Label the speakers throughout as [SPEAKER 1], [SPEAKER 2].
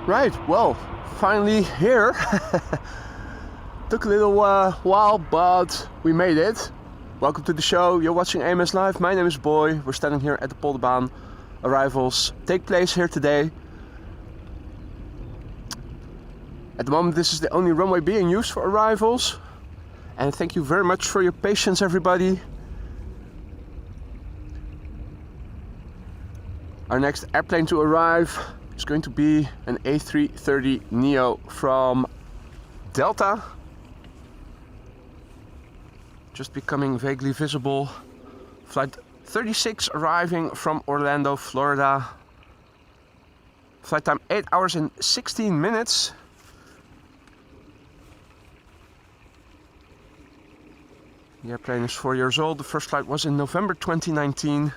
[SPEAKER 1] Right, well, finally here. Took a little while, but we made it. Welcome to the show. You're watching AMS Live. My name is Boy. We're standing here at the Polderbaan. Arrivals take place here today. At the moment, this is the only runway being used for arrivals. And thank you very much for your patience, everybody. Our next airplane to arrive is going to be an A330neo from Delta. Just becoming vaguely visible. Flight 36 arriving from Orlando, Florida. Flight time 8 hours and 16 minutes. The airplane is 4 years old. The first flight was in November 2019.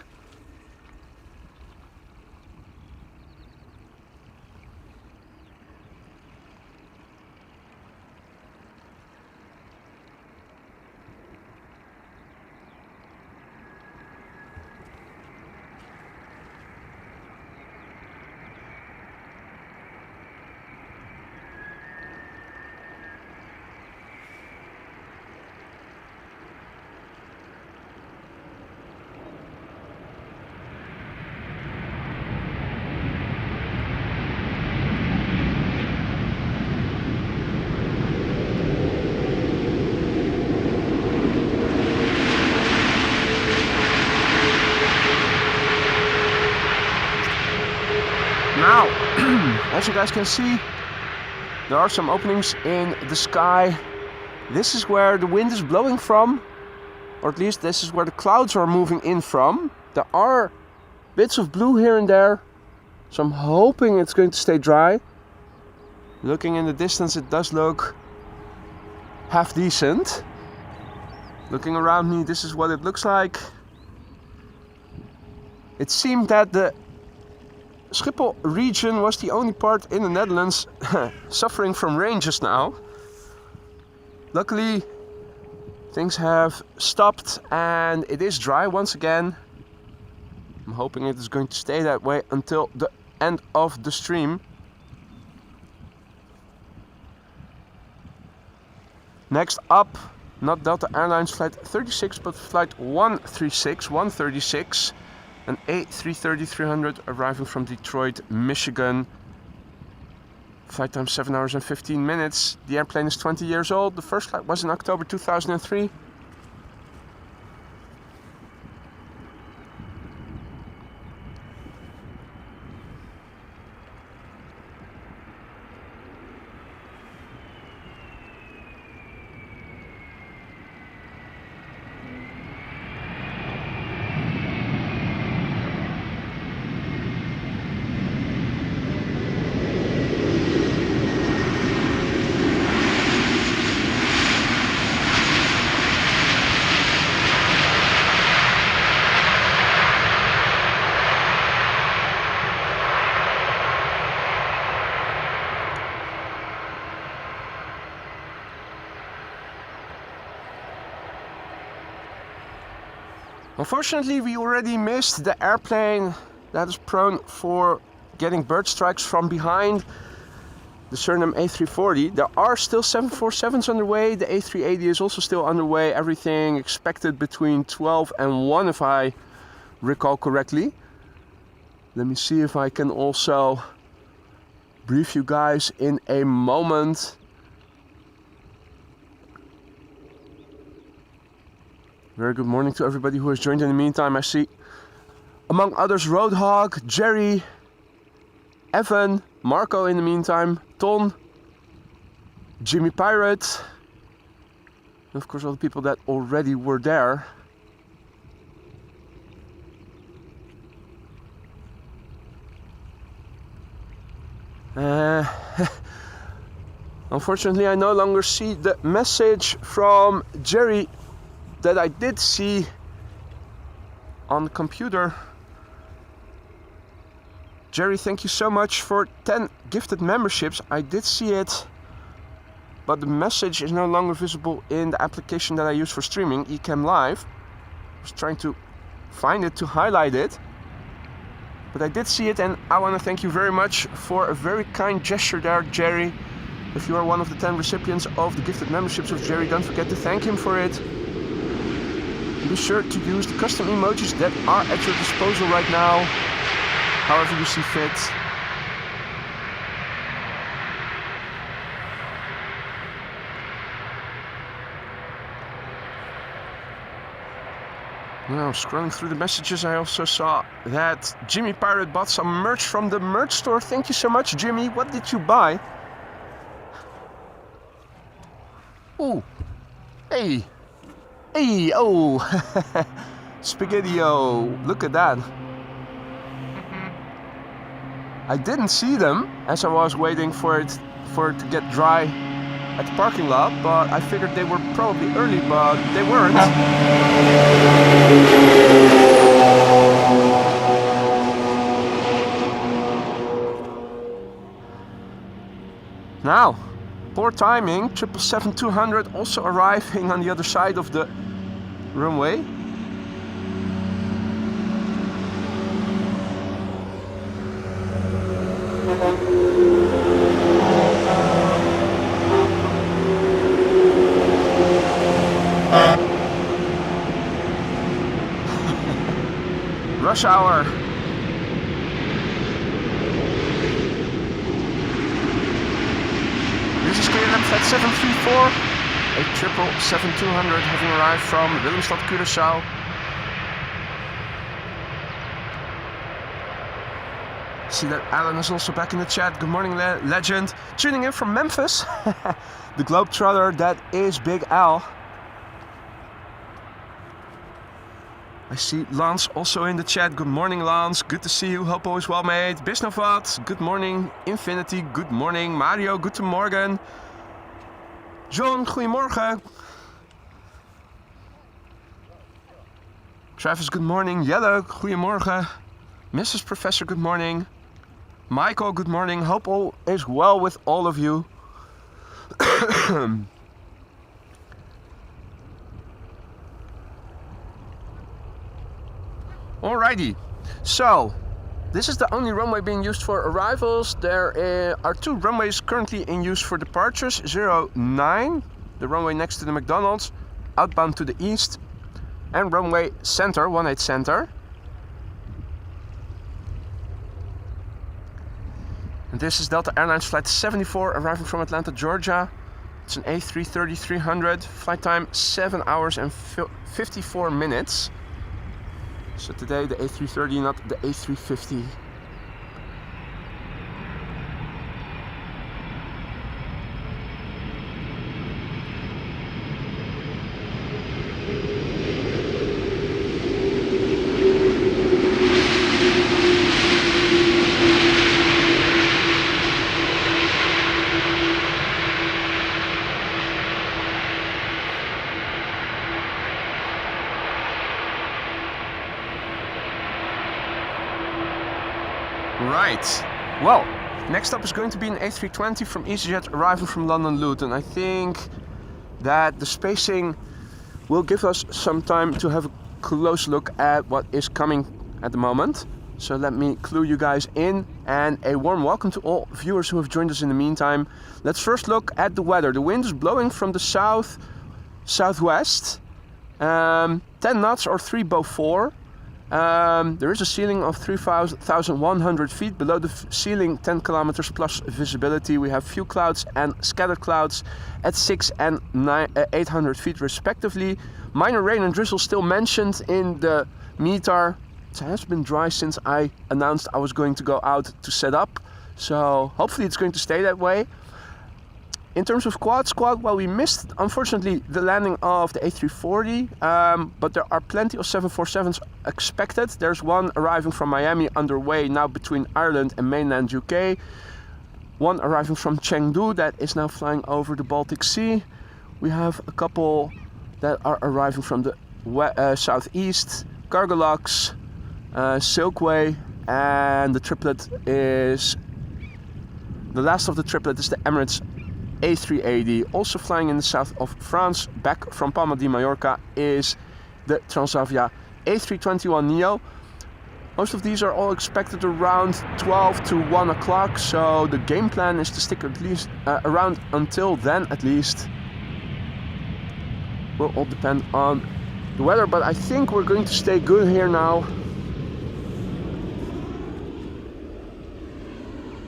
[SPEAKER 1] Now, as you guys can see, there are some openings in the sky. This is where the wind is blowing from, or at least this is where the clouds are moving in from. There are bits of blue here and there, so I'm hoping it's going to stay dry. Looking in the distance, it does look half decent. Looking around me, this is what it looks like. It seemed that the Schiphol region was the only part in the Netherlands suffering from rain just now. Luckily, things have stopped and it is dry once again. I'm hoping it is going to stay that way until the end of the stream. Next up, not Delta Airlines flight 36, but flight 136, an A330-300 arriving from Detroit, Michigan. Flight time 7 hours and 15 minutes. The airplane is 20 years old. The first flight was in October 2003. Unfortunately, we already missed the airplane that is prone for getting bird strikes from behind, the Sandermose A340. There are still 747s underway. The A380 is also still underway. Everything expected between 12 and 1, if I recall correctly. Let me see if I can also brief you guys in a moment. Very good morning to everybody who has joined in the meantime. I see, among others, Roadhog, Jerry, Evan, Marco in the meantime, Ton, Jimmy Pirate, and of course all the people that already were there. Unfortunately, I no longer see the message from Jerry that I did see on the computer. Jerry, thank you so much for 10 gifted memberships. I did see it, but the message is no longer visible in the application that I use for streaming, Ecamm Live. I was trying to find it to highlight it. But I did see it, and I want to thank you very much for a very kind gesture there, Jerry. If you are one of the 10 recipients of the gifted memberships of Jerry, don't forget to thank him for it. Be sure to use the custom emojis that are at your disposal right now, however you see fit. Now, scrolling through the messages, I also saw that Jimmy Pirate bought some merch from the merch store. Thank you so much, Jimmy. What did you buy? Ooh. Hey. Hey, oh. Spaghetti-o. Look at that. I didn't see them as I was waiting for it to get dry at the parking lot, but I figured they were probably early, but they weren't. Now, poor timing, 777-200 also arriving on the other side of the runway. Rush hour. This is KLM B734, a 777-200 having arrived from Willemstad, Curaçao. See that Alan is also back in the chat. Good morning, legend. Tuning in from Memphis. The globetrotter, that is Big Al. I see Lance also in the chat. Good morning, Lance. Good to see you. Hope all is well, mate. Bisnovat, good morning. Infinity, good morning. Mario, guten Morgen. John, goedemorgen. Travis, good morning. Yellow, goedemorgen. Mrs. Professor, good morning. Michael, good morning. Hope all is well with all of you. Alrighty, so this is the only runway being used for arrivals. There are 2 runways currently in use for departures. 09, the runway next to the McDonald's, outbound to the east, and runway center, 18 center. And this is Delta Airlines Flight 74 arriving from Atlanta, Georgia. It's an A330-300, flight time 7 hours and 54 minutes. So today the A330, not the A350. Right, well, next up is going to be an A320 from EasyJet arriving from London Luton. I think that the spacing will give us some time to have a close look at what is coming at the moment. So let me clue you guys in, and a warm welcome to all viewers who have joined us in the meantime. Let's first look at the weather. The wind is blowing from the southwest, 10 knots or 3 bow 4. There is a ceiling of 3,100 feet. Below the ceiling, 10 kilometers plus visibility. We have few clouds and scattered clouds at 6 and 800 feet respectively. Minor rain and drizzle still mentioned in the METAR. It has been dry since I announced I was going to go out to set up. So hopefully it's going to stay that way. In terms of squad, well, we missed, unfortunately, the landing of the A340, but there are plenty of 747s expected. There's one arriving from Miami underway now between Ireland and mainland UK. One arriving from Chengdu that is now flying over the Baltic Sea. We have a couple that are arriving from the southeast, Cargolux, Silkway, and the last of the triplet is the Emirates A380, also flying in the south of France. Back from Palma de Mallorca is the Transavia A321Neo. Most of these are all expected around 12 to 1 o'clock, so the game plan is to stick at least around until then at least. Will all depend on the weather, but I think we're going to stay good here now.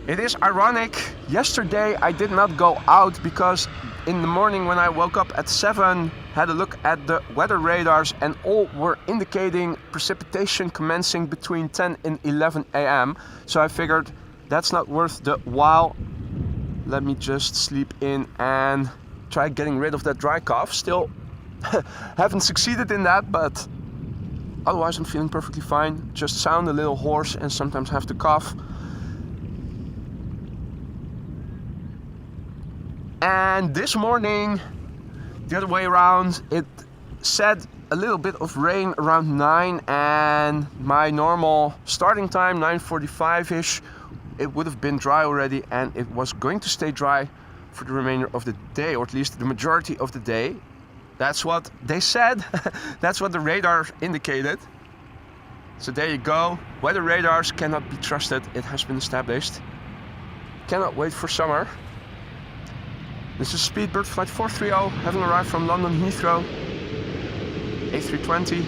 [SPEAKER 1] It is ironic, yesterday I did not go out because in the morning when I woke up at 7, had a look at the weather radars and all were indicating precipitation commencing between 10 and 11 a.m. So I figured that's not worth the while. Let me just sleep in and try getting rid of that dry cough. Still haven't succeeded in that, but otherwise I'm feeling perfectly fine. Just sound a little hoarse and sometimes have to cough. And this morning, the other way around, it said a little bit of rain around 9, and my normal starting time, 9:45-ish, it would have been dry already, and it was going to stay dry for the remainder of the day, or at least the majority of the day. That's what they said. That's what the radar indicated. So there you go. Weather radars cannot be trusted. It has been established. Cannot wait for summer. This is Speedbird Flight 430, having arrived from London Heathrow, A320.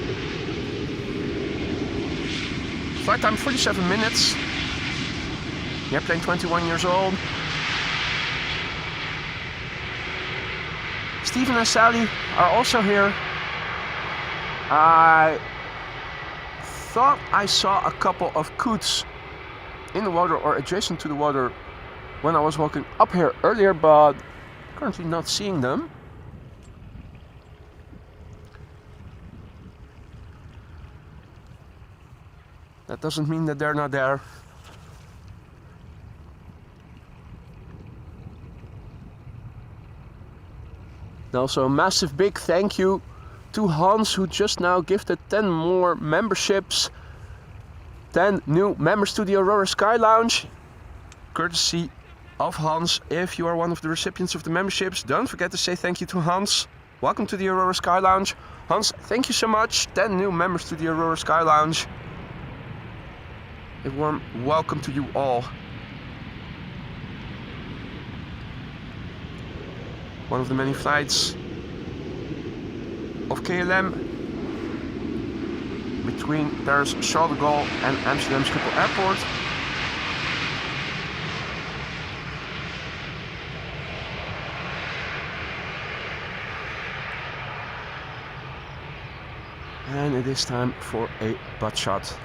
[SPEAKER 1] Flight time 47 minutes. The airplane 21 years old. Stephen and Sally are also here. I thought I saw a couple of coots in the water or adjacent to the water when I was walking up here earlier, but currently not seeing them. That doesn't mean that they're not there. And also a massive big thank you to Hans, who just now gifted 10 more memberships. 10 new members to the Aurora Sky Lounge. Courtesy of Hans. If you are one of the recipients of the memberships, don't forget to say thank you to Hans. Welcome to the Aurora Sky Lounge. Hans, thank you so much. 10 new members to the Aurora Sky Lounge. A warm welcome to you all. One of the many flights of KLM between Paris Charles de Gaulle and Amsterdam Schiphol Airport. And it is time for a butt shot.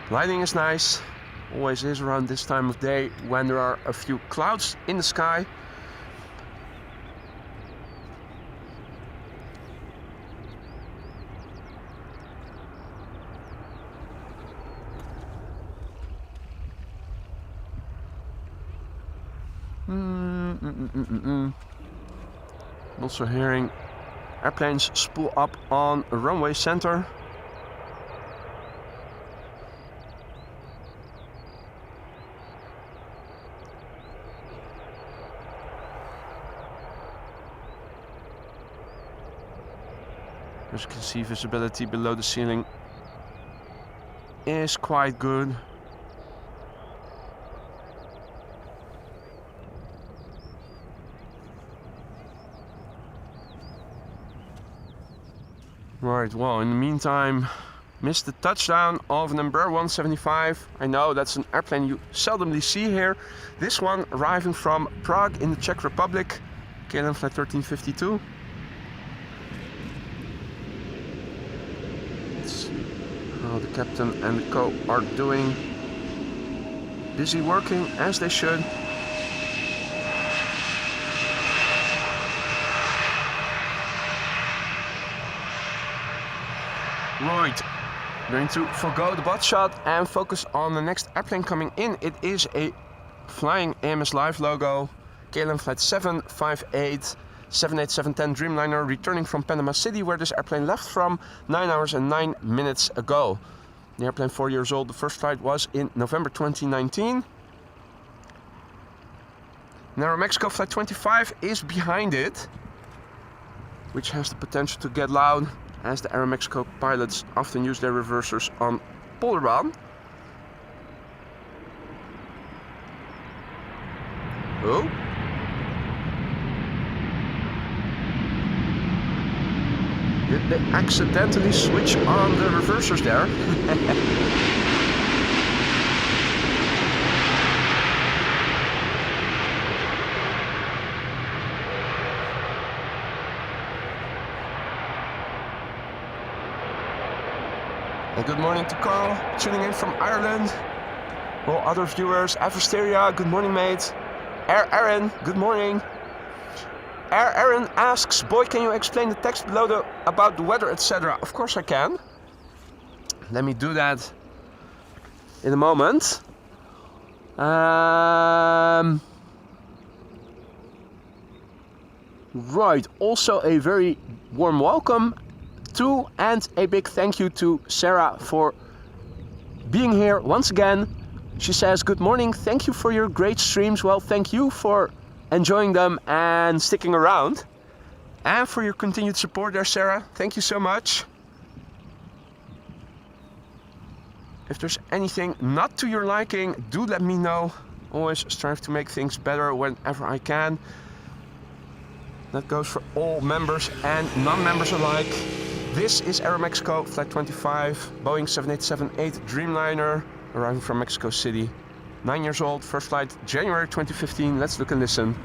[SPEAKER 1] Lighting is nice, always is around this time of day when there are a few clouds in the sky. Also hearing airplanes spool up on a runway center. As you can see, visibility below the ceiling is quite good. Right, well, in the meantime, missed the touchdown of an Embraer 175. I know that's an airplane you seldomly see here. This one arriving from Prague in the Czech Republic, KLM Flight 1352. Let's see how the captain and the co are doing. Busy working as they should. Right, going to forgo the butt shot and focus on the next airplane coming in. It is a flying AMS Live logo, KLM Flight 758, 787-10 Dreamliner, returning from Panama City, where this airplane left from 9 hours and 9 minutes ago. The airplane 4 years old, the first flight was in November 2019. Now Mexico Flight 25 is behind it, which has the potential to get loud, as the Aeromexico pilots often use their reversers on Polderbaan. Oh. Did they accidentally switch on the reversers there? And good morning to Carl, tuning in from Ireland. All other viewers, Avisteria, good morning mate. Aaron, good morning. Aaron asks, boy, can you explain the text below about the weather, etc.? Of course I can. Let me do that in a moment. Right, also a very warm welcome to and a big thank you to Sarah for being here once again. She says, good morning, thank you for your great streams. Well, thank you for enjoying them and sticking around. And for your continued support there, Sarah. Thank you so much. If there's anything not to your liking, do let me know. Always strive to make things better whenever I can. That goes for all members and non-members alike. This is Aeromexico, Flight 25, Boeing 787-8 Dreamliner, arriving from Mexico City. 9 years old, first flight January 2015. Let's look and listen.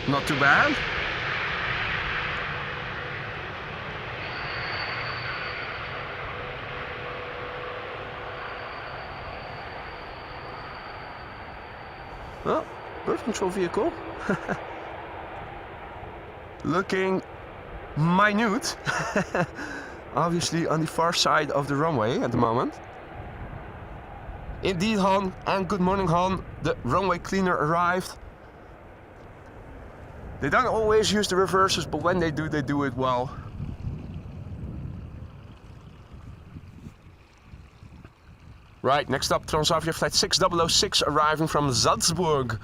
[SPEAKER 1] Not too bad. Well, bird control vehicle. Looking minute. Obviously on the far side of the runway at the moment. Indeed, Han, and good morning, Han. The runway cleaner arrived. They don't always use the reversers, but when they do it well. Right, next up, Transavia Flight 6006 arriving from Salzburg.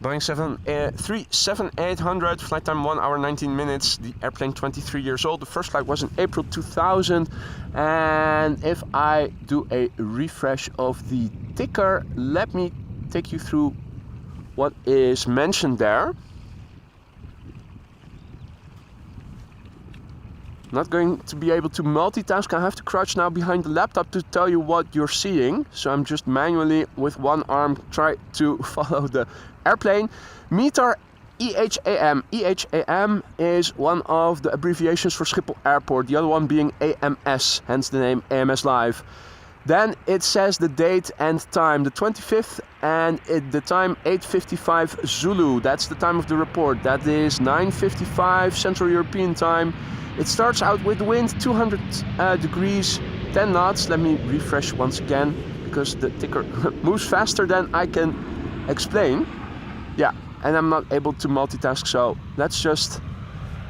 [SPEAKER 1] Boeing 737-800, flight time 1 hour 19 minutes. The airplane 23 years old. The first flight was in April 2000. And if I do a refresh of the ticker, let me take you through what is mentioned there. Not going to be able to multitask. I have to crouch now behind the laptop to tell you what you're seeing. So I'm just manually with one arm try to follow the airplane. METAR EHAM. EHAM is one of the abbreviations for Schiphol Airport. The other one being AMS, hence the name AMS Live. Then it says the date and time, the 25th, and the time 8:55 Zulu. That's the time of the report. That is 9:55 Central European time. It starts out with the wind 200 degrees, 10 knots. Let me refresh once again because the ticker moves faster than I can explain. Yeah, and I'm not able to multitask, so let's just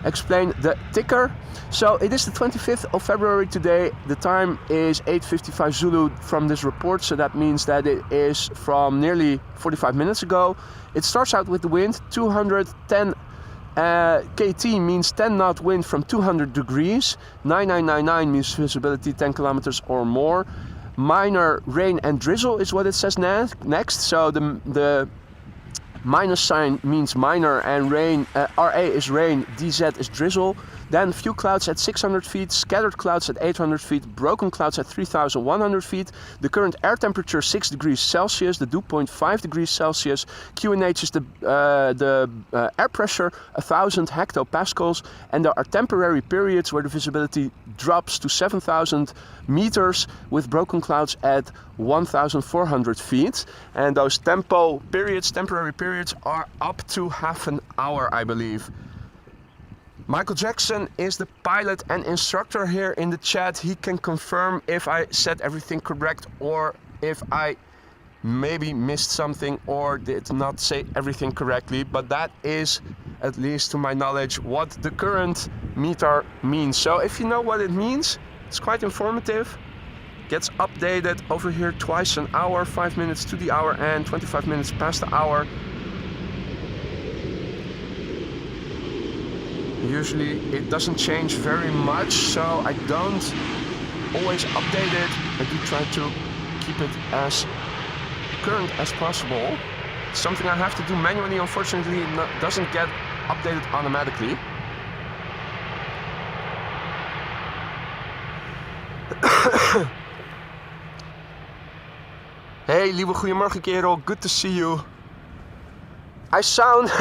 [SPEAKER 1] explain the ticker. So it is the 25th of February today. The time is 8:55 Zulu from this report, so that means that it is from nearly 45 minutes ago. It starts out with the wind 210 KT means 10 knot wind from 200 degrees. 9999 means visibility 10 kilometers or more. Minor rain and drizzle is what it says next. So the minus sign means minor, and rain, RA is rain, DZ is drizzle. Then few clouds at 600 feet, scattered clouds at 800 feet, broken clouds at 3,100 feet. The current air temperature 6 degrees Celsius, the dew point 5 degrees Celsius. QNH is the air pressure 1,000 hectopascals, and there are temporary periods where the visibility drops to 7,000 meters with broken clouds at 1,400 feet. And those temporary periods are up to half an hour, I believe. Michael Jackson is the pilot and instructor here in the chat. He can confirm if I said everything correct or if I maybe missed something or did not say everything correctly, but that is, at least to my knowledge, what the current meter means. So if you know what it means, it's quite informative. Gets updated over here twice an hour, 5 minutes to the hour and 25 minutes past the hour. Usually it doesn't change very much, so I don't always update it. I do try to keep it as current as possible. Something I have to do manually, unfortunately, doesn't get updated automatically. Hey, lieve goedemorgen kerel, good to see you. I sound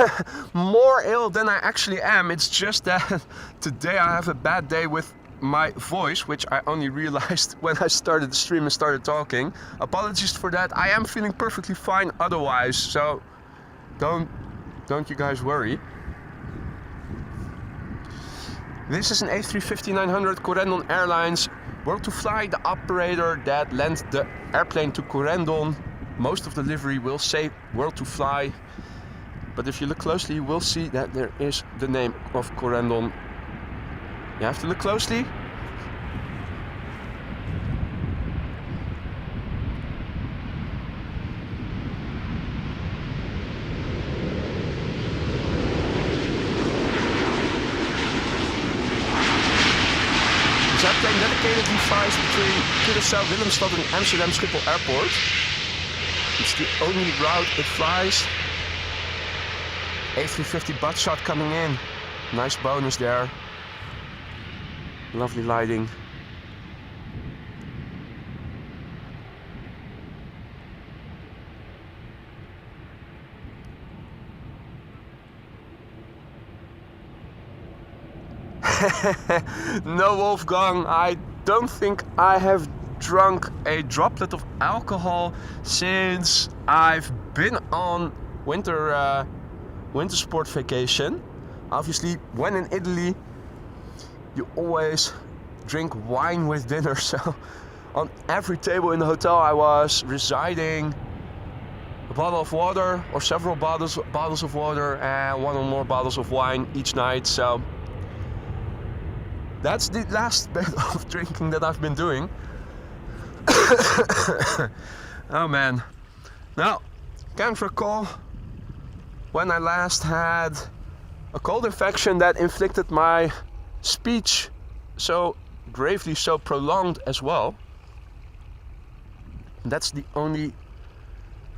[SPEAKER 1] more ill than I actually am. It's just that today I have a bad day with my voice, which I only realized when I started the stream and started talking. Apologies for that. I am feeling perfectly fine otherwise, so don't you guys worry. This is an A350-900 Corendon Airlines World to Fly, the operator that lent the airplane to Corendon. Most of the livery will say World to Fly, but if you look closely, you will see that there is the name of Corendon. You have to look closely. This airplane dedicatedly flies between Curaçao, Willemstad and Amsterdam Schiphol Airport. It's the only route it flies. A350 butt shot coming in. Nice bonus there. Lovely lighting. No, Wolfgang, I don't think I have drunk a droplet of alcohol since I've been on winter sport vacation. Obviously, when in Italy, you always drink wine with dinner. So on every table in the hotel I was residing, a bottle of water or several bottles of water and one or more bottles of wine each night. So that's the last bit of drinking that I've been doing. Oh man. Now, can't recall when I last had a cold infection that inflicted my speech so gravely, so prolonged as well. That's the only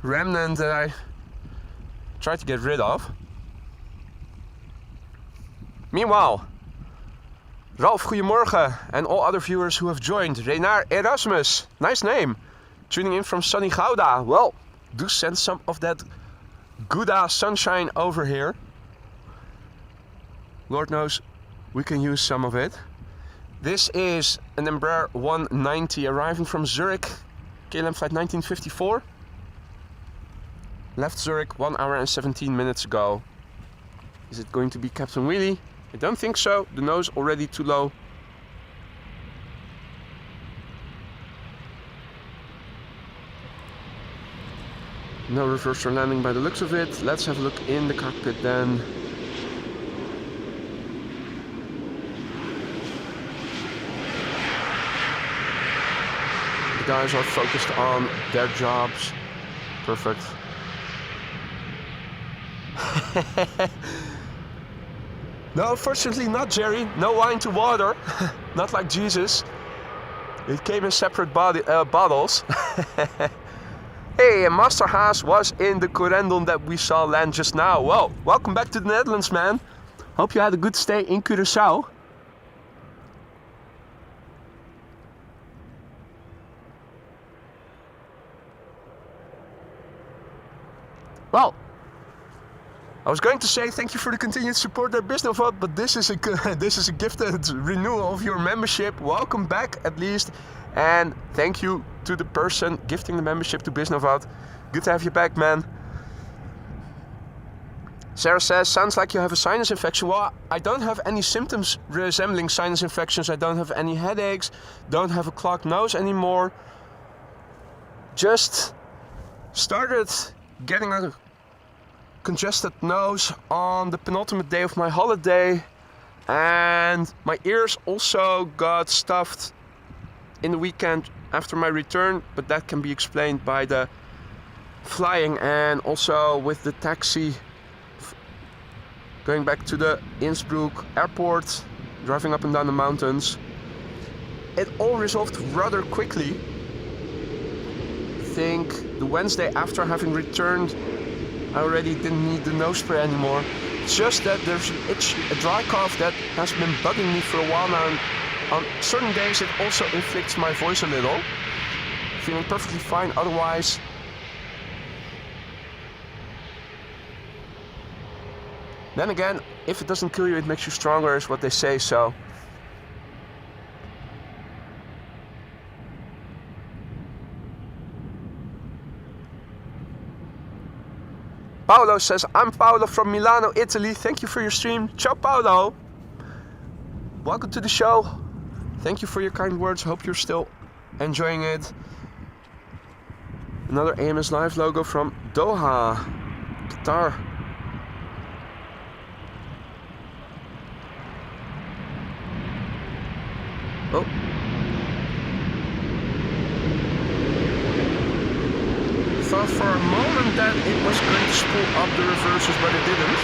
[SPEAKER 1] remnant that I try to get rid of. Meanwhile, Ralph, goedemorgen, and all other viewers who have joined. Renar Erasmus, nice name, tuning in from sunny Gouda. Well, do send some of that Gouda sunshine over here. Lord knows we can use some of it. This is an Embraer 190 arriving from Zurich, KLM flight 1954. Left Zurich 1 hour and 17 minutes ago. Is it going to be Captain Wheelie? I don't think so. The nose already too low. No reverse or landing by the looks of it. Let's have a look in the cockpit then. The guys are focused on their jobs. Perfect. No, unfortunately not, Jerry. No wine to water. Not like Jesus. It came in separate bottles. Hey, Master Haas was in the Corendon that we saw land just now. Well, welcome back to the Netherlands, man. Hope you had a good stay in Curaçao. Well, I was going to say thank you for the continued support at Bisnovat, but this is a gifted renewal of your membership. Welcome back at least, and thank you to the person gifting the membership to Bisnovat. Good to have you back, man. Sarah says, sounds like you have a sinus infection. Well, I don't have any symptoms resembling sinus infections. I don't have any headaches, don't have a clogged nose anymore. Just Started getting a congested nose on the penultimate day of my holiday, and my ears also got stuffed in the weekend after my return, but that can be explained by the flying and also with the taxi going back to the Innsbruck airport, driving up and down the mountains. It all resolved rather quickly. I think the Wednesday after having returned, I already didn't need the nose spray anymore. It's just that there's an itch, a dry cough that has been bugging me for a while now, and on certain days it also inflicts my voice a little. Feeling perfectly fine otherwise. Then again, if it doesn't kill you, it makes you stronger, is what they say, so. Paolo says, I'm Paolo from Milano, Italy. Thank you for your stream. Ciao, Paolo. Welcome to the show. Thank you for your kind words. Hope you're still enjoying it. Another AMS Live logo from Doha, Qatar. Oh. Thought for a moment that it was going to spool up the reverses, but it didn't.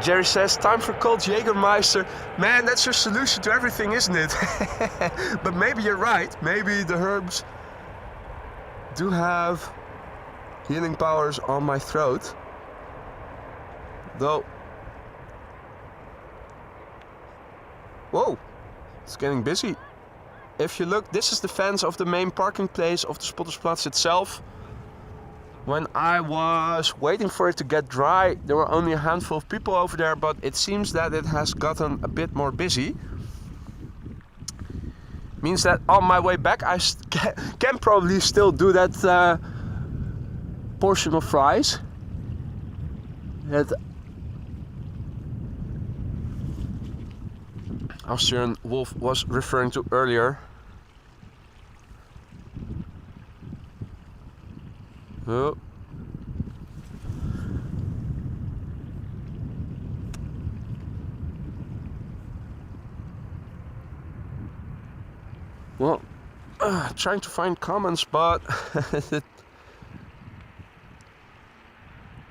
[SPEAKER 1] Jerry says, time for cold Jägermeister. Man, that's your solution to everything, isn't it? But maybe you're right. Maybe the herbs do have healing powers on my throat. Though. Whoa, it's getting busy. If you look, this is the fence of the main parking place of the Spottersplatz itself. When I was waiting for it to get dry, there were only a handful of people over there, but it seems that it has gotten a bit more busy. Means that on my way back I can probably still do that portion of fries that Austrian Wolf was referring to earlier. Oh. Well, trying to find comments, but it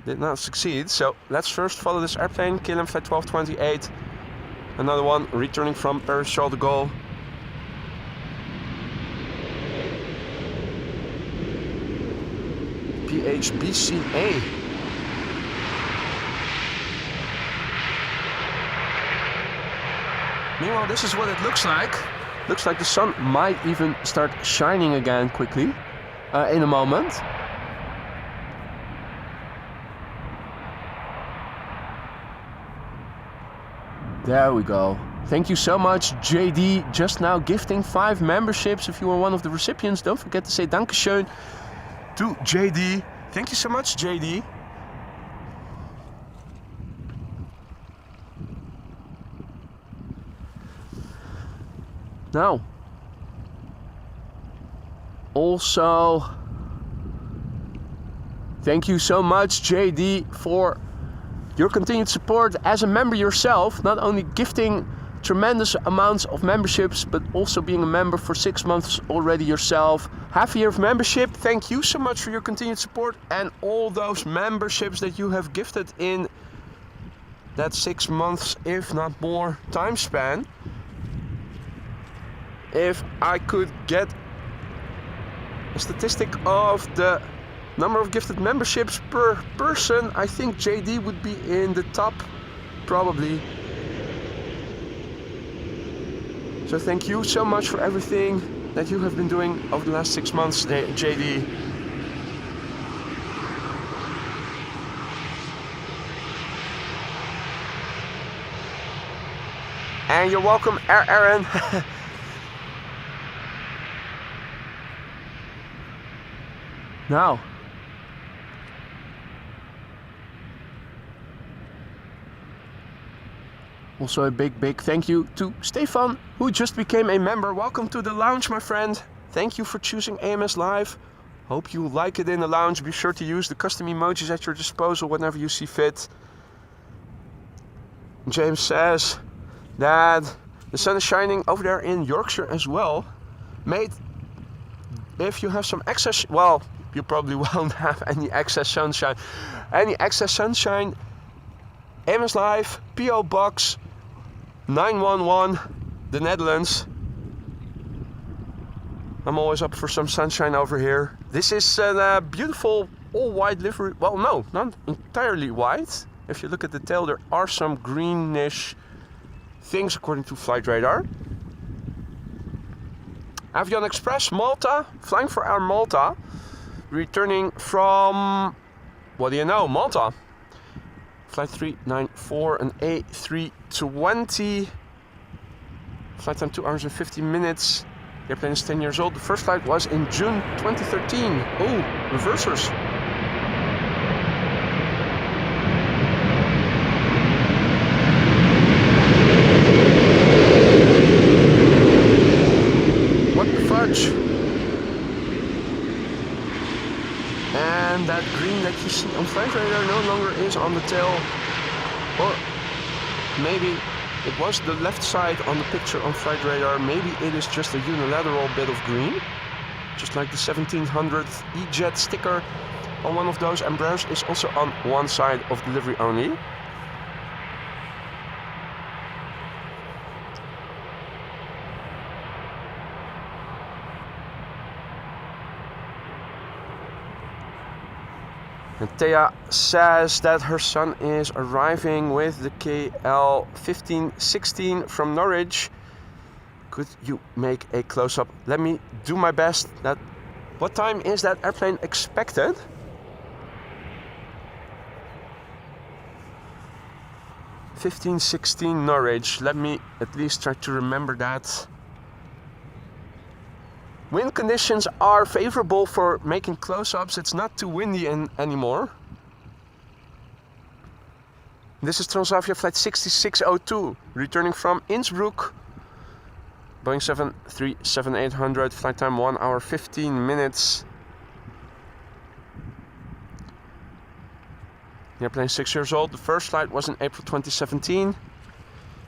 [SPEAKER 1] did not succeed. So let's first follow this airplane, KLM B748. Another one returning from Paris Charles de Gaulle. PHBCA. Meanwhile, this is what it looks like. Looks like the sun might even start shining again quickly in a moment. There we go. Thank you so much, JD. Just now gifting 5 memberships. If you were one of the recipients, don't forget to say Dankeschön to JD. Thank you so much, JD. Now, also, thank you so much, JD, for your continued support as a member yourself. Not only gifting tremendous amounts of memberships, but also being a member for 6 months already yourself. Half a year of membership. Thank you so much for your continued support and all those memberships that you have gifted in that 6 months, if not more, time span. If I could get a statistic of the number of gifted memberships per person, I think JD would be in the top, probably. So thank you so much for everything that you have been doing over the last 6 months, JD. And you're welcome, Aaron. Now, Also a big thank you to Stefan, who just became a member. Welcome to the lounge, my friend. Thank you for choosing AMS Live. Hope you like it in the lounge. Be sure to use the custom emojis at your disposal whenever you see fit. James says that the sun is shining over there in Yorkshire as well. Mate, if you have some excess, well, you probably won't have any excess sunshine. AMS Live, PO Box 911, the Netherlands. I'm always up for some sunshine over here. This is a beautiful all-white livery. Well, no, not entirely white. If you look at the tail, there are some greenish things according to Flightradar. Avion Express Malta, flying for Air Malta, returning from, what do you know, Malta. Flight 394, an A320. Flight time 2 hours and 50 minutes. The airplane is 10 years old. The first flight was in June 2013. Oh, reversers. What the fudge? And that green that you see on Flightradar no longer is on the tail. Or maybe it was the left side on the picture on Flightradar. Maybe it is just a unilateral bit of green. Just like the 1700 E-Jet sticker on one of those Embraers is also on one side of delivery only. And Thea says that her son is arriving with the KL 1516 from Norwich. Could you make a close-up? Let me do my best. What time is that airplane expected? (1516) Norwich. Let me at least try to remember that. Wind conditions are favorable for making close-ups. It's not too windy anymore. This is Transavia flight 6602, returning from Innsbruck. Boeing 737-800, flight time 1 hour 15 minutes. The airplane is 6 years old. The first flight was in April 2017. In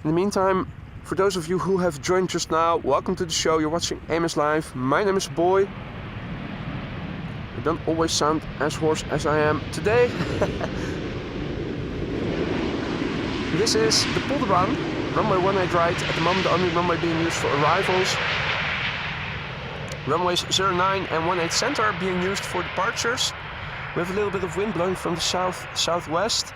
[SPEAKER 1] the meantime, for those of you who have joined just now, welcome to the show. You're watching AMS Live. My name is Boy. I don't always sound as hoarse as I am today. This is the Polderbaan runway 18 right. At the moment, the only runway being used for arrivals. Runways 09 and 18 center are being used for departures. We have a little bit of wind blowing from the southwest.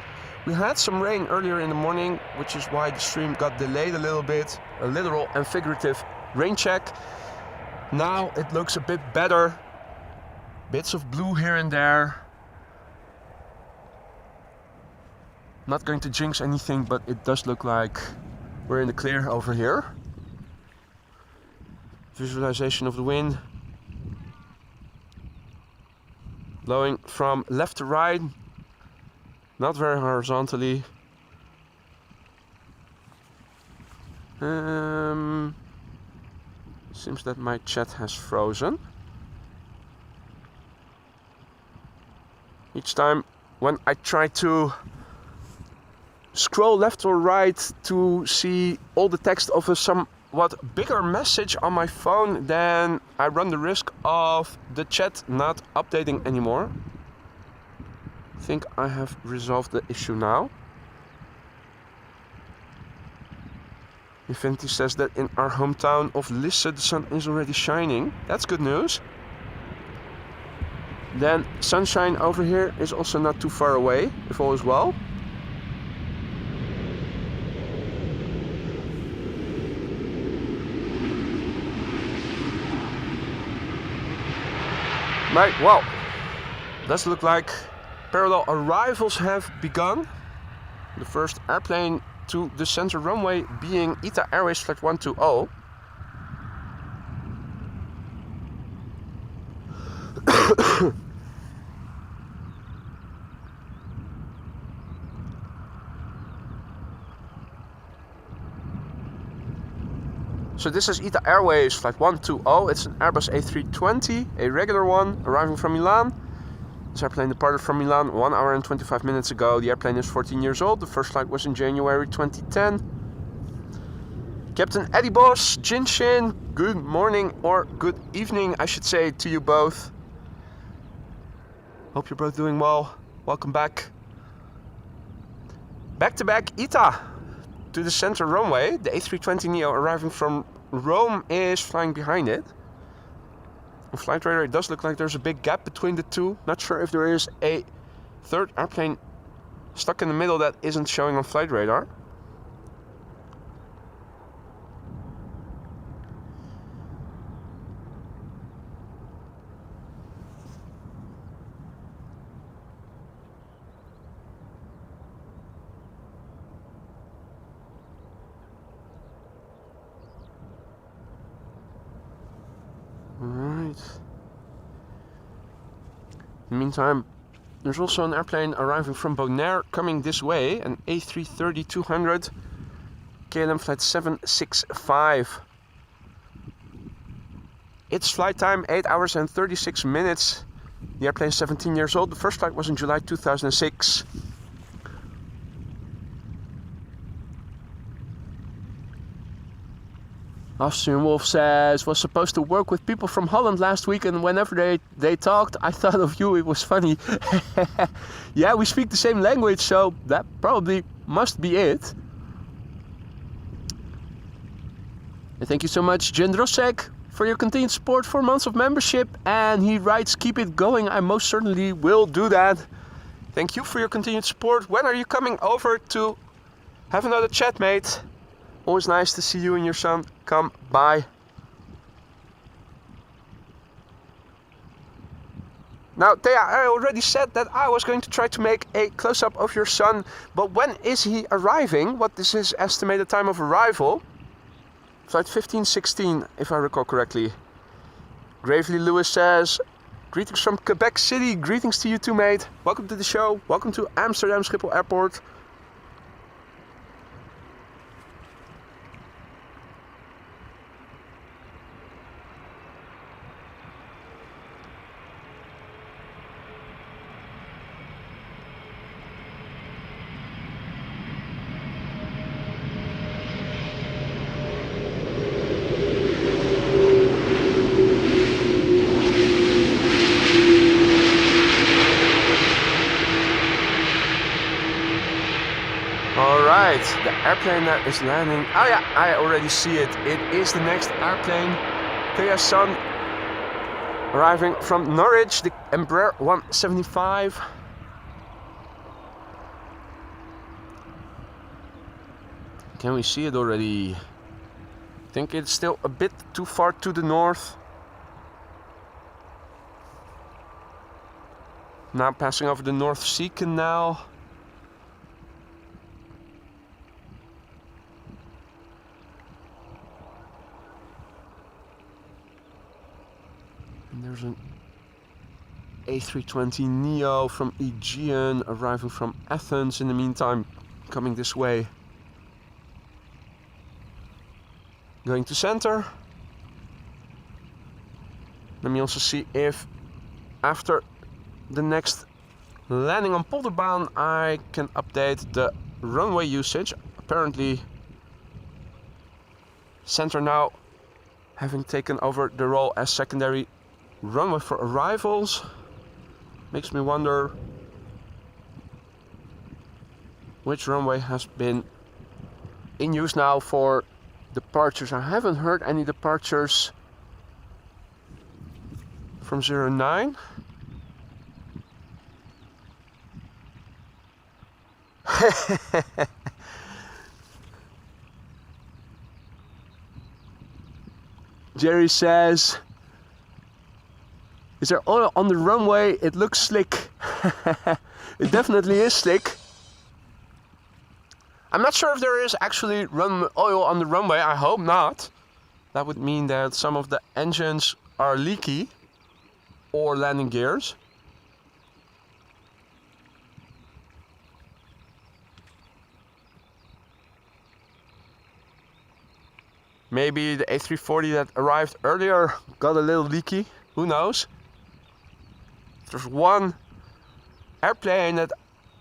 [SPEAKER 1] We had some rain earlier in the morning, which is why the stream got delayed a little bit. A literal and figurative rain check. Now it looks a bit better. Bits of blue here and there. Not going to jinx anything, but it does look like we're in the clear over here. Visualization of the wind. Blowing from left to right. Not very horizontally. Seems that my chat has frozen. Each time when I try to scroll left or right to see all the text of a somewhat bigger message on my phone, then I run the risk of the chat not updating anymore. I think I have resolved the issue now. Infinity says that in our hometown of Lisse the sun is already shining. That's good news. Then sunshine over here is also not too far away, if all is well. Right, well, does look like parallel arrivals have begun. The first airplane to the center runway being ITA Airways Flight 120. So this is ITA Airways flight 120. It's an Airbus A320, a regular one, arriving from Milan. This airplane departed from Milan 1 hour and 25 minutes ago. The airplane is 14 years old. The first flight was in January 2010. Captain Eddie Boss, Jinshin, good morning or good evening, I should say, to you both. Hope you're both doing well. Welcome back. Back-to-back ITA to the center runway. The A320neo arriving from Rome is flying behind it. On Flightradar it does look like there's a big gap between the two. Not sure if there is a third airplane stuck in the middle that isn't showing on Flightradar. Right. In the meantime, there's also an airplane arriving from Bonaire coming this way, an A330-200 KLM flight 765. Its flight time 8 hours and 36 minutes. The airplane is 17 years old. The first flight was in July 2006. Austrian Wolf says, was supposed to work with people from Holland last week, and whenever they talked, I thought of you. It was funny. Yeah, we speak the same language, so that probably must be it. And thank you so much, Jendrosek, for your continued support, 4 months of membership. And he writes, keep it going. I most certainly will do that. Thank you for your continued support. When are you coming over to have another chat, mate? Always nice to see you and your son come by. Now, Thea, I already said that I was going to try to make a close-up of your son, but when is he arriving? What is his estimated time of arrival? Flight 1516, if I recall correctly. Gravely Lewis says, greetings from Quebec City. Greetings to you too, mate. Welcome to the show. Welcome to Amsterdam Schiphol Airport. The airplane that is landing. Oh yeah, I already see it. It is the next airplane. Thea's son arriving from Norwich, the Embraer 175. Can we see it already? I think it's still a bit too far to the north. Now passing over the North Sea Canal. There's an A320neo from Aegean arriving from Athens in the meantime, coming this way. Going to center. Let me also see if after the next landing on Polderbaan I can update the runway usage. Apparently center now having taken over the role as secondary runway for arrivals. Makes me wonder which runway has been in use now for departures. I haven't heard any departures from 09. Jerry says, is there oil on the runway? It looks slick. It definitely is slick. I'm not sure if there is actually oil on the runway. I hope not. That would mean that some of the engines are leaky or landing gears. Maybe the A340 that arrived earlier got a little leaky, who knows? There's one airplane that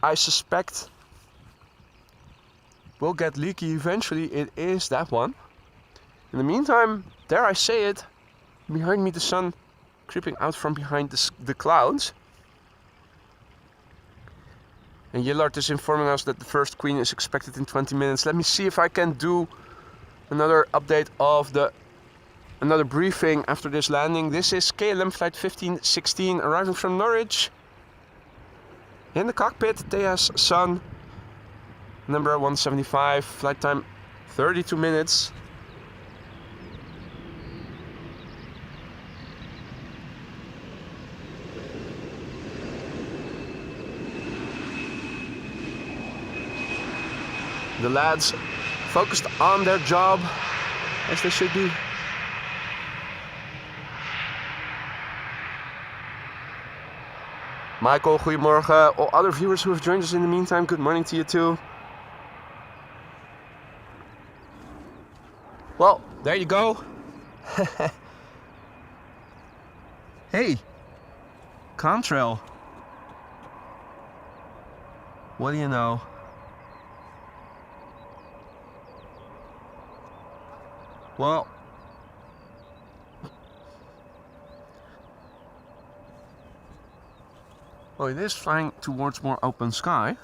[SPEAKER 1] I suspect will get leaky eventually, it is that one. In the meantime, dare I say it, behind me the sun creeping out from behind the clouds. And Yillard is informing us that the first queen is expected in 20 minutes. Let me see if I can do another update of another briefing after this landing. This is KLM flight 1516 arriving from Norwich. In the cockpit, Thea's son, number 175, flight time 32 minutes. The lads focused on their job, as they should be. Michael, goedemorgen. All other viewers who have joined us in the meantime, good morning to you too. Well, there you go. Hey, contrail. What do you know? Well, it is flying towards more open sky.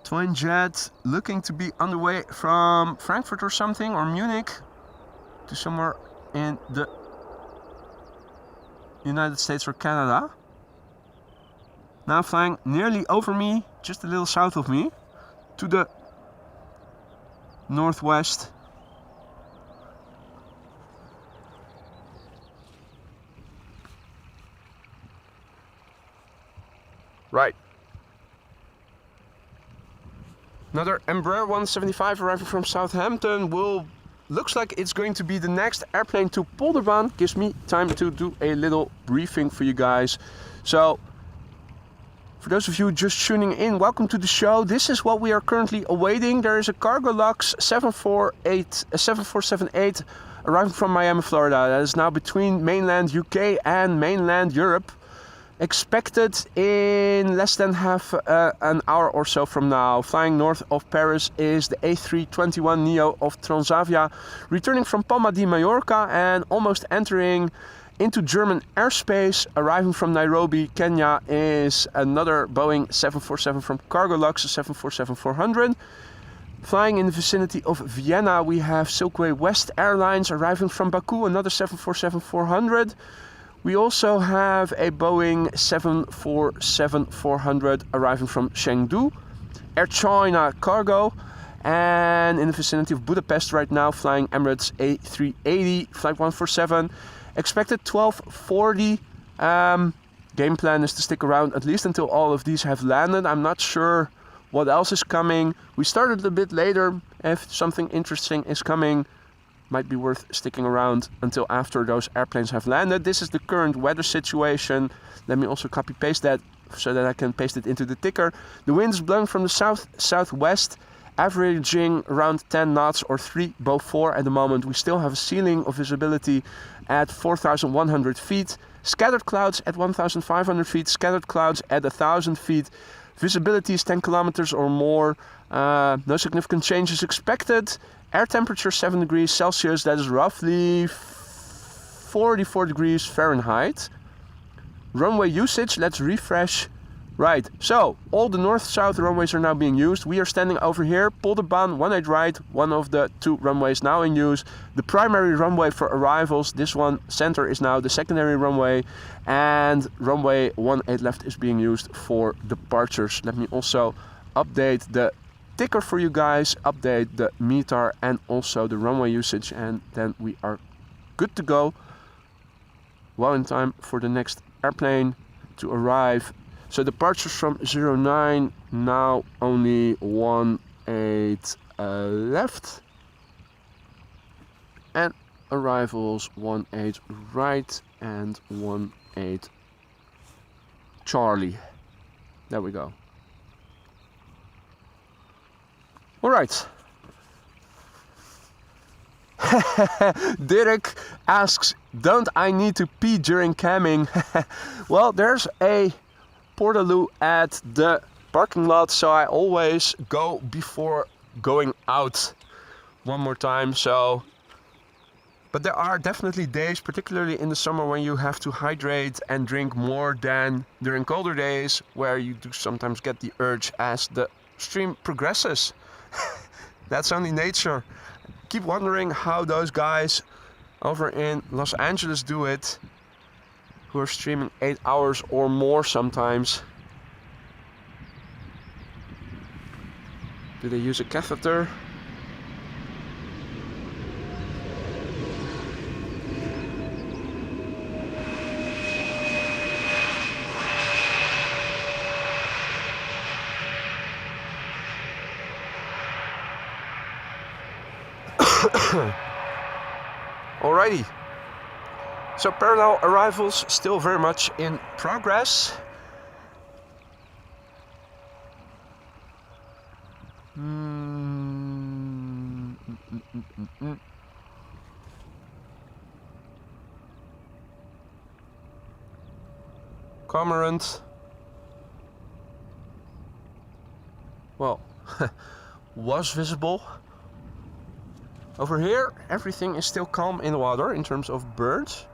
[SPEAKER 1] Twin jet looking to be on the way from Frankfurt or something, or Munich, to somewhere in the United States or Canada. Now flying nearly over me, just a little south of me, to the northwest. Right. Another Embraer 175 arriving from Southampton looks like it's going to be the next airplane to Polderbaan. Gives me time to do a little briefing for you guys. So, for those of you just tuning in, welcome to the show. This is what we are currently awaiting. There is a Cargolux 7478 arriving from Miami, Florida. That is now between mainland UK and mainland Europe. Expected in less than half an hour or so from now. Flying north of Paris is the A321neo of Transavia, returning from Palma de Mallorca and almost entering into German airspace. Arriving from Nairobi, Kenya, is another Boeing 747 from Cargolux, 747-400. Flying in the vicinity of Vienna, we have Silkway West Airlines arriving from Baku, another 747-400. We also have a Boeing 747-400 arriving from Chengdu, Air China Cargo, and in the vicinity of Budapest right now flying Emirates A380 Flight 147. Expected 12:40. Game plan is to stick around at least until all of these have landed. I'm not sure what else is coming. We started a bit later. If something interesting is coming, might be worth sticking around until after those airplanes have landed. This is the current weather situation. Let me also copy paste that so that I can paste it into the ticker. The wind is blowing from the south-southwest, averaging around 10 knots or 3 Beaufort at the moment. We still have a ceiling of visibility at 4,100 feet. Scattered clouds at 1,500 feet, scattered clouds at 1,000 feet. Visibility is 10 kilometers or more. No significant changes expected. Air temperature 7 degrees Celsius, that is roughly 44 degrees Fahrenheit. Runway usage, let's refresh. Right, so all the north-south runways are now being used. We are standing over here, Polderbaan 18 right, one of the 2 runways now in use. The primary runway for arrivals, this one center, is now the secondary runway, and runway 18 left is being used for departures. Let me also update the ticker for you guys, update the METAR and also the runway usage, and then we are good to go. Well in time for the next airplane to arrive. So departures from 09, now only 18 left. And arrivals 18 right and 18 Charlie. There we go. All right. Dirk asks, don't I need to pee during camming? Well, there's a portaloo at the parking lot, so I always go before going out one more time. So, but there are definitely days, particularly in the summer, when you have to hydrate and drink more than during colder days, where you do sometimes get the urge as the stream progresses. That's only nature. Keep wondering how those guys over in Los Angeles do it, who are streaming 8 hours or more sometimes. Do they use a catheter? Alrighty, so parallel arrivals still very much in progress. Cormorant, well, was visible. Over here, everything is still calm in the water in terms of birds.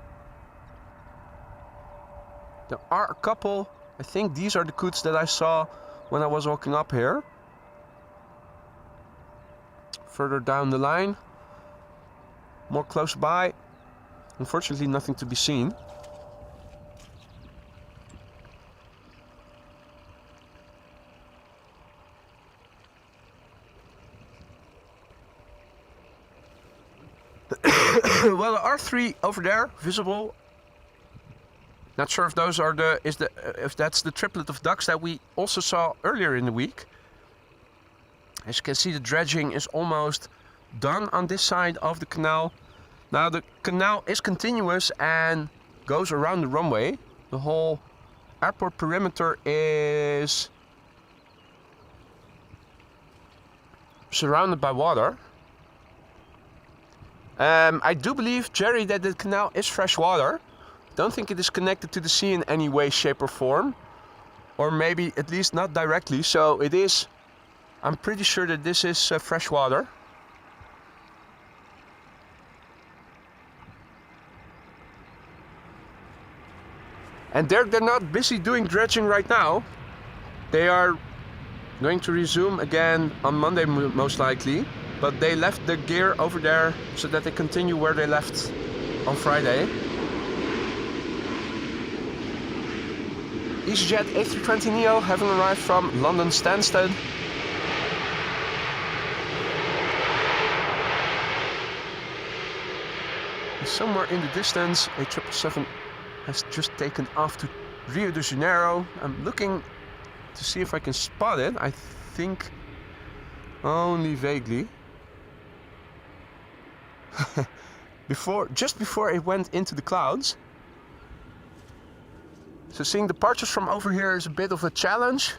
[SPEAKER 1] There are a couple, I think these are the coots that I saw when I was walking up here. Further down the line, more close by, unfortunately nothing to be seen. Well, there are 3 over there visible. Not sure if those are if that's the triplet of ducks that we also saw earlier in the week. As you can see, the dredging is almost done on this side of the canal. Now the canal is continuous and goes around the runway. The whole airport perimeter is surrounded by water. I do believe, Jerry, that the canal is fresh water. Don't think it is connected to the sea in any way, shape or form. Or maybe at least not directly. So it is, I'm pretty sure that this is fresh water. And they're not busy doing dredging right now. They are going to resume again on Monday most likely. But they left the gear over there so that they continue where they left on Friday. EasyJet A320neo having arrived from London Stansted. Somewhere in the distance, a 777 has just taken off to Rio de Janeiro. I'm looking to see if I can spot it. I think only vaguely. Just before it went into the clouds. So seeing departures from over here is a bit of a challenge,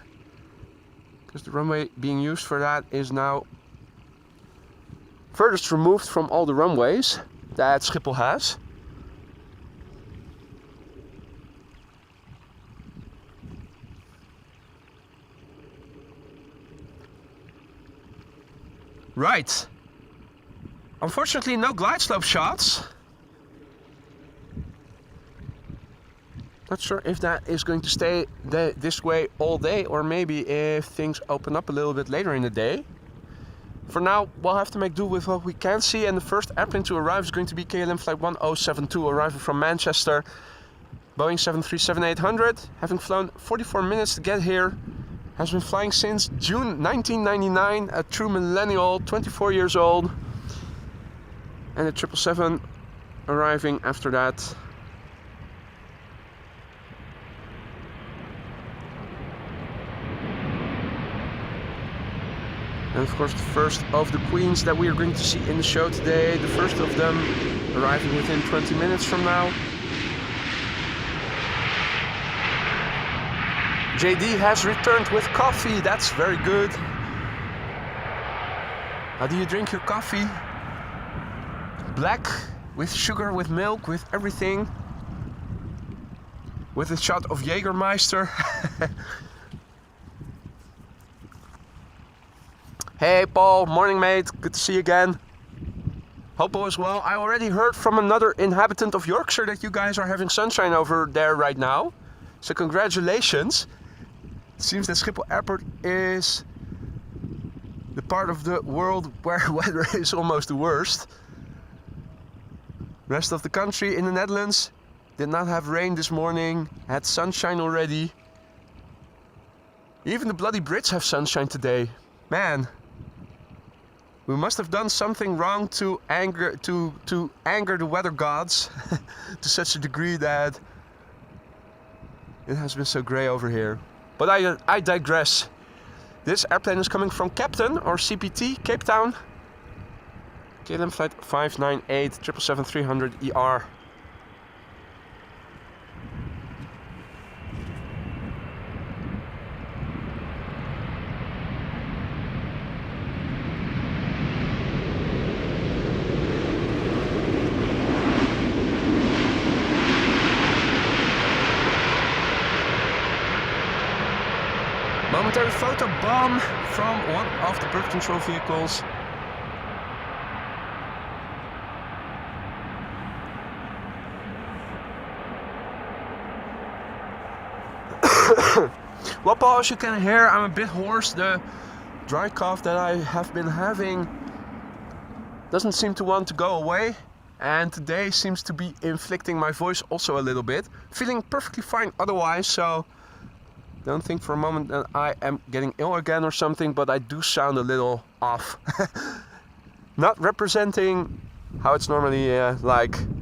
[SPEAKER 1] because the runway being used for that is now furthest removed from all the runways that Schiphol has. Right. Unfortunately, no glide slope shots. Not sure if that is going to stay this way all day, or maybe if things open up a little bit later in the day. For now, we'll have to make do with what we can see, and the first airplane to arrive is going to be KLM Flight 1072, arriving from Manchester. Boeing 737-800, having flown 44 minutes to get here, has been flying since June 1999, a true millennial, 24 years old. And the 777 arriving after that. And of course the first of the queens that we are going to see in the show today. The first of them arriving within 20 minutes from now. JD has returned with coffee, that's very good. How do you drink your coffee? Black, with sugar, with milk, with everything. With a shot of Jägermeister. Hey Paul, morning mate, good to see you again. Hope all is well. I already heard from another inhabitant of Yorkshire that you guys are having sunshine over there right now. So congratulations. It seems that Schiphol Airport is the part of the world where weather is almost the worst. Rest of the country in the Netherlands did not have rain this morning, had sunshine already. Even the bloody Brits have sunshine today. Man, we must have done something wrong to anger the weather gods to such a degree that it has been so grey over here. But I digress. This airplane is coming from Captain or CPT, Cape Town. KLM flight 598 777-300 ER. Momentary photo bomb from one of the birth control vehicles. Well, Paul, as you can hear, I'm a bit hoarse. The dry cough that I have been having doesn't seem to want to go away. And today seems to be inflicting my voice also a little bit. Feeling perfectly fine otherwise, so don't think for a moment that I am getting ill again or something, but I do sound a little off. Not representing how it's normally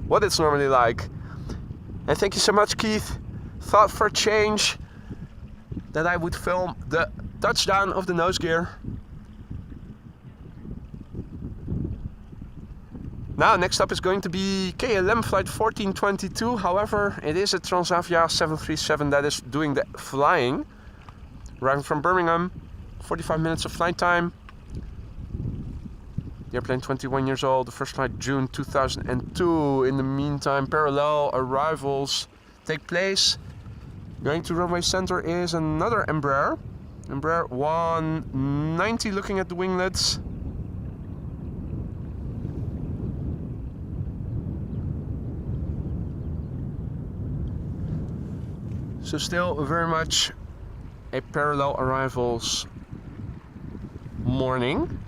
[SPEAKER 1] what it's normally like. And thank you so much, Keith. Thought for a change that I would film the touchdown of the nose gear. Now, next up is going to be KLM flight 1422. However, it is a Transavia 737 that is doing the flying. Arriving from Birmingham, 45 minutes of flight time. The airplane 21 years old, the first flight June 2002. In the meantime, parallel arrivals take place. Going to runway center is another Embraer. Embraer 190 looking at the winglets. So still very much a parallel arrivals morning.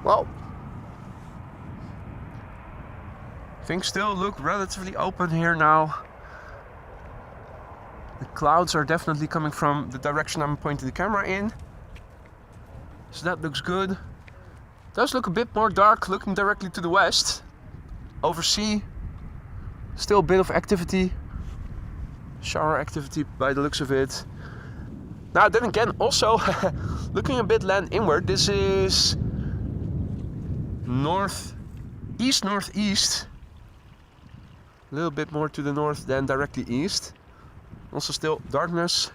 [SPEAKER 1] Well, things still look relatively open here now. The clouds are definitely coming from the direction I'm pointing the camera in. So that looks good. Does look a bit more dark looking directly to the west. Over sea, still a bit of activity. Shower activity by the looks of it. Now then again, also looking a bit land inward, this is northeast, a little bit more to the north than directly east. Also still darkness,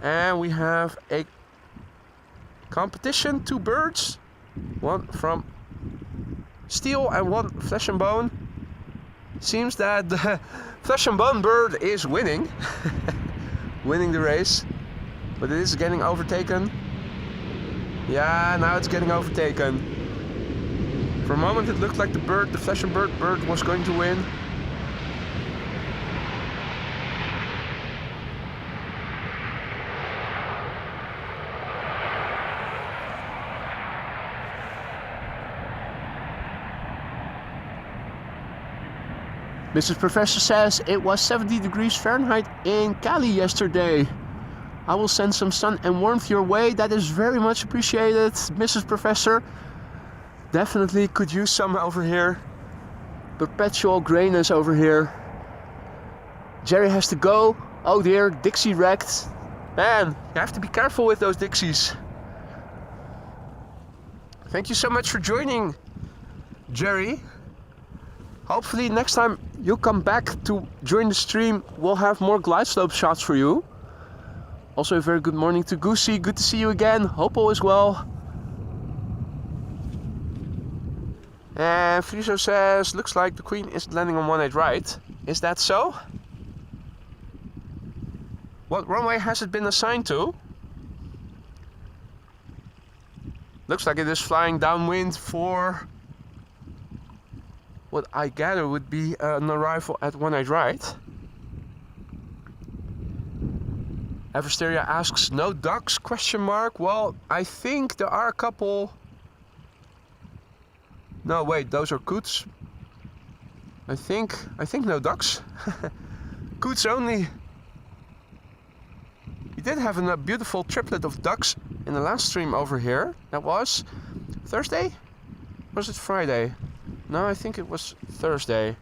[SPEAKER 1] and we have a competition, two birds, one from steel and one flesh and bone. Seems that the flesh and bone bird is winning winning the race, but it is getting overtaken. Yeah, now it's getting overtaken. For a moment it looked like the flesh and bird was going to win. Mrs. Professor says it was 70 degrees Fahrenheit in Cali yesterday. I will send some sun and warmth your way. That is very much appreciated, Mrs. Professor. Definitely could use some over here. Perpetual grayness over here. Jerry has to go. Oh dear, Dixie wrecked. Man, you have to be careful with those Dixies. Thank you so much for joining, Jerry. Hopefully next time you come back to join the stream, we'll have more glide slope shots for you. Also a very good morning to Goosey. Good to see you again. Hope all is well. And Friso says, looks like the Queen is landing on 18 right. Is that so? What runway has it been assigned to? Looks like it is flying downwind for what I gather would be an arrival at 18 right. Eversteria asks, no ducks, question mark. Well, I think there are a couple. No, wait, those are coots. I think no ducks. Coots only. We did have a beautiful triplet of ducks in the last stream over here. That was Thursday? Or was it Friday? No, I think it was Thursday.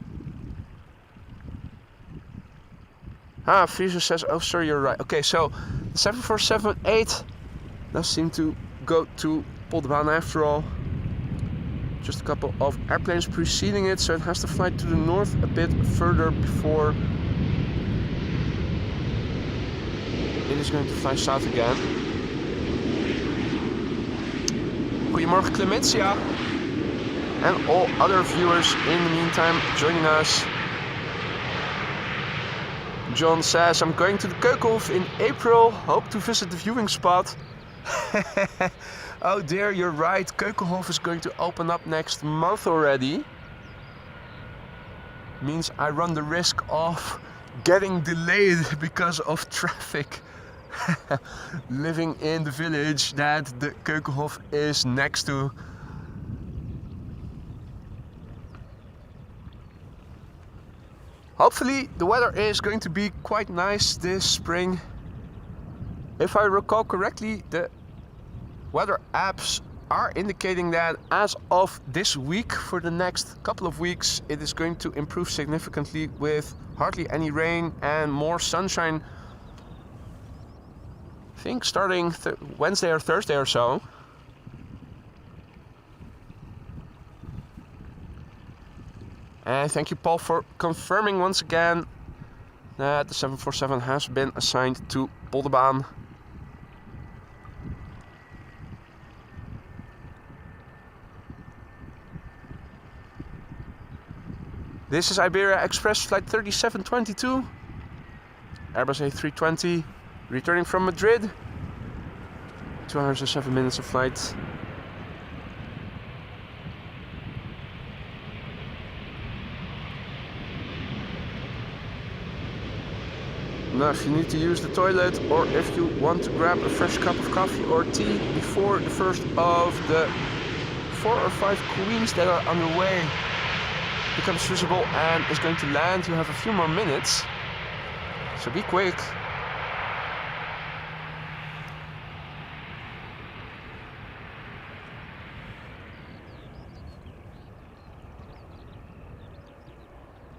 [SPEAKER 1] Ah, Friso says, oh sorry, you're right. Okay, so the 7478 does seem to go to Polderbaan after all. Just a couple of airplanes preceding it, so it has to fly to the north a bit further before it is going to fly south again. Goedemorgen Clementia and all other viewers in the meantime joining us. John says, I'm going to the Keukenhof in April, hope to visit the viewing spot. Oh dear, you're right, Keukenhof is going to open up next month already. Means I run the risk of getting delayed because of traffic. Living in the village that the Keukenhof is next to. Hopefully the weather is going to be quite nice this spring. If I recall correctly, the weather apps are indicating that as of this week, for the next couple of weeks, it is going to improve significantly with hardly any rain and more sunshine. I think starting Wednesday or Thursday or so. And thank you, Paul, for confirming once again that the 747 has been assigned to Polderbaan. This is Iberia Express flight 3722, Airbus A380, returning from Madrid. 2 hours and 7 minutes of flight. Now, if you need to use the toilet or if you want to grab a fresh cup of coffee or tea before the first of the 4 or 5 queens that are underway becomes visible and is going to land, you have a few more minutes, so be quick.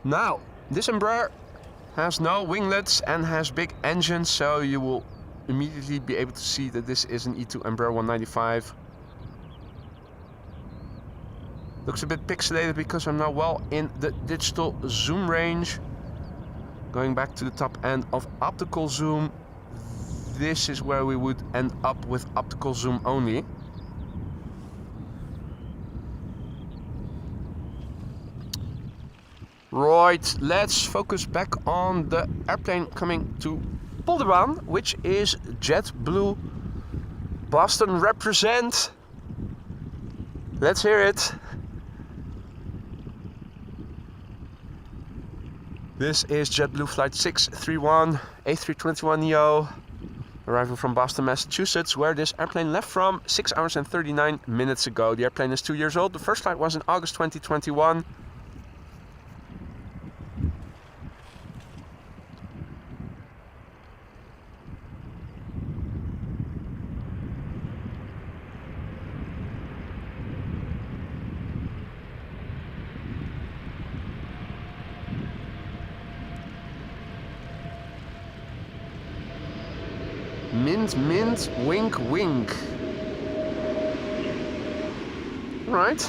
[SPEAKER 1] Now, this Embraer has no winglets and has big engines, so you will immediately be able to see that this is an E2 Embraer 195. Looks a bit pixelated because I'm now well in the digital zoom range. Going back to the top end of optical zoom, this is where we would end up with optical zoom only. Right, let's focus back on the airplane coming to Polderbaan, which is JetBlue. Boston represent. Let's hear it. This is JetBlue flight 631, A321neo, arriving from Boston, Massachusetts, where this airplane left from 6 hours and 39 minutes ago. The airplane is 2 years old. The first flight was in August 2021. Mint, mint, wink, wink. Right.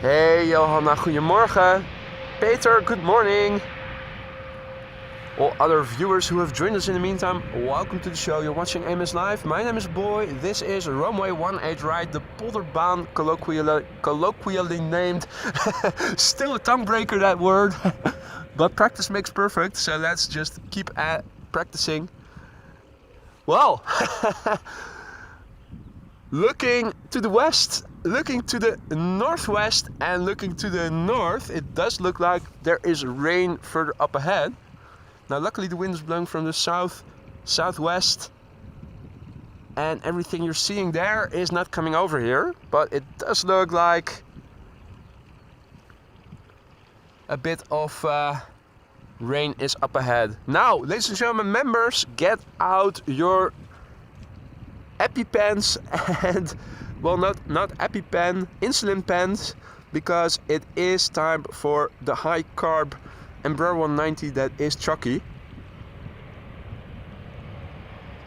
[SPEAKER 1] Hey Johanna, goedemorgen. Peter, good morning. All other viewers who have joined us in the meantime, welcome to the show. You're watching AMS Live. My name is Boy. This is runway 18 right, the Polderbaan, colloquially named. Still a tongue breaker, that word. But practice makes perfect, so let's just keep practicing. Well, looking to the west, looking to the northwest, and looking to the north, it does look like there is rain further up ahead. Now luckily the wind is blowing from the southwest, and everything you're seeing there is not coming over here, but it does look like a bit of rain is up ahead. Now, ladies and gentlemen, members, get out your EpiPens and, well, not EpiPen, insulin pens, because it is time for the high carb Embraer 190 that is Choc-y.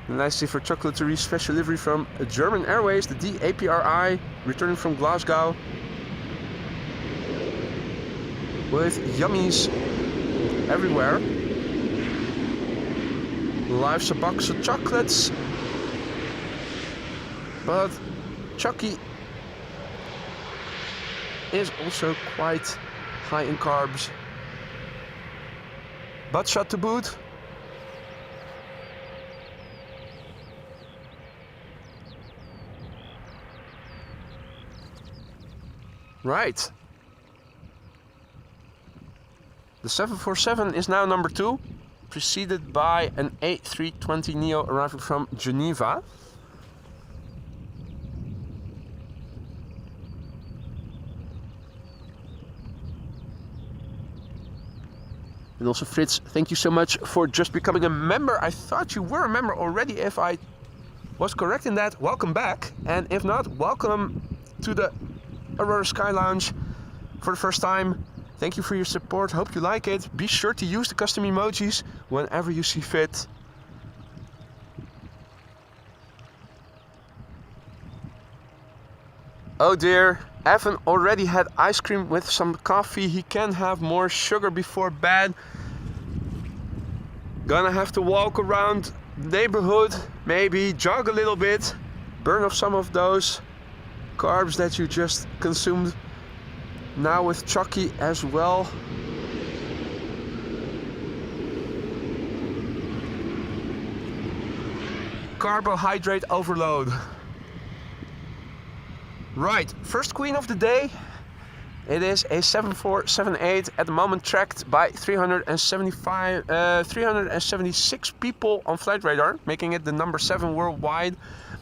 [SPEAKER 1] And lastly, for chocolate to reach special delivery from German Airways, the DAPRI, returning from Glasgow, with yummies everywhere. Life's a box of chocolates, but Choc-y is also quite high in carbs. But shot to boot. Right. The 747 is now number 2, preceded by an A320neo arriving from Geneva. And also Fritz, thank you so much for just becoming a member. I thought you were a member already. If I was correct in that, welcome back. And if not, welcome to the Aurora Sky Lounge for the first time. Thank you for your support. Hope you like it. Be sure to use the custom emojis whenever you see fit. Oh dear, Evan already had ice cream with some coffee. He can't have more sugar before bed. Gonna have to walk around the neighborhood, maybe jog a little bit, burn off some of those carbs that you just consumed. Now with Choc-y as well. Carbohydrate overload. Right, first queen of the day. It is a 7478, at the moment tracked by 376 people on Flightradar, making it the number 7 worldwide.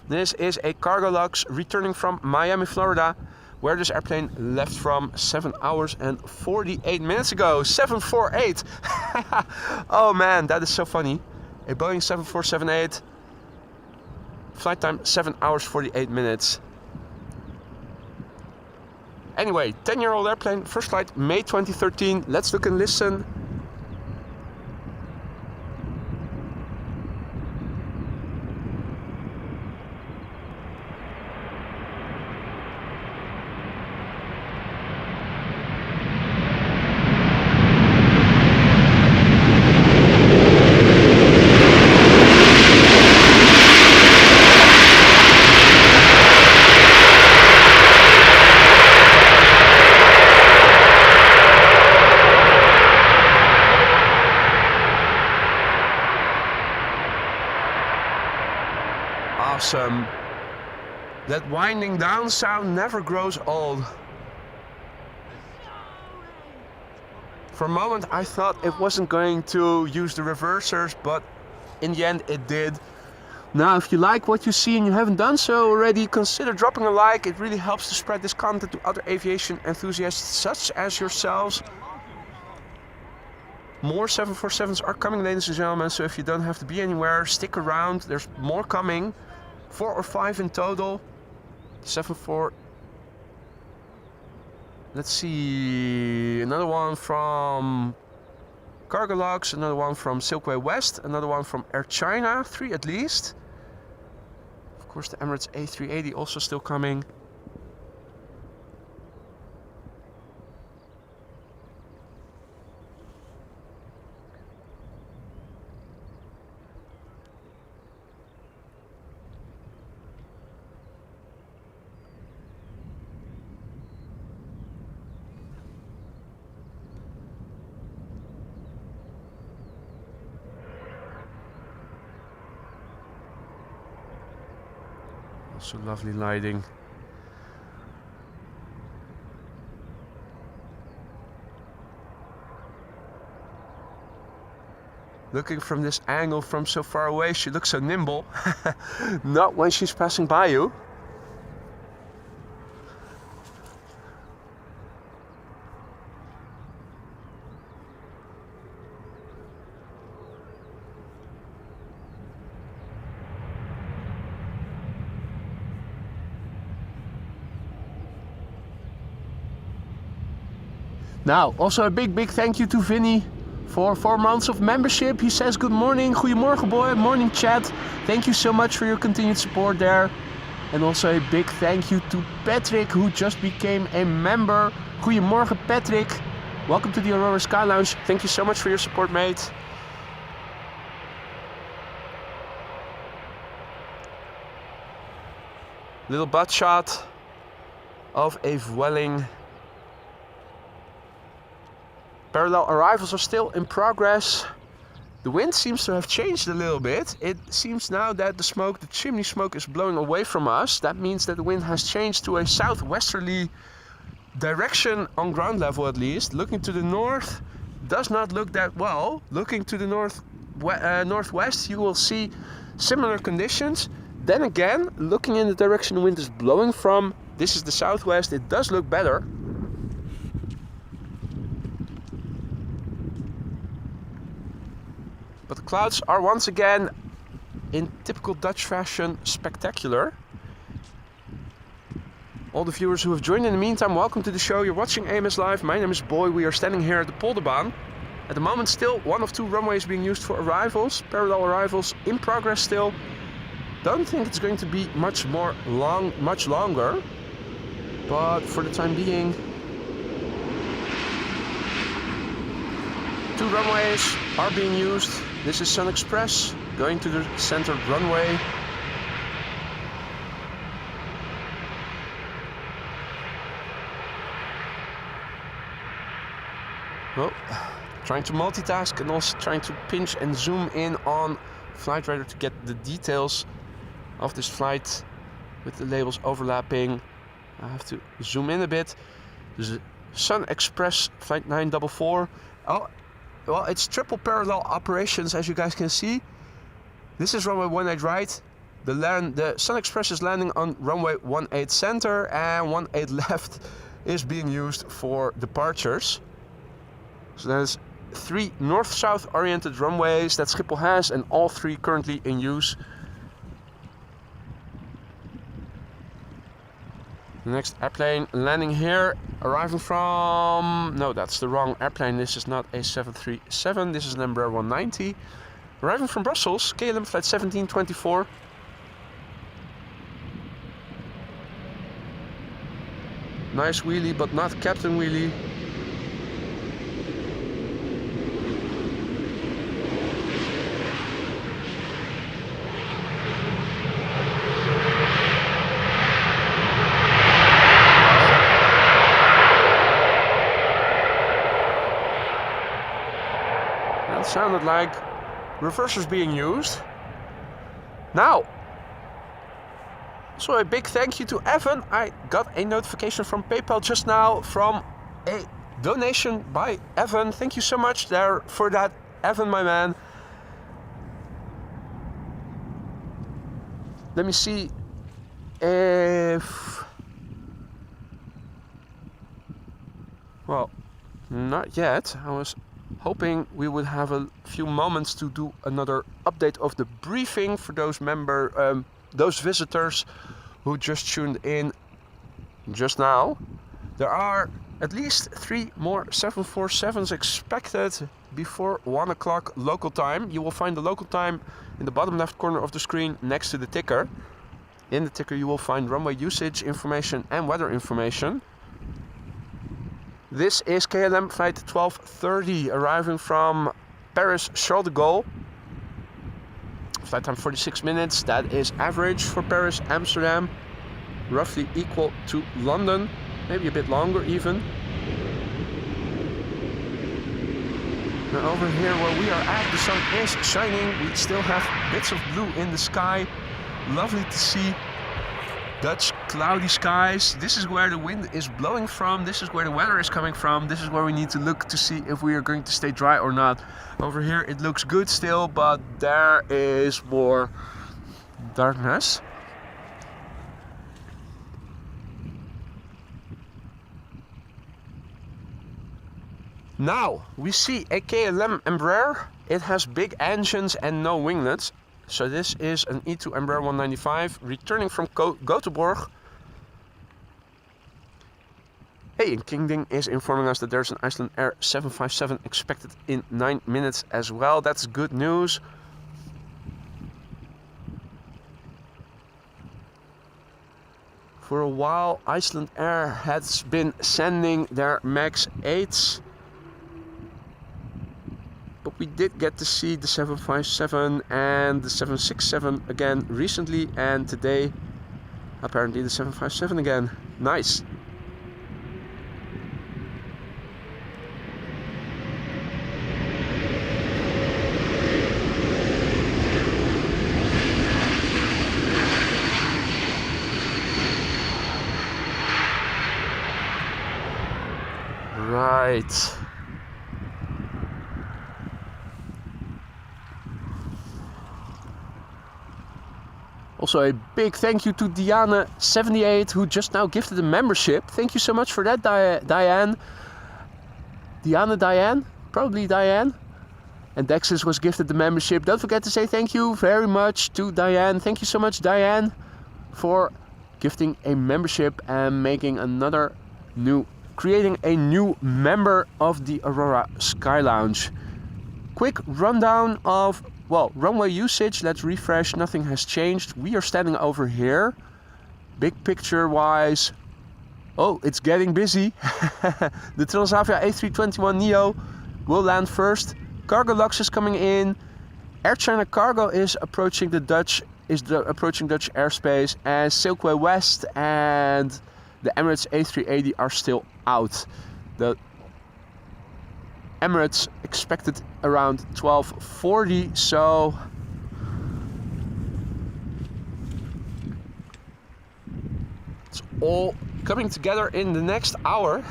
[SPEAKER 1] This is a Cargolux returning from Miami, Florida, where this airplane left from 7 hours and 48 minutes ago. 748! Oh man, that is so funny. A Boeing 7478, flight time 7 hours 48 minutes. Anyway, 10-year-old airplane, first flight May 2013. Let's look and listen. Awesome. That winding down sound never grows old. For a moment I thought it wasn't going to use the reversers, but in the end it did. Now if you like what you see and you haven't done so already, consider dropping a like. It really helps to spread this content to other aviation enthusiasts such as yourselves. More 747s are coming, ladies and gentlemen, so if you don't have to be anywhere, stick around. There's more coming. 4 or 5 in total. 74 Let's see, another one from Cargolux, another one from Silkway West, another one from Air China, 3 at least. Of course, the Emirates A380 also still coming. Also lovely lighting. Looking from this angle from so far away, she looks so nimble. Not when she's passing by you. Now, also a big thank you to Vinny for 4 months of membership. He says good morning, goedemorgen boy, morning chat. Thank you so much for your continued support there. And also a big thank you to Patrick, who just became a member. Goedemorgen Patrick. Welcome to the Aurora Sky Lounge. Thank you so much for your support, mate. Little butt shot of a Vueling. Parallel arrivals are still in progress. The wind seems to have changed a little bit. It seems now that the smoke, the chimney smoke, is blowing away from us. That means that the wind has changed to a southwesterly direction on ground level at least. Looking to the north does not look that well. Looking to the northwest, you will see similar conditions. Then again, looking in the direction the wind is blowing from, this is the southwest, it does look better. But the clouds are once again, in typical Dutch fashion, spectacular. All the viewers who have joined in the meantime, welcome to the show. You're watching AMS Live. My name is Boy. We are standing here at the Polderbaan. At the moment, still 1 of 2 runways being used for arrivals. Parallel arrivals in progress still. Don't think it's going to be much longer. But for the time being, 2 runways are being used. This is Sun Express going to the centered runway. Well, trying to multitask and also trying to pinch and zoom in on Flightradar to get the details of this flight with the labels overlapping. I have to zoom in a bit. There's a Sun Express flight 944. Oh, well, it's triple parallel operations, as you guys can see. This is runway 18 right. The Sun Express is landing on runway 18 center, and 18 left is being used for departures. So there's 3 north-south oriented runways that Schiphol has, and all 3 currently in use. The next airplane landing here, arriving from... No, that's the wrong airplane. This is not a 737. This is an Embraer 190. Arriving from Brussels, KLM flight 1724. Nice wheelie, but not Captain Wheelie. Sounded like reversers being used. Now, so a big thank you to Evan. I got a notification from PayPal just now from a donation by Evan. Thank you so much there for that, Evan, my man. Let me see if... Well, not yet. I was hoping we would have a few moments to do another update of the briefing for those those visitors who just tuned in just now. There are At least 3 more 747s expected before 1 o'clock local time. You will find the local time in the bottom left corner of the screen next to the ticker. In the ticker you will find runway usage information and weather information. This is KLM flight 1230 arriving from Paris Charles de Gaulle. Flight time 46 minutes, that is average for Paris, Amsterdam. Roughly equal to London, maybe a bit longer even. Now over here where we are at, the sun is shining. We still have bits of blue in the sky. Lovely to see. Dutch cloudy skies. This is where the wind is blowing from. This is where the weather is coming from. This is where we need to look to see if we are going to stay dry or not. Over here it looks good still, but there is more darkness. Now we see a KLM Embraer. It has big engines and no winglets. So this is an E2 Embraer 195 returning from Göteborg. Hey, and Kingding is informing us that there's an Icelandair 757 expected in 9 minutes as well. That's good news. For a while, Icelandair has been sending their MAX 8s. But we did get to see the 757 and the 767 again recently, and today apparently the 757 again. Nice. Right. Also a big thank you to Diane78 who just now gifted a membership. Thank you so much for that, Diane. Diane? Probably Diane. And Dexis was gifted the membership. Don't forget to say thank you very much to Diane. Thank you so much, Diane, for gifting a membership and creating a new member of the Aurora Sky Lounge. Quick rundown of runway usage. Let's refresh. Nothing has changed. We are standing over here. Big picture wise. Oh, it's getting busy. The Transavia A321neo will land first. Cargolux is coming in. Air China Cargo is approaching Dutch airspace, and Silkway West and the Emirates A380 are still out. The Emirates expected around 12:40, so it's all coming together in the next hour.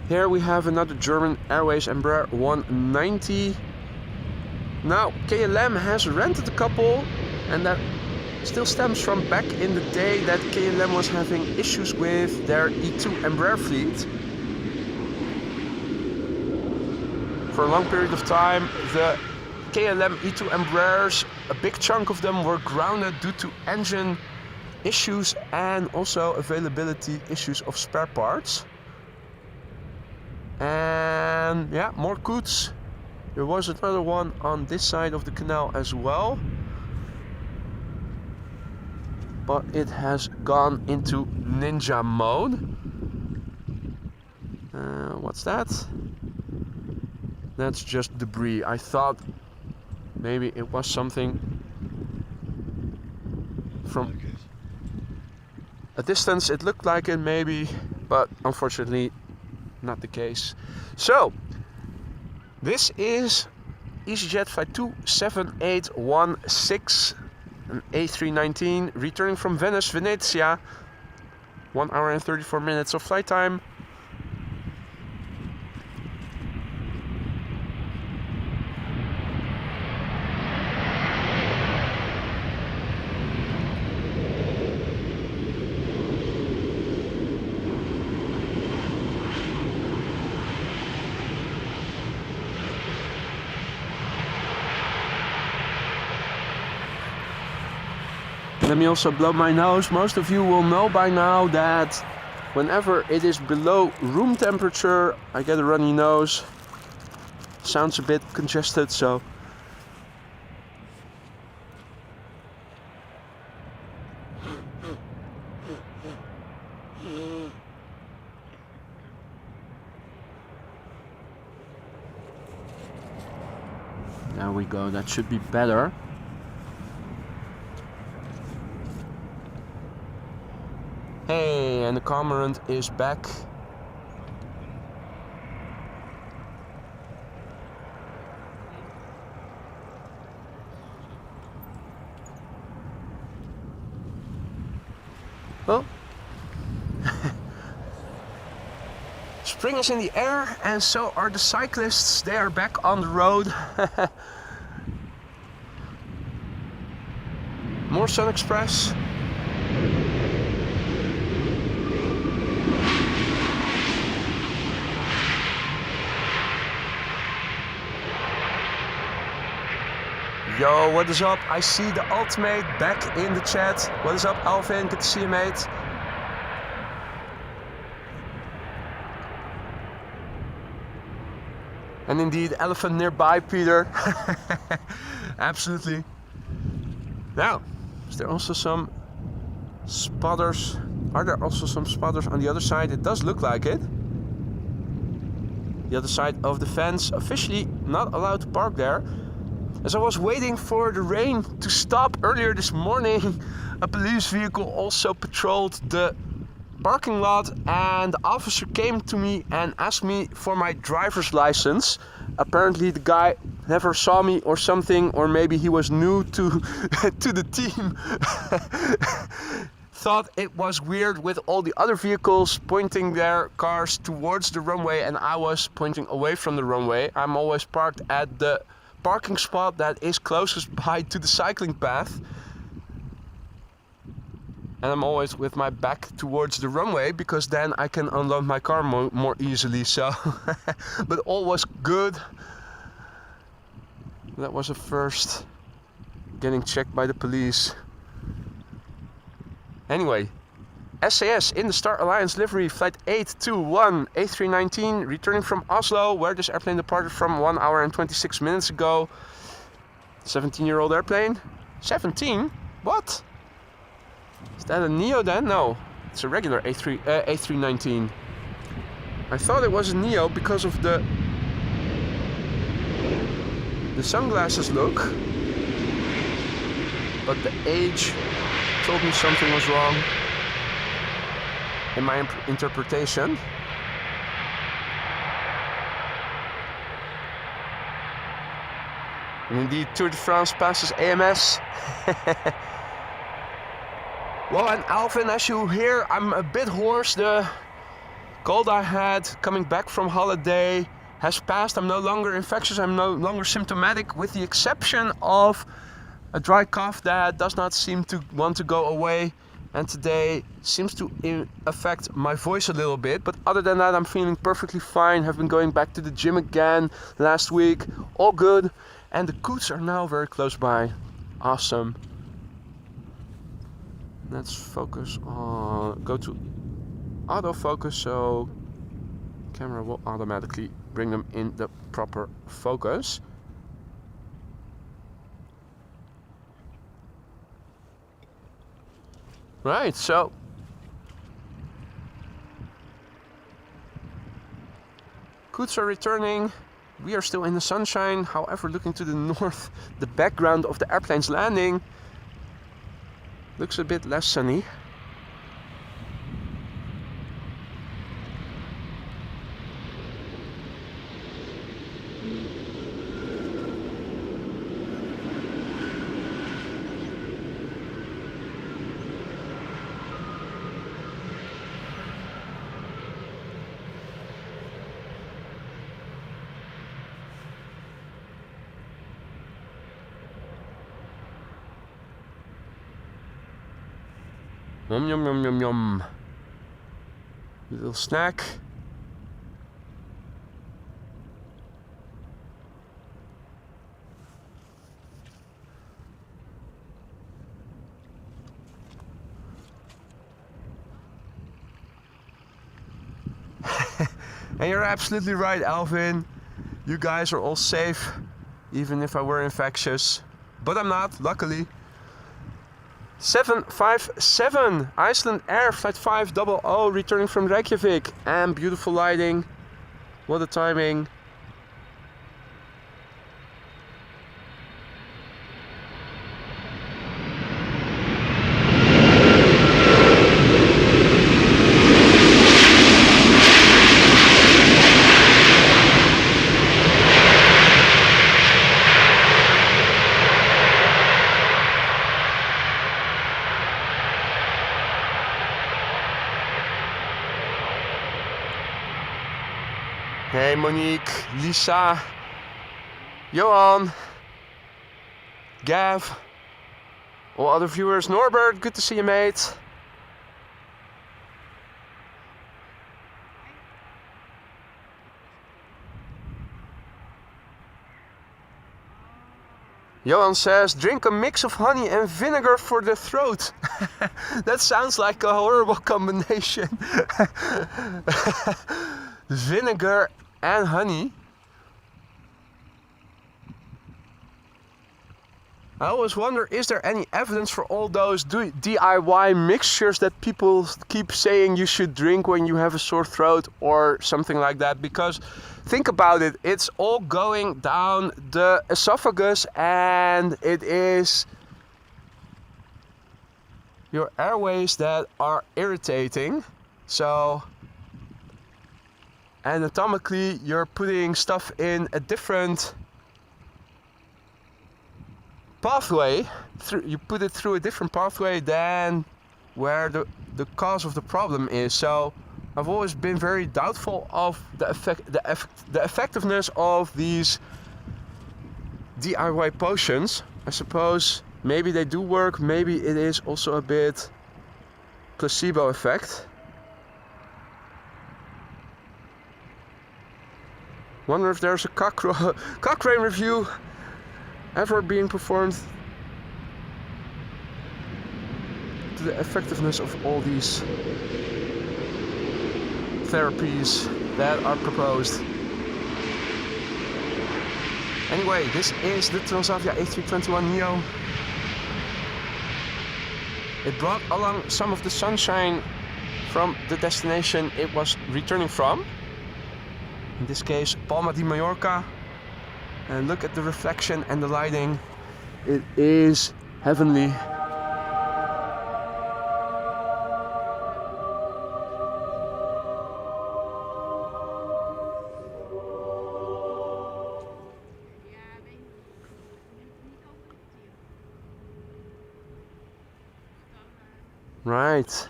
[SPEAKER 1] Here we have another German Airways Embraer 190. Now KLM has rented a couple, and that still stems from back in the day that KLM was having issues with their E2 Embraer fleet. For a long period of time, the KLM E2 Embraers, a big chunk of them were grounded due to engine issues and also availability issues of spare parts. And yeah, more coots. There was another one on this side of the canal as well, but it has gone into ninja mode. What's that? That's just debris. I thought maybe it was something from a distance. It looked like it maybe, but unfortunately not the case. So this is EasyJet flight 27816, an A319 returning from Venice, Venezia. 1 hour and 34 minutes of flight time. Let me also blow my nose. Most of you will know by now that whenever it is below room temperature, I get a runny nose. Sounds a bit congested, so. There we go, that should be better. Hey, and the cormorant is back. Well, spring is in the air, and so are the cyclists. They are back on the road. More Sun Express. Yo, what is up? I see the Ultimate back in the chat. What is up, Alvin? Good to see you, mate. And indeed, elephant nearby, Peter. Absolutely. Now, is there also some spotters? Are there also some spotters on the other side? It does look like it. The other side of the fence, officially not allowed to park there. As I was waiting for the rain to stop earlier this morning, a police vehicle also patrolled the parking lot, and the officer came to me and asked me for my driver's license. Apparently the guy never saw me or something, or maybe he was new to to the team. Thought it was weird with all the other vehicles pointing their cars towards the runway and I was pointing away from the runway. I'm always parked at the parking spot that is closest by to the cycling path, and I'm always with my back towards the runway because then I can unload my car more easily. So but all was good. That was a first, getting checked by the police. Anyway, SAS in the Star Alliance livery, flight 821 A319, returning from Oslo, where this airplane departed from 1 hour and 26 minutes ago. 17-year-old airplane? 17? What? Is that a Neo then? No, it's a regular A319. I thought it was a Neo because of the sunglasses look, but the age told me something was wrong in my interpretation. And indeed, Tour de France passes AMS. Well, and Alvin, as you hear, I'm a bit hoarse. The cold I had coming back from holiday has passed. I'm no longer infectious, I'm no longer symptomatic, with the exception of a dry cough that does not seem to want to go away, and today seems to affect my voice a little bit. But other than that, I'm feeling perfectly fine. Have been going back to the gym again last week. All good. And the coots are now very close by. Awesome. Let's focus on, go to autofocus, so camera will automatically bring them in the proper focus. Right, so coots are returning. We are still in the sunshine. However, looking to the north, the background of the airplane's landing looks a bit less sunny. Yum yum yum yum yum. Little snack. And you're absolutely right, Alvin. You guys are all safe, even if I were infectious. But I'm not, luckily. 757, Icelandair Flight 500, returning from Reykjavik. And beautiful lighting. What a timing. Hey Monique, Lisa, Johan, Gav, all other viewers, Norbert, good to see you, mate. Johan says, drink a mix of honey and vinegar for the throat. That sounds like a horrible combination. Vinegar and honey. I always wonder, is there any evidence for all those DIY mixtures that people keep saying you should drink when you have a sore throat or something like that? Because think about it, it's all going down the esophagus and it is your airways that are irritating. So anatomically you're putting stuff in a different pathway, you put it through a different pathway than where the cause of the problem is. So I've always been very doubtful of the effectiveness of these DIY potions. I suppose maybe they do work, maybe it is also a bit placebo effect. Wonder if there's a Cochrane review ever being performed to the effectiveness of all these therapies that are proposed. Anyway, this is the Transavia A321neo. It brought along some of the sunshine from the destination it was returning from. In this case, Palma de Mallorca. And look at the reflection and the lighting. It is heavenly. Right.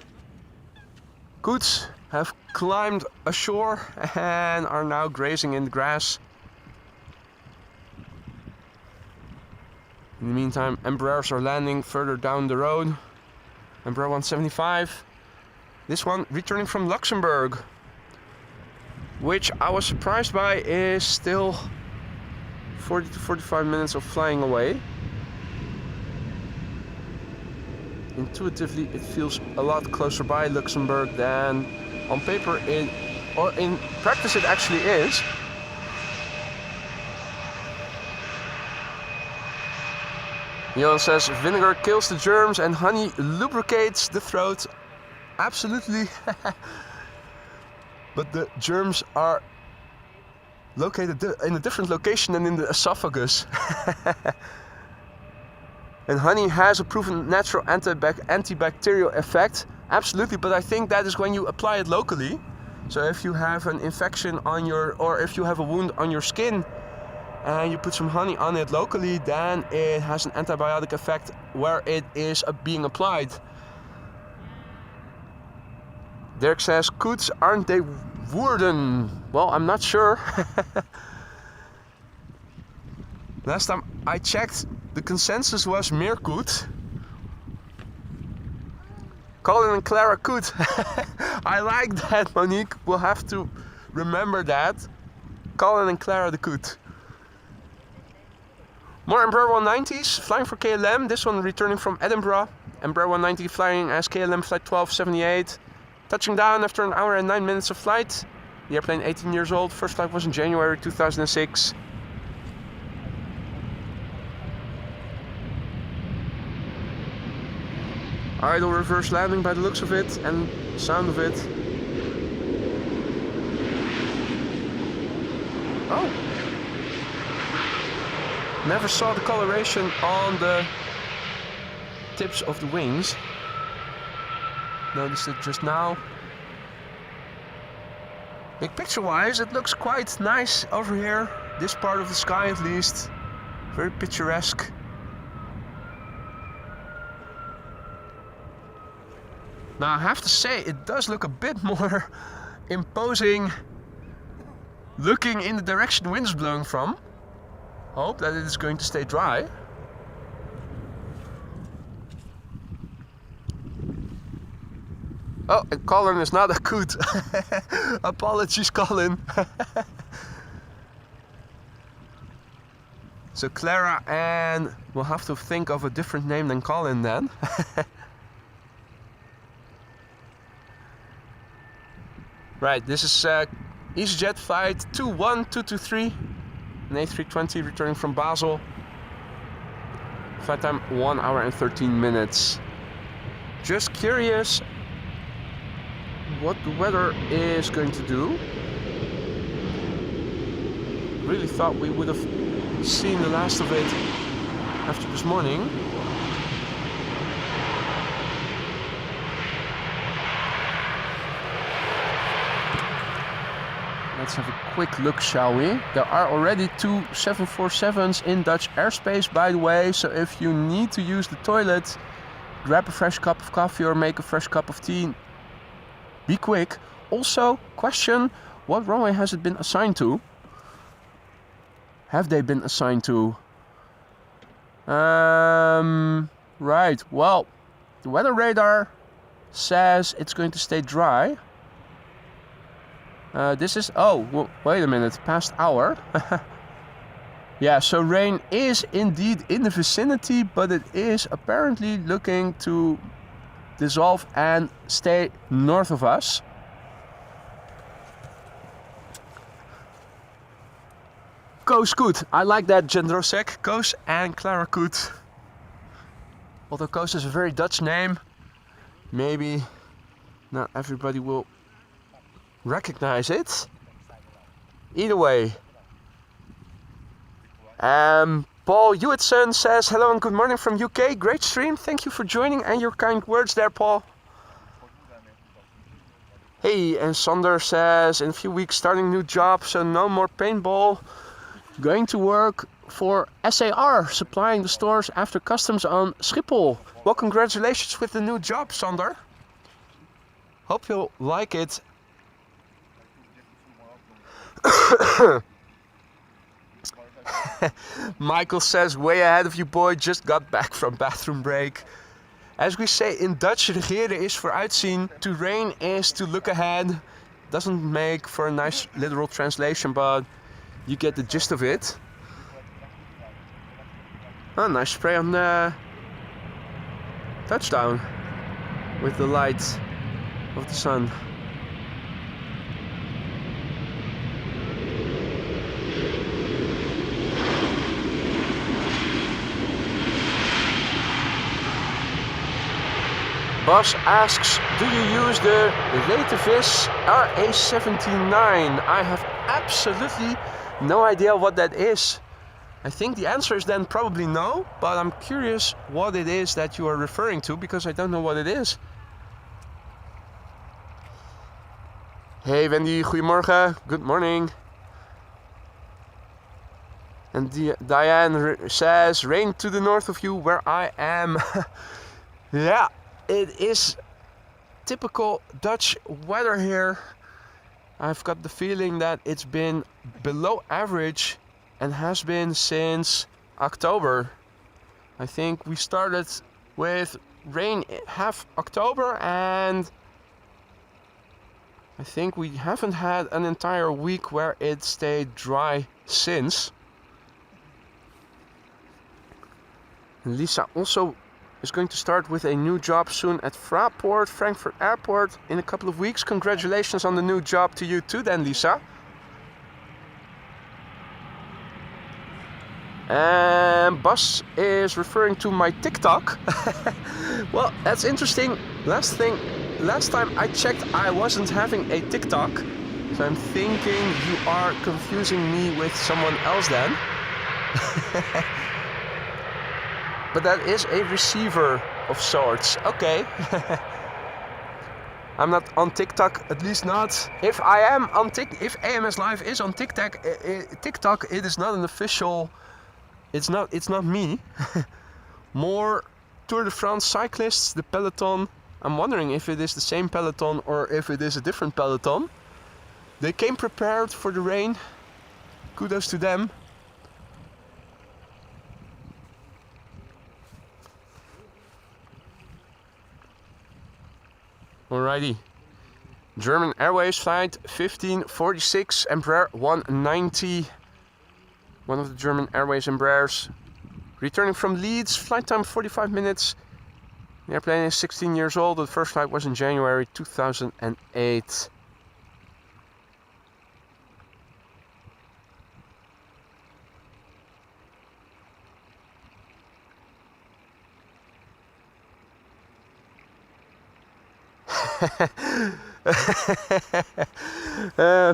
[SPEAKER 1] Goods have climbed ashore and are now grazing in the grass. In the meantime, Embraers are landing further down the road. Embraer 175. This one returning from Luxembourg, which I was surprised by is still 40 to 45 minutes of flying away. Intuitively, it feels a lot closer by Luxembourg than on paper or in practice it actually is. Johan says vinegar kills the germs and honey lubricates the throat. Absolutely. But the germs are located in a different location than in the esophagus. And honey has a proven natural antibacterial effect. Absolutely, but I think that is when you apply it locally. So if you have an infection on or if you have a wound on your skin and you put some honey on it locally, then it has an antibiotic effect where it is being applied. Dirk says, koets, aren't they woorden? Well, I'm not sure. Last time I checked, the consensus was meerkoet. Colin and Clara Koet. I like that, Monique. We'll have to remember that. Colin and Clara the Koet. More Embraer 190s flying for KLM. This one returning from Edinburgh. Embraer 190 flying as KLM Flight 1278. Touching down after an hour and 9 minutes of flight. The airplane 18 years old. First flight was in January 2006. Idle reverse landing by the looks of it and sound of it. Oh! Never saw the coloration on the tips of the wings. Noticed it just now. Big picture wise, it looks quite nice over here. This part of the sky at least. Very picturesque. Now I have to say, it does look a bit more imposing looking in the direction the wind is blowing from. Hope that it is going to stay dry. Oh, and Colin is not a coot. Apologies, Colin. So Clara, and we'll have to think of a different name than Colin then. Right, this is EasyJet flight 21223, an A320 returning from Basel. Flight time 1 hour and 13 minutes. Just curious what the weather is going to do. Really thought we would have seen the last of it after this morning. Let's have a quick look, shall we? There are already 2 747s in Dutch airspace, by the way, so if you need to use the toilet, grab a fresh cup of coffee or make a fresh cup of tea. Be quick. Also, question, what runway has it been assigned to? Have they been assigned to? Right, well, the weather radar says it's going to stay dry. This is, oh, wait a minute, past hour. Yeah, so rain is indeed in the vicinity, but it is apparently looking to dissolve and stay north of us. Koos Koet, I like that, Jendrosek. Koos and Clara Koet. Although Koos is a very Dutch name, maybe not everybody will recognize it. Either way. Paul Hewitson says hello and good morning from UK. Great stream. Thank you for joining and your kind words there, Paul. Hey, and Sander says in a few weeks starting new job, so no more paintball. Going to work for SAR, supplying the stores after customs on Schiphol. Well, congratulations with the new job, Sander. Hope you'll like it. Michael says, way ahead of you, boy, just got back from bathroom break. As we say in Dutch, regeren is vooruitzien, to reign is to look ahead. Doesn't make for a nice literal translation, but you get the gist of it. Oh, nice spray on the touchdown with the light of the sun. Boss asks, do you use the LATAM RA79? I have absolutely no idea what that is. I think the answer is then probably no, but I'm curious what it is that you are referring to because I don't know what it is. Hey Wendy, goedemorgen, good morning. And Diane says, rain to the north of you where I am. Yeah. It is typical Dutch weather here. I've got the feeling that it's been below average and has been since October. I think we started with rain half October and I think we haven't had an entire week where it stayed dry since. And Lisa also is going to start with a new job soon at Fraport, Frankfurt Airport, in a couple of weeks. Congratulations on the new job to you too then, Lisa. And Bas is referring to my TikTok. Well, that's interesting. Last time I checked, I wasn't having a TikTok. So I'm thinking you are confusing me with someone else then. But that is a receiver of sorts. Okay. I'm not on TikTok, at least not. If I am on if AMS Live is on TikTok, it is not an official. It's not me. More Tour de France cyclists, the peloton. I'm wondering if it is the same peloton or if it is a different peloton. They came prepared for the rain. Kudos to them. Alrighty. German Airways flight 1546, Embraer 190. One of the German Airways Embraers. Returning from Leeds, flight time 45 minutes. The airplane is 16 years old. The first flight was in January 2008.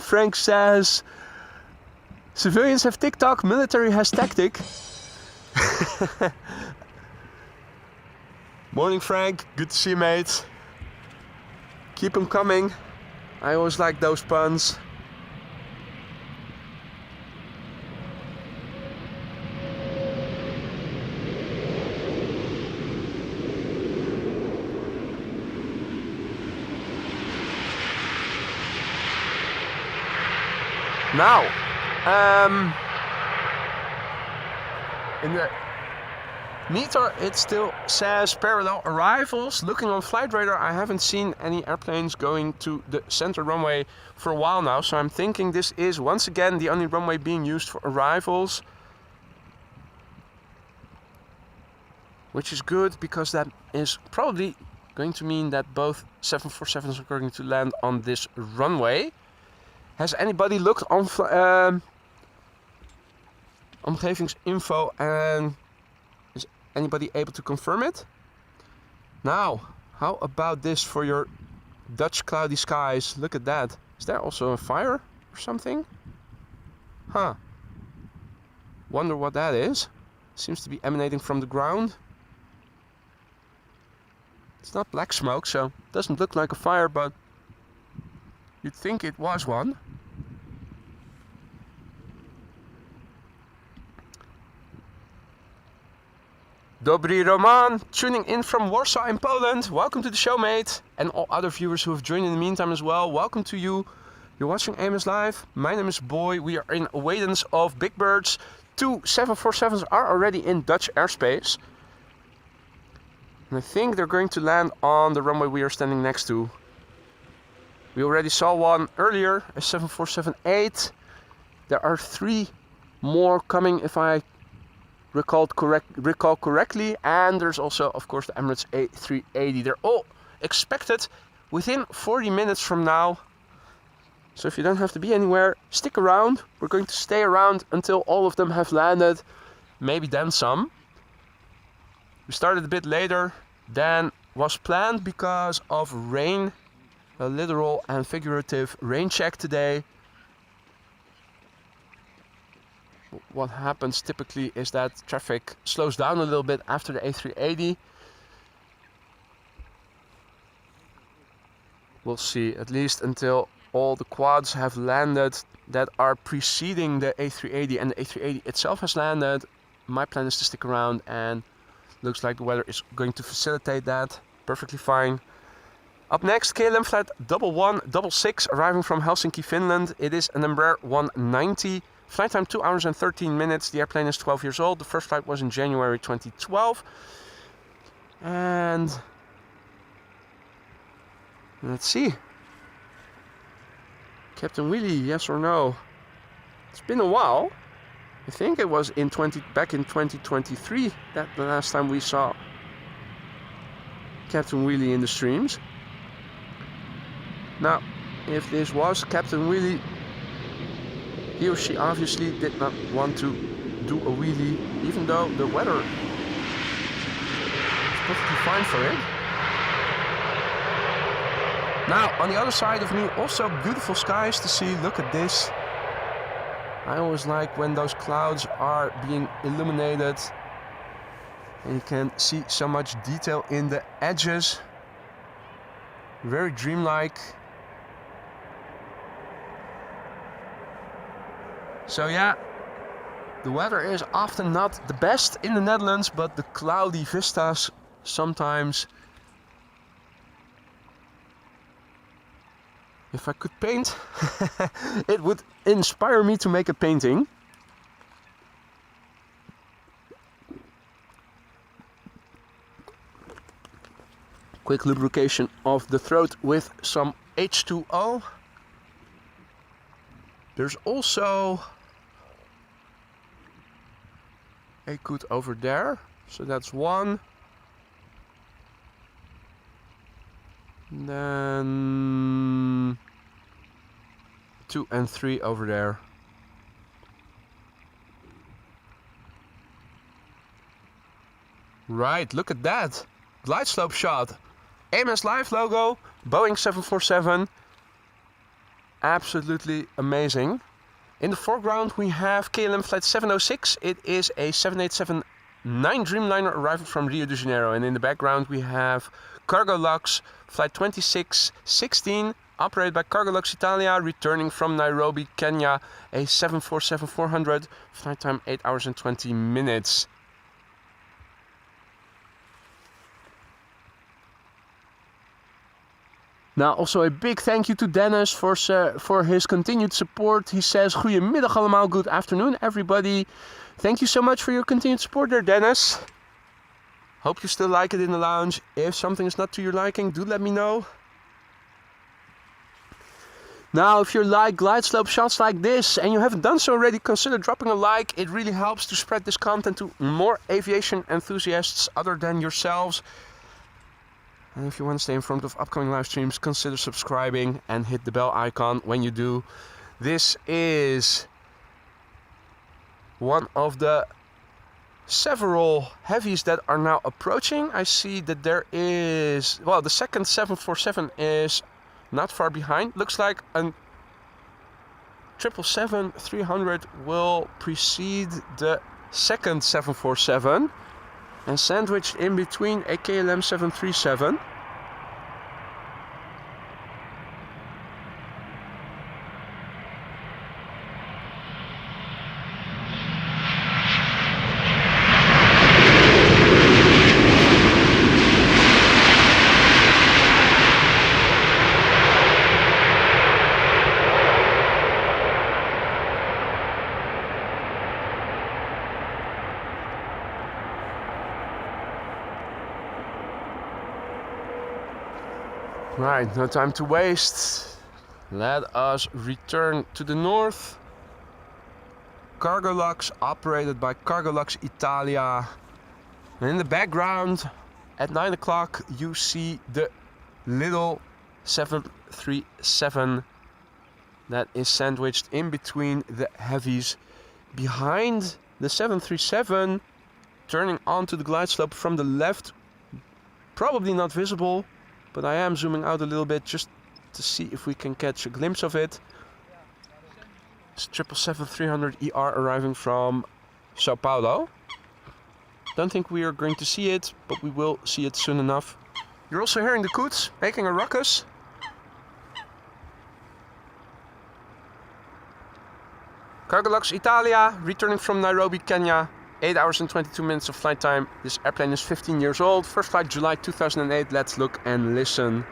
[SPEAKER 1] Frank says, civilians have TikTok, military has tactic. Morning Frank, good to see you mate. Keep them coming. I always like those puns. Now, in the meter it still says parallel arrivals. Looking on Flightradar, I haven't seen any airplanes going to the center runway for a while now, so I'm thinking this is once again the only runway being used for arrivals. Which is good, because that is probably going to mean that both 747s are going to land on this runway. Has anybody looked on omgevingsinfo and is anybody able to confirm it? Now, how about this for your Dutch cloudy skies? Look at that. Is there also a fire or something? Huh. Wonder what that is. Seems to be emanating from the ground. It's not black smoke, so it doesn't look like a fire, but you'd think it was one. Dobry Roman, tuning in from Warsaw in Poland. Welcome to the show, mate. And all other viewers who have joined in the meantime as well. Welcome to you. You're watching AMS Live. My name is Boy. We are in awaiting of big birds. 2 747s are already in Dutch airspace. And I think they're going to land on the runway we are standing next to. We already saw one earlier, a 747-8. There are 3 more coming if I recall correctly. And there's also, of course, the Emirates A380. They're all expected within 40 minutes from now. So if you don't have to be anywhere, stick around. We're going to stay around until all of them have landed. Maybe then some. We started a bit later than was planned because of rain. A literal and figurative rain check today. What happens typically is that traffic slows down a little bit after the A380. We'll see, at least until all the quads have landed that are preceding the A380 and the A380 itself has landed. My plan is to stick around, and looks like the weather is going to facilitate that. Perfectly fine. Up next, KLM flight 1166 arriving from Helsinki, Finland. It is an Embraer 190. Flight time 2 hours and 13 minutes. The airplane is 12 years old. The first flight was in January 2012. And let's see. Captain Willy, yes or no? It's been a while. I think it was back in 2023 that the last time we saw Captain Wheelie in the streams. Now, if this was Captain Wheelie, he or she obviously did not want to do a wheelie, even though the weather is perfectly fine for it. Now, on the other side of me, also beautiful skies to see. Look at this. I always like when those clouds are being illuminated and you can see so much detail in the edges. Very dreamlike. So yeah, the weather is often not the best in the Netherlands, but the cloudy vistas sometimes. If I could paint, it would inspire me to make a painting. Quick lubrication of the throat with some H2O. There's also a coot over there, so that's one. Then 2 and 3 over there. Right, look at that. Glide slope shot. AMS Live logo, Boeing 747. Absolutely amazing. In the foreground we have KLM flight 706. It is a 787-9 Dreamliner arriving from Rio de Janeiro. And in the background we have Cargolux flight 2616, operated by Cargolux Italia, returning from Nairobi, Kenya, a 747-400, flight time 8 hours and 20 minutes. Now, also a big thank you to Dennis for his continued support. He says, "Goedemiddag allemaal, good afternoon everybody." Thank you so much for your continued support there, Dennis. Hope you still like it in the lounge. If something is not to your liking, do let me know. Now, if you like glide slope shots like this and you haven't done so already, consider dropping a like. It really helps to spread this content to more aviation enthusiasts other than yourselves. And if you want to stay in front of upcoming live streams, consider subscribing and hit the bell icon when you do. This is one of the several heavies that are now approaching. I see that there is, well, the second 747 is not far behind. Looks like a 777-300 will precede the second 747 and sandwiched in between a KLM 737. Right, no time to waste. Let us return to the north. Cargolux, operated by Cargolux Italia. And in the background, at 9 o'clock, you see the little 737 that is sandwiched in between the heavies. Behind the 737, turning onto the glide slope from the left, probably not visible, but I am zooming out a little bit just to see if we can catch a glimpse of it. It's 777-300ER arriving from Sao Paulo. Don't think we are going to see it, but we will see it soon enough. You're also hearing the coots making a ruckus. Cargolux Italia, returning from Nairobi, Kenya. 8 hours and 22 minutes of flight time. This airplane is 15 years old. First flight July 2008. Let's look and listen.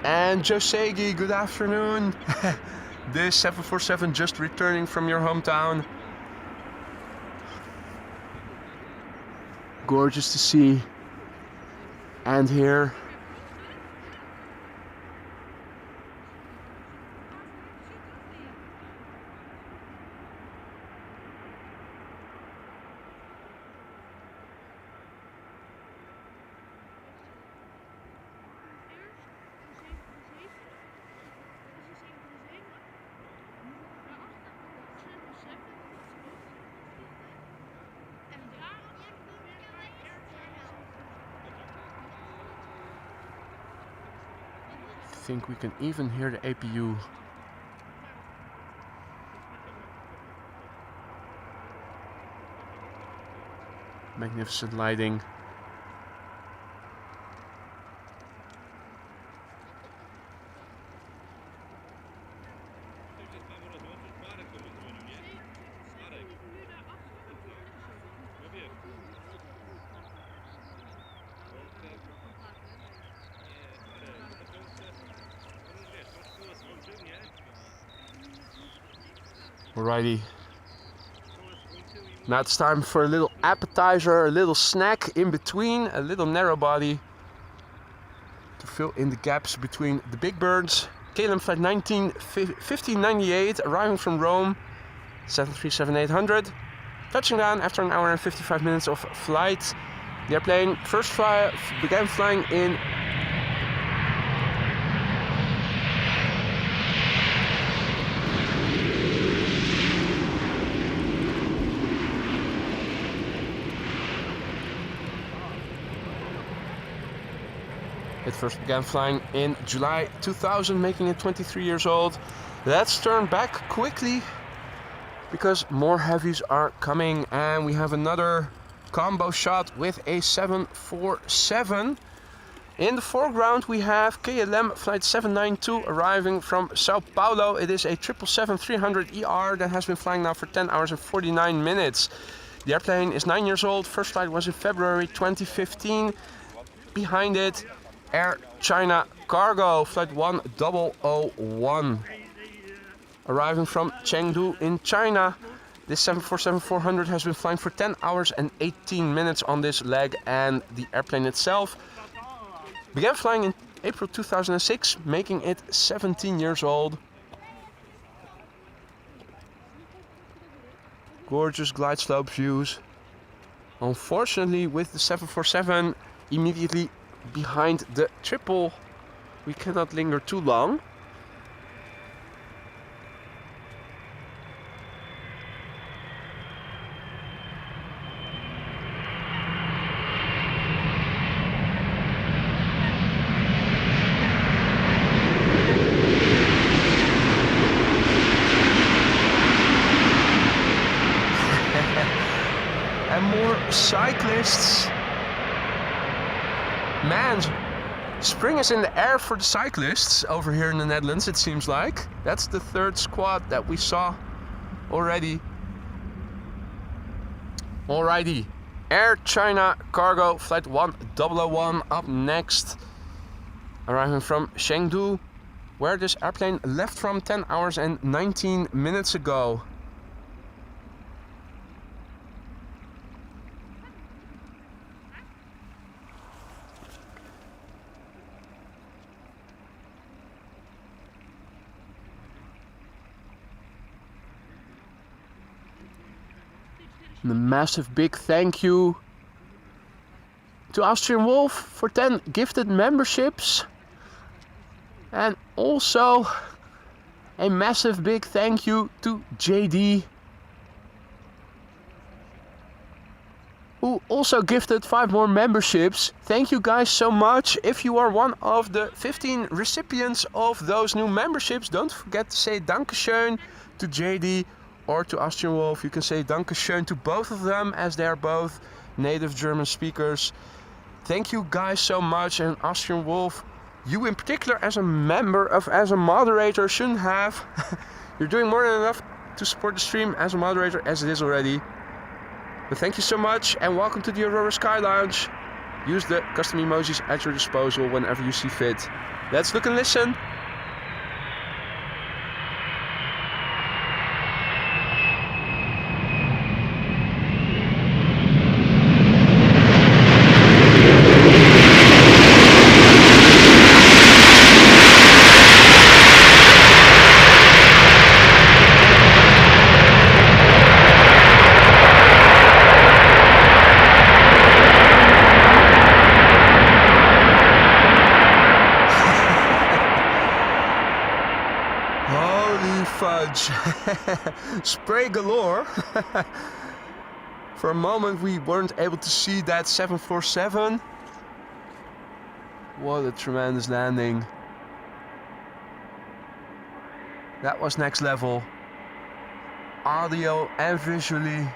[SPEAKER 1] And Josegi, good afternoon. This 747 just returning from your hometown. Gorgeous to see and hear. I think we can even hear the APU. Magnificent lighting. Alrighty, now it's time for a little appetizer, a little snack in between, a little narrow body to fill in the gaps between the big birds. KLM flight 1598 arriving from Rome, 737-800, touching down after an hour and 55 minutes of flight. The airplane first began flying in It first began flying in July 2000, making it 23 years old. Let's turn back quickly because more heavies are coming, and we have another combo shot with a 747. In the foreground we have KLM flight 792 arriving from Sao Paulo. It is a 777-300ER that has been flying now for 10 hours and 49 minutes. The airplane is 9 years old. First flight was in February 2015. Behind it, Air China Cargo flight 1001 arriving from Chengdu in China. This 747-400 has been flying for 10 hours and 18 minutes on this leg, and the airplane itself began flying in April 2006, making it 17 years old. Gorgeous glide slope views. Unfortunately, with the 747 immediately behind the triple, we cannot linger too long. And more cyclists. Man, spring is in the air for the cyclists over here in the Netherlands, it seems like. That's the third squad that we saw already. Alrighty, Air China Cargo flight 1001 up next, arriving from Chengdu, where this airplane left from 10 hours and 19 minutes ago. And a massive big thank you to Austrian Wolf for 10 gifted memberships. And also a massive big thank you to JD, who also gifted 5 more memberships. Thank you guys so much. If you are one of the 15 recipients of those new memberships, don't forget to say Dankeschön to JD or to Austrian Wolf. You can say Dankeschön to both of them, as they are both native German speakers. Thank you guys so much. And Austrian Wolf, you in particular as a member, as a moderator, shouldn't have. You're doing more than enough to support the stream as a moderator as it is already. But thank you so much, and welcome to the Aurora Sky Lounge. use the custom emojis at your disposal whenever you see fit. Let's look and listen. Spray galore. For a moment we weren't able to see that 747. What a tremendous landing. That was next level. Audio and visually.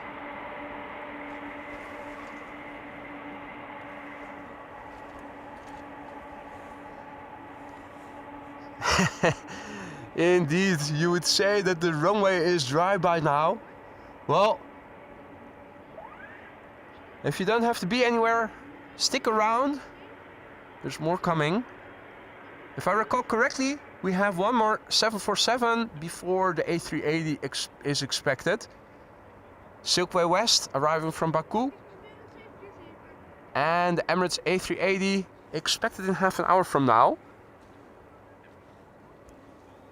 [SPEAKER 1] Indeed, you would say that the runway is dry by now. Well, if you don't have to be anywhere, stick around. There's more coming. If I recall correctly, we have one more 747 before the A380 is expected. Silkway West arriving from Baku. And the Emirates A380 expected in half an hour from now.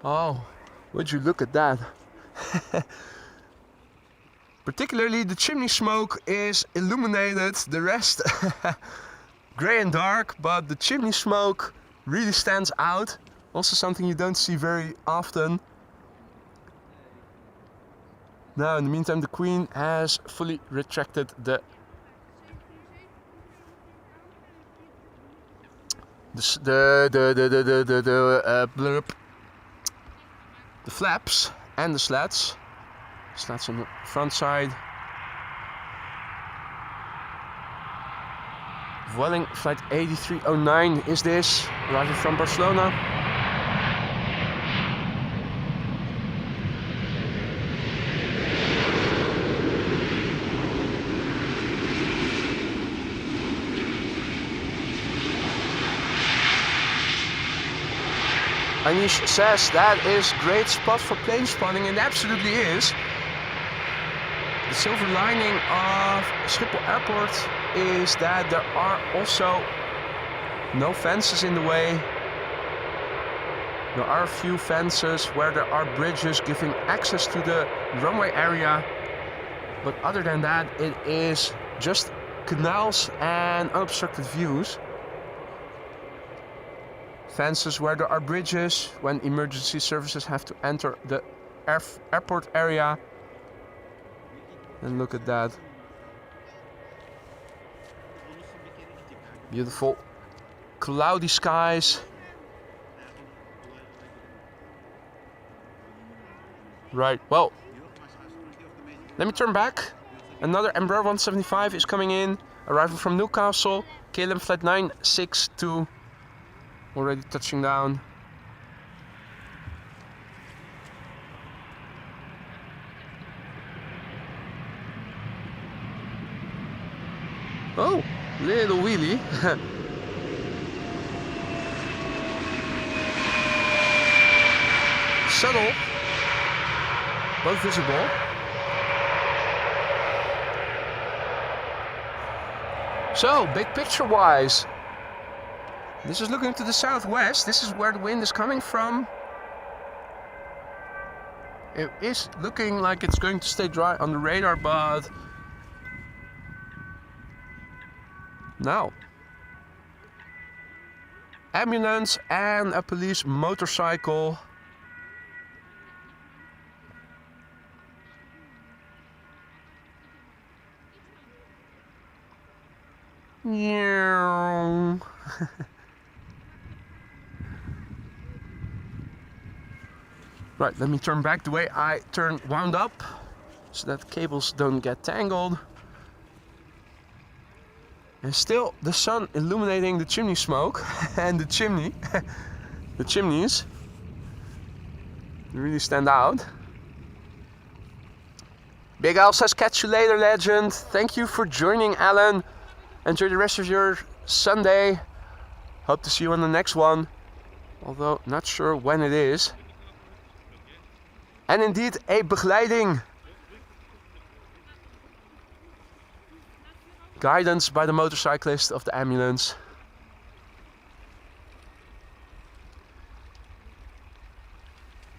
[SPEAKER 1] Oh, would you look at that? Particularly the chimney smoke is illuminated, the rest grey and dark, but the chimney smoke really stands out. Also something you don't see very often. Now in the meantime the Queen has fully retracted the flaps and the slats. Slats on the front side. Vueling flight 8309 is this, arriving from Barcelona. Anish says that is great spot for plane spotting, and it absolutely is. The silver lining of Schiphol Airport is that there are also no fences in the way. There are a few fences where there are bridges giving access to the runway area, but other than that it is just canals and unobstructed views. Fences where there are bridges when emergency services have to enter the airport area. And look at that. Beautiful cloudy skies. Right, well, let me turn back. Another Embraer 175 is coming in, arriving from Newcastle, KLM flight 962. Already touching down. Oh, little wheelie. Subtle, both visible. So, big picture wise, this is looking to the southwest. This is where the wind is coming from. It is looking like it's going to stay dry on the radar, but now ambulance and a police motorcycle. Yeah. Right, let me turn back the way I wound up so that cables don't get tangled. And still the sun illuminating the chimney smoke and the chimneys. They really stand out. Big Al says, catch you later, legend. Thank you for joining, Alan. Enjoy the rest of your Sunday. Hope to see you on the next one, although not sure when it is. And indeed a begeleiding. Guidance by the motorcyclist of the ambulance.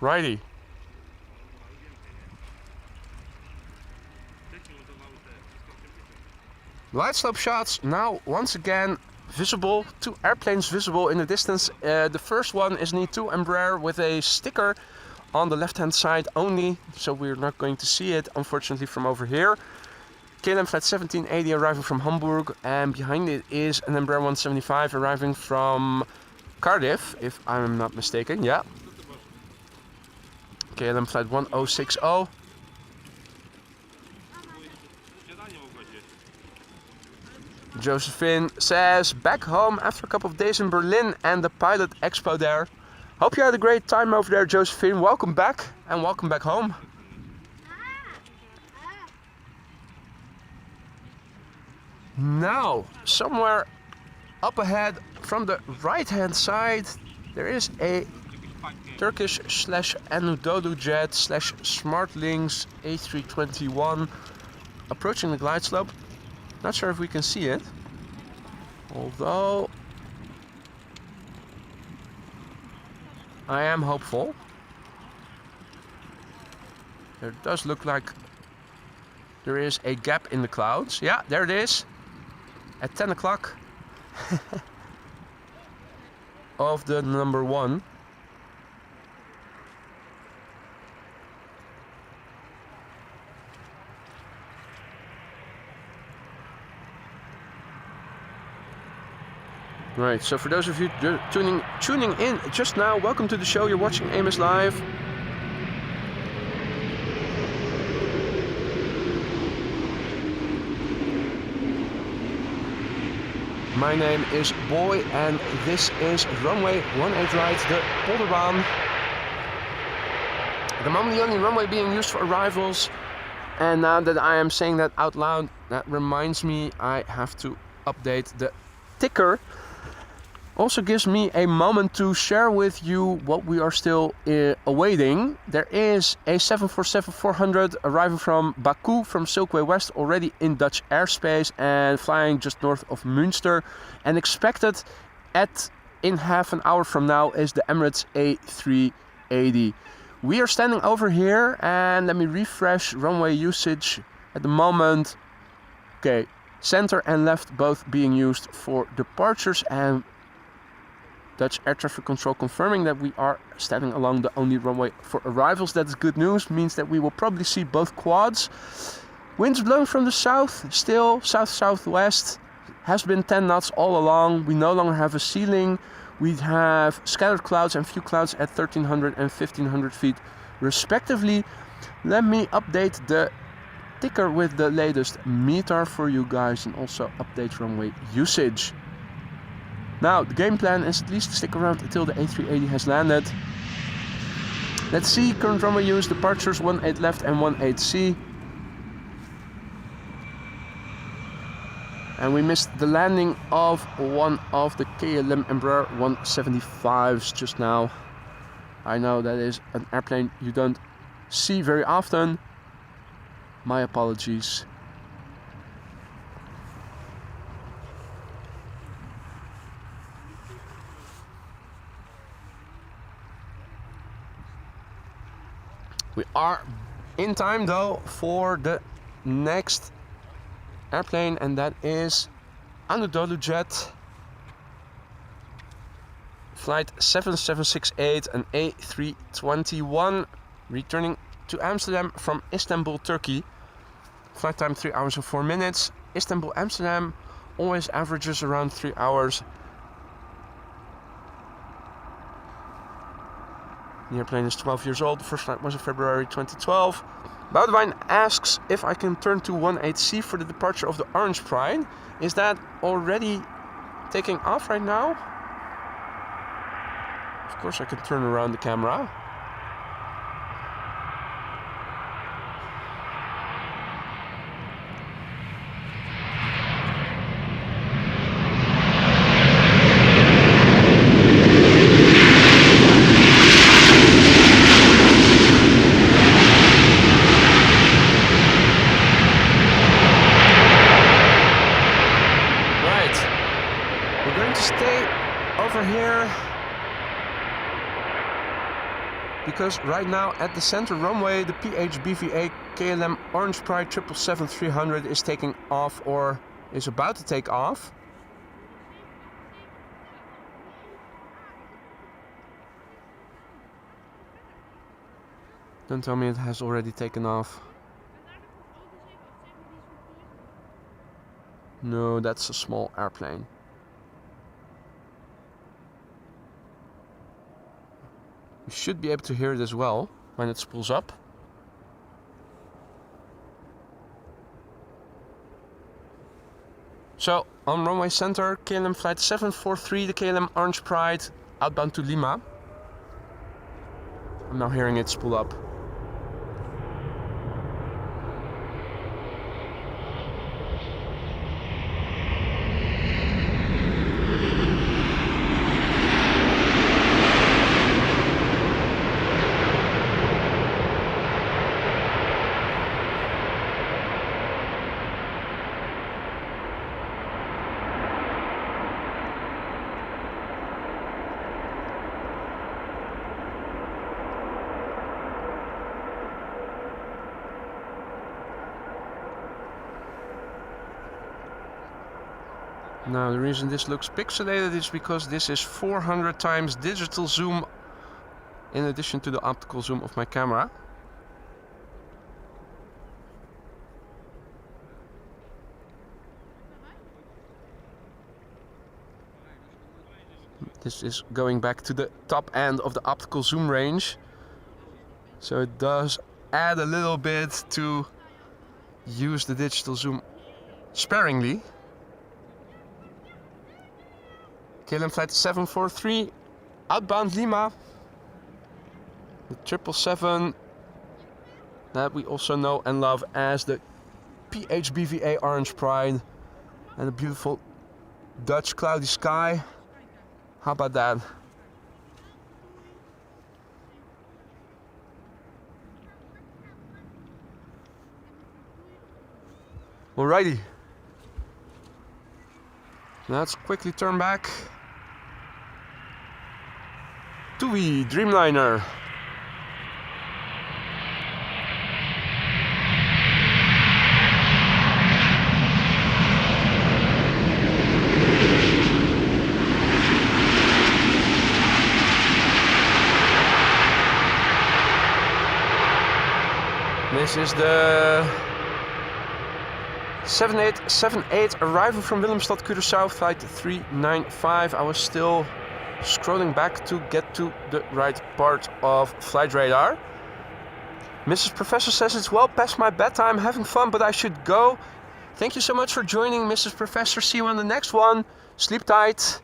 [SPEAKER 1] Righty. Light slope shots now once again visible. 2 airplanes visible in the distance. The first one is an E2 Embraer with a sticker on the left hand side only, so we're not going to see it unfortunately from over here. KLM Flight 1780 arriving from Hamburg, and behind it is an Embraer 175 arriving from Cardiff, if I'm not mistaken. Yeah. KLM Flight 1060. Josephine says, back home after a couple of days in Berlin and the Pilot Expo there. Hope you had a great time over there, Josephine. Welcome back and welcome back home. Now, somewhere up ahead from the right hand side, there is a Turkish / Anadolu jet / Smartlinks A321 approaching the glide slope. Not sure if we can see it, although I am hopeful. There does look like there is a gap in the clouds. Yeah, there it is. At 10 o'clock of the number 1. Right, so for those of you tuning in just now, welcome to the show. You're watching Amos Live. My name is Boy and this is runway 18 right, the Polderbaan. At the moment the only runway being used for arrivals, and now that I am saying that out loud, that reminds me I have to update the ticker. Also gives me a moment to share with you what we are still awaiting. There is a 747-400 arriving from Baku from Silkway West, already in Dutch airspace and flying just north of Münster. And expected in half an hour from now is the Emirates A380. We are standing over here and let me refresh runway usage at the moment. Okay, center and left both being used for departures, and Dutch air traffic control confirming that we are standing along the only runway for arrivals. That's good news, means that we will probably see both quads. Winds blowing from the south, still south-southwest, has been 10 knots all along. We no longer have a ceiling. We have scattered clouds and few clouds at 1300 and 1500 feet respectively. Let me update the ticker with the latest METAR for you guys and also update runway usage. Now, the game plan is at least to stick around until the A380 has landed. Let's see, current runway use, departures 18 left and 18C. And we missed the landing of one of the KLM Embraer 175s just now. I know that is an airplane you don't see very often. My apologies. We are in time though for the next airplane, and that is Anadolu jet flight 7768, an A321, returning to Amsterdam from Istanbul, Turkey. Flight time 3 hours and 4 minutes. Istanbul, Amsterdam always averages around 3 hours. The airplane is 12 years old. The first flight was in February 2012. Boudewijn asks if I can turn to 18C for the departure of the Orange Pride. Is that already taking off right now? Of course I can turn around the camera. I'm going to stay over here because right now at the center runway the PHBVA KLM Orange Pride 777-300 is taking off or is about to take off. Don't tell me it has already taken off. No, that's a small airplane. You should be able to hear it as well when it spools up. So, on runway center, KLM flight 743, the KLM Orange Pride, outbound to Lima. I'm now hearing it spool up. Now the reason this looks pixelated is because this is 400 times digital zoom in addition to the optical zoom of my camera. This is going back to the top end of the optical zoom range. So it does add a little bit to use the digital zoom sparingly. KLM flight 743, outbound Lima. The 777 that we also know and love as the PHBVA Orange Pride. And a beautiful Dutch cloudy sky. How about that? Alrighty. Let's quickly turn back. TUI Dreamliner. This is the 7878 arrival from Willemstad, Curaçao, flight 395. I was still scrolling back to get to the right part of Flightradar. Mrs. Professor says it's well past my bedtime, having fun, but I should go. Thank you so much for joining, Mrs. Professor. See you on the next one. Sleep tight.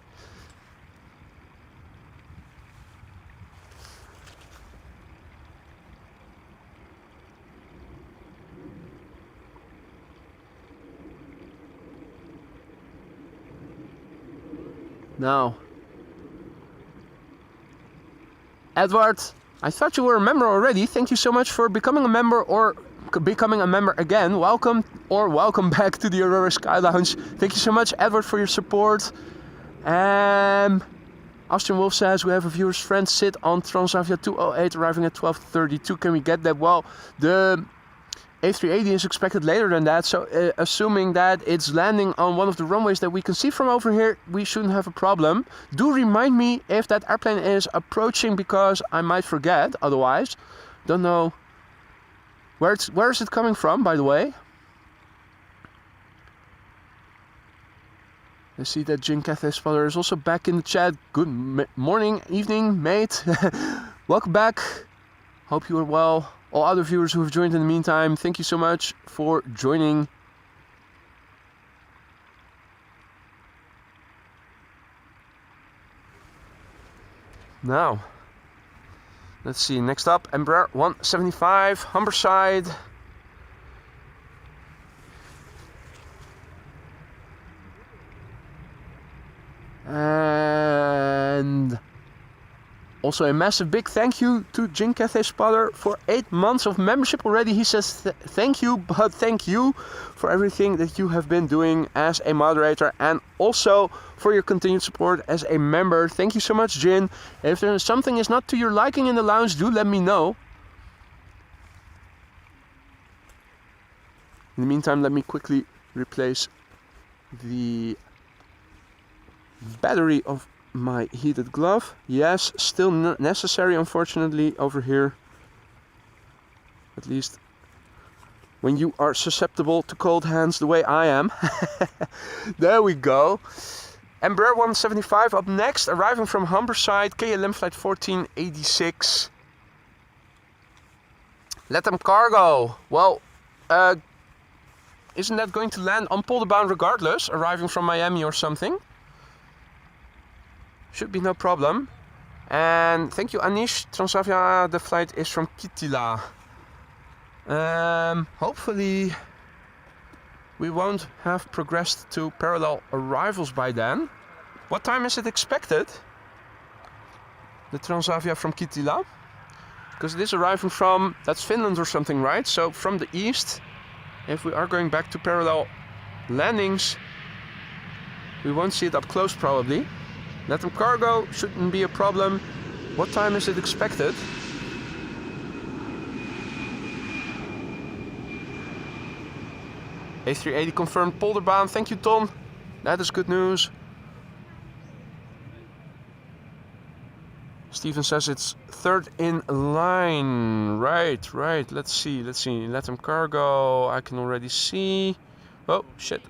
[SPEAKER 1] Now, Edward, I thought you were a member already. Thank you so much for becoming a member or becoming a member again. Welcome or welcome back to the Aurora Sky Lounge. Thank you so much, Edward, for your support. Austin Wolf says we have a viewer's friend sit on Transavia 208 arriving at 12:32. Can we get that? Well, the A380 is expected later than that, so assuming that it's landing on one of the runways that we can see from over here, we shouldn't have a problem. Do remind me if that airplane is approaching, because I might forget otherwise. Don't know where is it coming from, by the way. I see that Jin Cathay Spotter is also back in the chat. Good morning, evening, mate. Welcome back. Hope you are well. All other viewers who have joined in the meantime, thank you so much for joining. Now, let's see, next up, Embraer 175, Humberside. And also a massive big thank you to Jin Cathay Spotter for 8 months of membership already. He says thank you, but thank you for everything that you have been doing as a moderator and also for your continued support as a member. Thank you so much, Jin. If there's something is not to your liking in the lounge, do let me know. In the meantime, let me quickly replace the battery of my heated glove. Yes, still necessary, unfortunately, over here. At least when you are susceptible to cold hands the way I am. There we go. Embraer 175 up next, arriving from Humberside, KLM flight 1486. LATAM cargo. Well, isn't that going to land on Polderbaan regardless, arriving from Miami or something? Should be no problem. And thank you, Anish. Transavia, the flight is from Kitila. Hopefully we won't have progressed to parallel arrivals by then. What time is it expected? The Transavia from Kitila? Because it is arriving from, that's Finland or something, right? So from the east, if we are going back to parallel landings, we won't see it up close probably. LATAM cargo shouldn't be a problem. What time is it expected? A380 confirmed Polderbaan. Thank you, Tom. That is good news. Steven says it's third in line. Right. Let's see. LATAM cargo, I can already see. Oh, shit.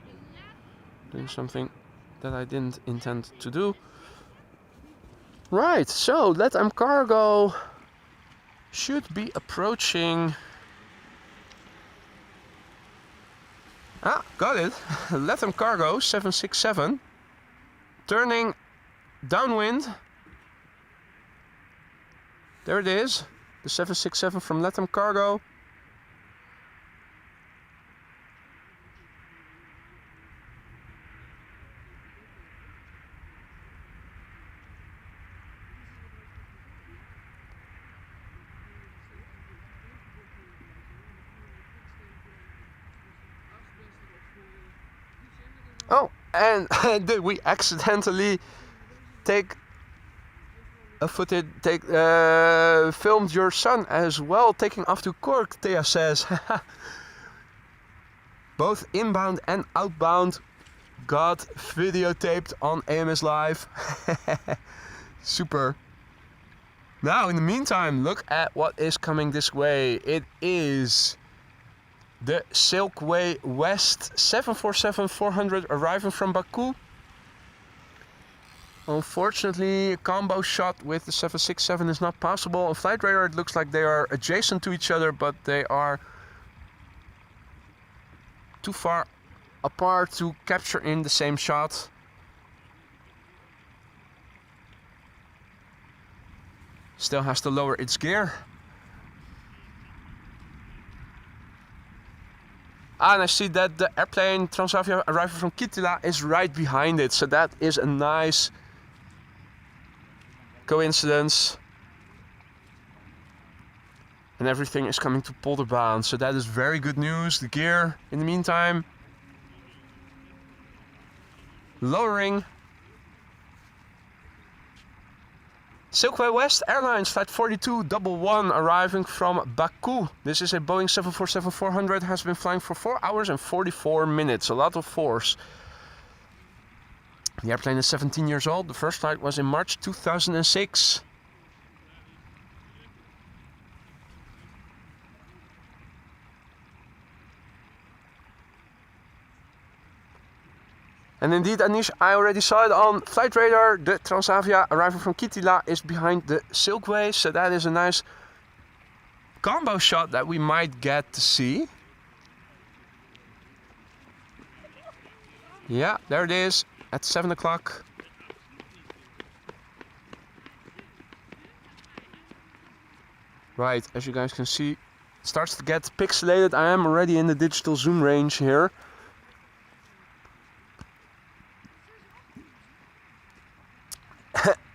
[SPEAKER 1] Doing something that I didn't intend to do. Right, so LATAM cargo should be approaching. Ah, got it. LATAM cargo 767 turning downwind. There it is, the 767 from LATAM cargo. Oh, and did we accidentally take a footage, filmed your son as well, taking off to Cork, Thea says. Both inbound and outbound got videotaped on AMS Live. Super. Now, in the meantime, look at what is coming this way. It is the Silkway West 747-400 arriving from Baku. Unfortunately, a combo shot with the 767 is not possible. On Flightradar, it looks like they are adjacent to each other, but they are too far apart to capture in the same shot. Still has to lower its gear. And I see that the airplane Transavia arriving from Kitila is right behind it. So that is a nice coincidence. And everything is coming to Polderbaan. So that is very good news. The gear, in the meantime, lowering. Silkway West Airlines Flight 4211 arriving from Baku. This is a Boeing 747-400, has been flying for 4 hours and 44 minutes. A lot of force. The airplane is 17 years old. The first flight was in March 2006. And indeed, Anish, I already saw it on Flightradar. The Transavia arriving from Kitila is behind the Silkway. So that is a nice combo shot that we might get to see. Yeah, there it is at 7 o'clock. Right, as you guys can see, it starts to get pixelated. I am already in the digital zoom range here.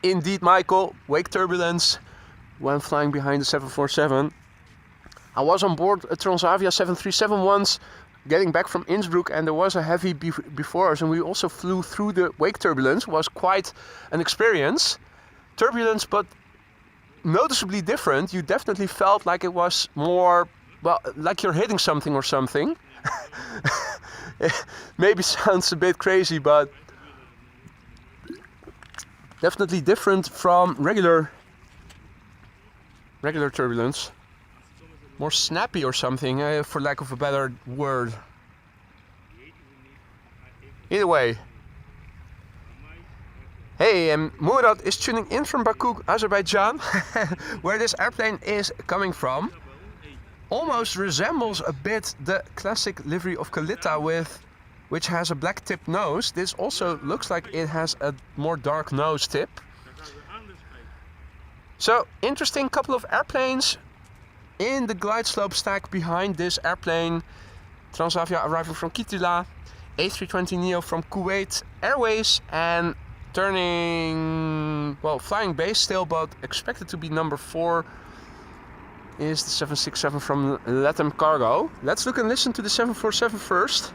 [SPEAKER 1] Indeed, Michael, wake turbulence when flying behind the 747. I was on board a Transavia 737 once. getting back from Innsbruck, and there was a heavy before us, and we also flew through the wake turbulence. It was quite an experience. Turbulence, but noticeably different. You definitely felt like it was more, well, like you're hitting something or something. Maybe sounds a bit crazy, but definitely different from regular turbulence. More snappy or something, for lack of a better word. Either way. Hey, Murad is tuning in from Baku, Azerbaijan, where this airplane is coming from. Almost resembles a bit the classic livery of Kalita, which has a black tip nose. This also looks like it has a more dark nose tip. So, interesting couple of airplanes in the glide slope stack behind this airplane. Transavia arriving from Kitila, A320neo from Kuwait Airways, and turning, well, flying base still, but expected to be number 4 is the 767 from LATAM Cargo. Let's look and listen to the 747 first.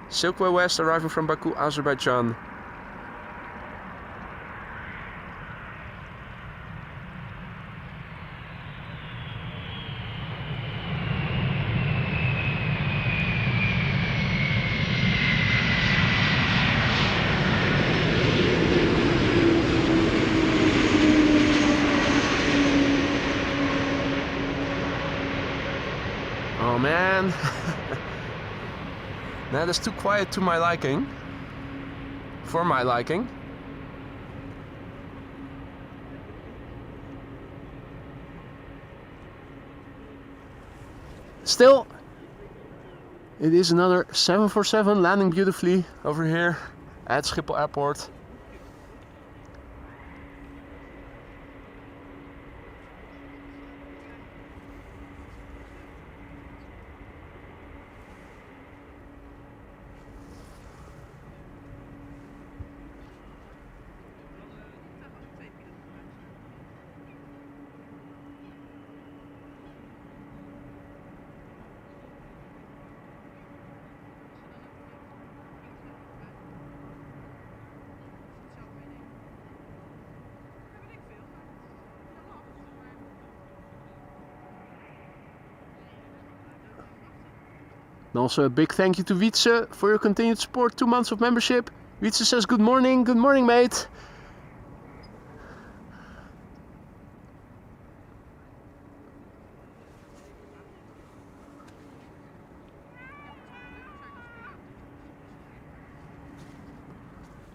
[SPEAKER 1] Silkway West arriving from Baku, Azerbaijan. Oh man, that is too quiet to my liking, for my liking. Still, it is another 747 landing beautifully over here at Schiphol Airport. And also a big thank you to Wietse for your continued support, 2 months of membership. Wietse says good morning mate.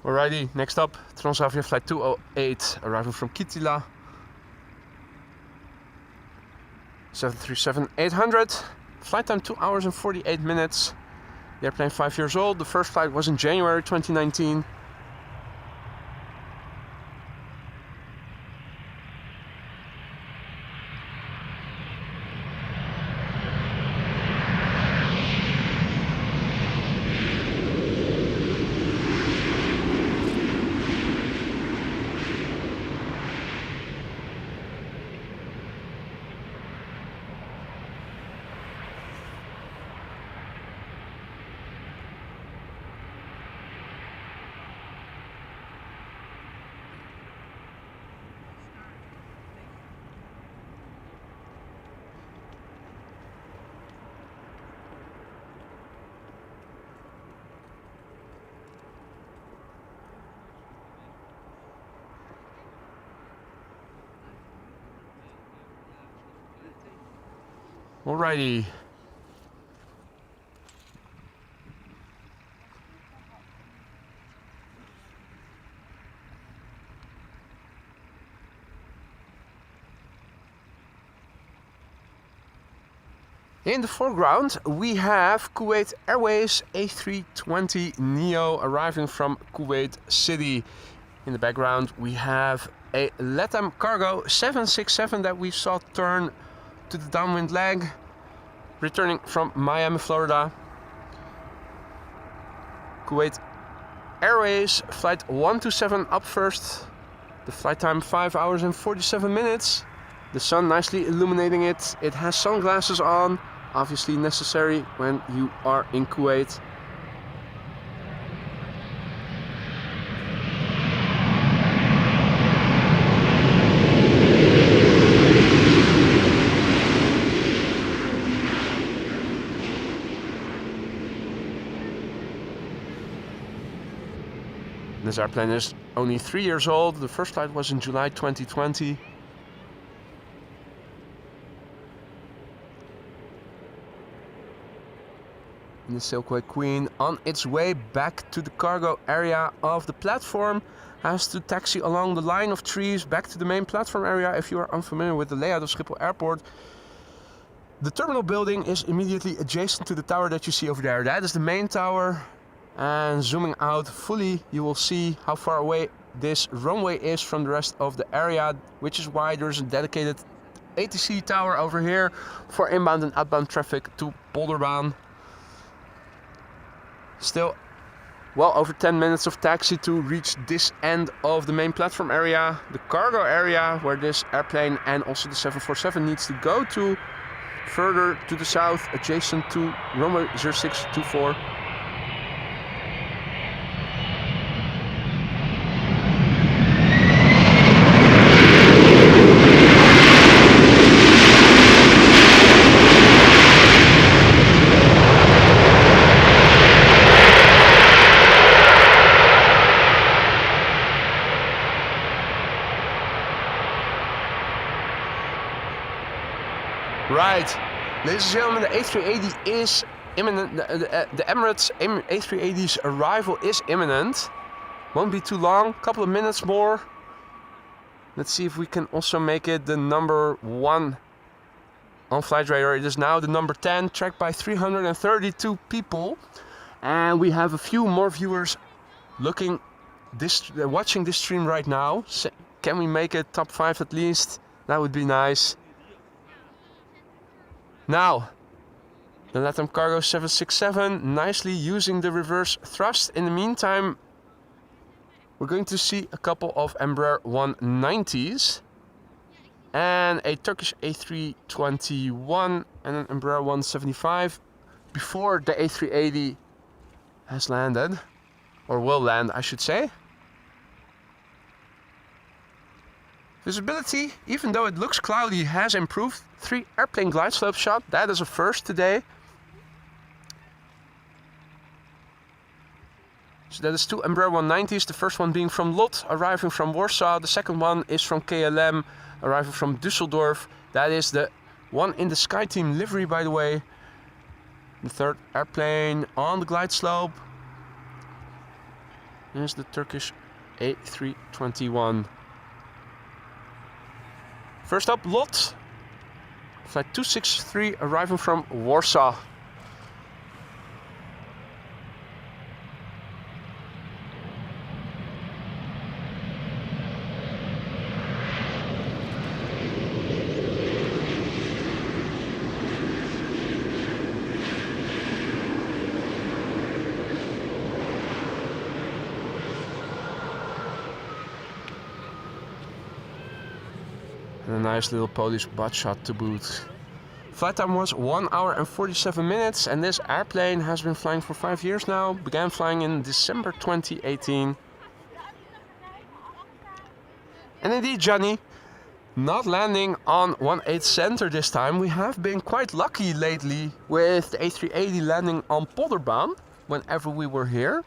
[SPEAKER 1] Alrighty, next up, Transavia flight 208 arriving from Kitila. 737-800. Flight time 2 hours and 48 minutes. The airplane 5 years old. The first flight was in January 2019. Alrighty. In the foreground we have Kuwait Airways A320neo arriving from Kuwait City. In the background we have a LATAM Cargo 767 that we saw turn to the downwind leg, returning from Miami, Florida. Kuwait Airways flight 127 up first. The flight time 5 hours and 47 minutes. The sun nicely illuminating it. It has sunglasses on. obviously necessary when you are in Kuwait. This airplane is only 3 years old. The first flight was in July 2020. And the Silkway Queen, on its way back to the cargo area of the platform, has to taxi along the line of trees back to the main platform area. If you are unfamiliar with the layout of Schiphol Airport, the terminal building is immediately adjacent to the tower that you see over there. That is the main tower. And zooming out fully, you will see how far away this runway is from the rest of the area, which is why there's a dedicated ATC tower over here for inbound and outbound traffic to Polderbaan. Still well over 10 minutes of taxi to reach this end of the main platform area, the cargo area where this airplane and also the 747 needs to go to, further to the south adjacent to runway 0624. Right, ladies and gentlemen, the A380 is imminent. The Emirates A380's arrival is imminent. Won't be too long, couple of minutes more. Let's see if we can also make it the number 1 on Flightradar. It is now the number 10, tracked by 332 people. And we have a few more viewers watching this stream right now. So can we make it top 5 at least? That would be nice. Now, the LATAM Cargo 767, nicely using the reverse thrust. In the meantime, we're going to see a couple of Embraer 190s and a Turkish A321 and an Embraer 175 before the A380 has landed, or will land, I should say. Visibility, even though it looks cloudy, has improved. 3 airplane glide slope shot, that is a first today. So that is 2 Embraer 190s, the first one being from LOT, arriving from Warsaw. The second one is from KLM, arriving from Düsseldorf. That is the one in the SkyTeam livery, by the way. The third airplane on the glide slope is the Turkish A321. First up, LOT, flight 263, arriving from Warsaw. And a nice little Polish butt shot to boot. Flight time was 1 hour and 47 minutes, and this airplane has been flying for 5 years now. Began flying in December 2018. And indeed, Johnny, not landing on 18 center this time. We have been quite lucky lately with the A380 landing on Polderbaan whenever we were here.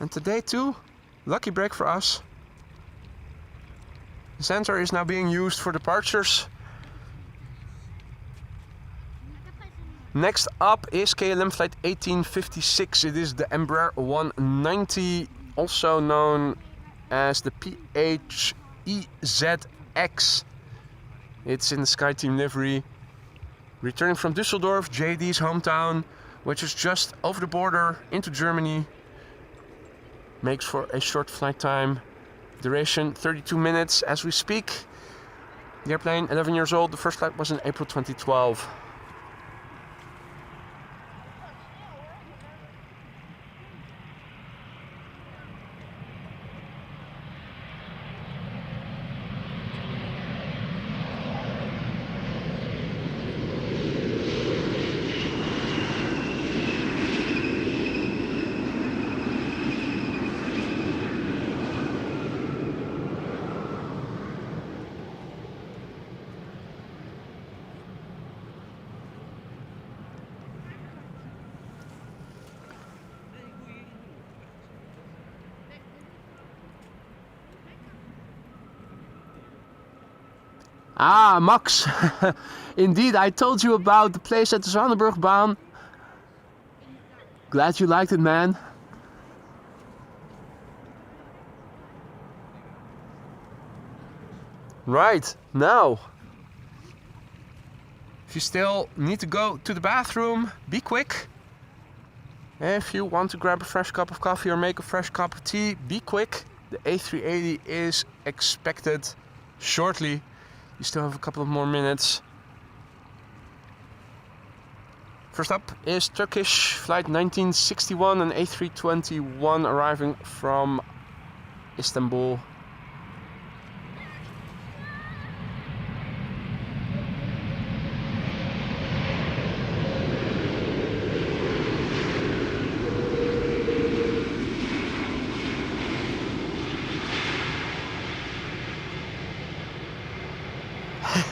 [SPEAKER 1] And today too, lucky break for us. The center is now being used for departures. Next up is KLM flight 1856. It is the Embraer 190, also known as the PHEZX. It's in the SkyTeam livery. Returning from Düsseldorf, JD's hometown, which is just over the border into Germany. Makes for a short flight time. Duration 32 minutes as we speak. The airplane 11 years old. The first flight was in April 2012. Ah, Max. Indeed, I told you about the place at the Sandermose. Glad you liked it, man. Right, now, if you still need to go to the bathroom, be quick. If you want to grab a fresh cup of coffee or make a fresh cup of tea, be quick. The A380 is expected shortly. You still have a couple of more minutes. First up is Turkish flight 1961, an A321 arriving from Istanbul.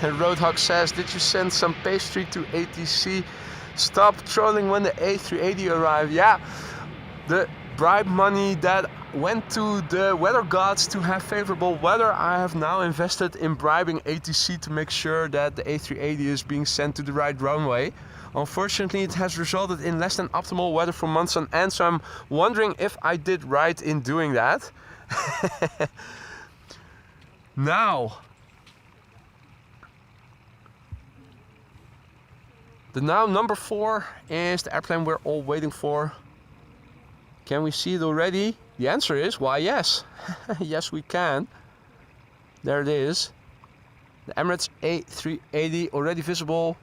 [SPEAKER 1] Roadhog says, did you send some pastry to ATC? Stop trolling when the A380 arrived. Yeah, the bribe money that went to the weather gods to have favorable weather, I have now invested in bribing ATC to make sure that the A380 is being sent to the right runway. Unfortunately, it has resulted in less than optimal weather for months on end, so I'm wondering if I did right in doing that. Now, the now number 4 is the airplane we're all waiting for. Can we see it already? The answer is, why yes. Yes we can. There it is. The Emirates A380 already visible.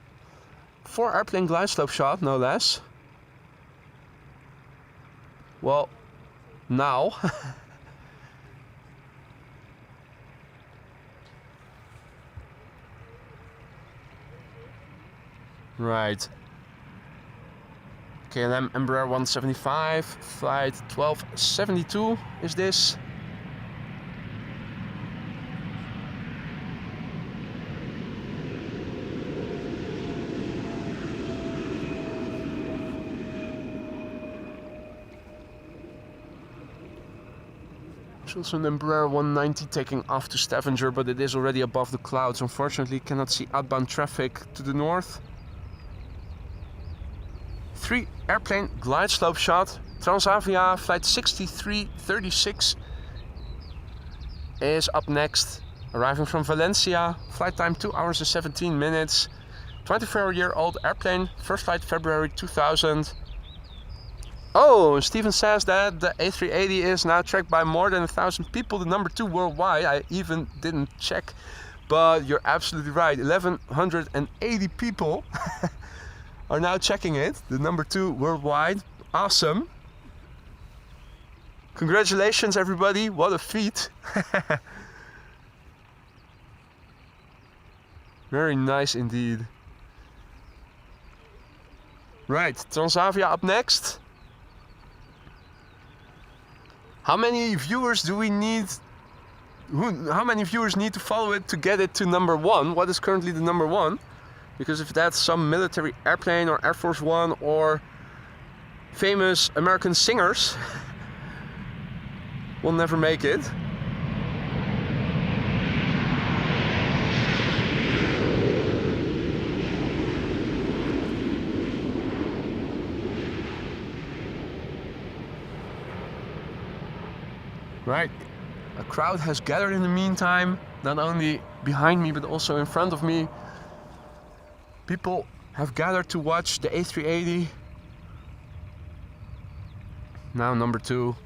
[SPEAKER 1] 4 airplane glide slope shot, no less. Well, now. Right. KLM Embraer 175, flight 1272 is this. There's also an Embraer 190 taking off to Stavanger, but it is already above the clouds. Unfortunately, cannot see outbound traffic to the north. 3 airplane glide slope shot. Transavia flight 6336 is up next, arriving from Valencia. Flight time 2 hours and 17 minutes. 24-year-old airplane, first flight February 2000. Oh, Steven says that the A380 is now tracked by more than 1,000 people, the number 2 worldwide. I even didn't check, but you're absolutely right. 1,180 people are now checking it, the number 2 worldwide. Awesome. Congratulations everybody, what a feat. Very nice indeed. Right, Transavia up next. How many viewers do we need? How many viewers need to follow it to get it to number 1? What is currently the number 1? Because if that's some military airplane or Air Force One or famous American singers, we'll never make it. Right, a crowd has gathered in the meantime, not only behind me but also in front of me. People have gathered to watch the A380. Now number 2.